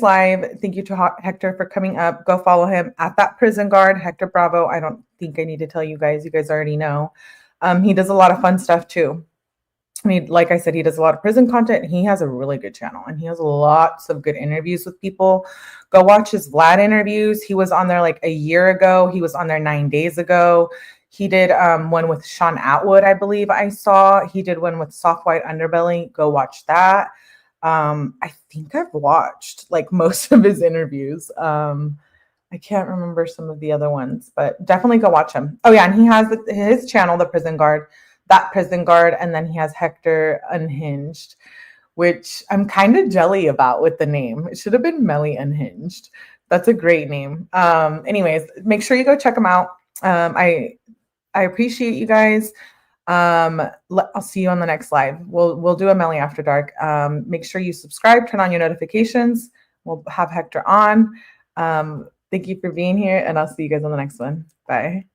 live. Thank you to Hector for coming up. Go follow him at that prison guard, Hector Bravo. I don't think I need to tell you guys. You guys already know. He does a lot of fun stuff too. I mean, like I said, he does a lot of prison content. He has a really good channel and he has lots of good interviews with people. Go watch his Vlad interviews. He was on there like a year ago. He was on there 9 days ago. He did one with Sean Atwood, I believe I saw. He did one with Soft White Underbelly. Go watch that. I think I've watched like most of his interviews. I can't remember some of the other ones, but definitely go watch him. Oh yeah, and he has his channel, The Prison Guard, that Prison Guard, and then he has Hector Unhinged, which I'm kind of jelly about with the name. It should have been Melly Unhinged. That's a great name. Anyways, make sure you go check him out. I appreciate you guys. I'll see you on the next live. We'll do a Melly After Dark. Make sure you subscribe, turn on your notifications. We'll have Hector on. Thank you for being here, and I'll see you guys on the next one. Bye.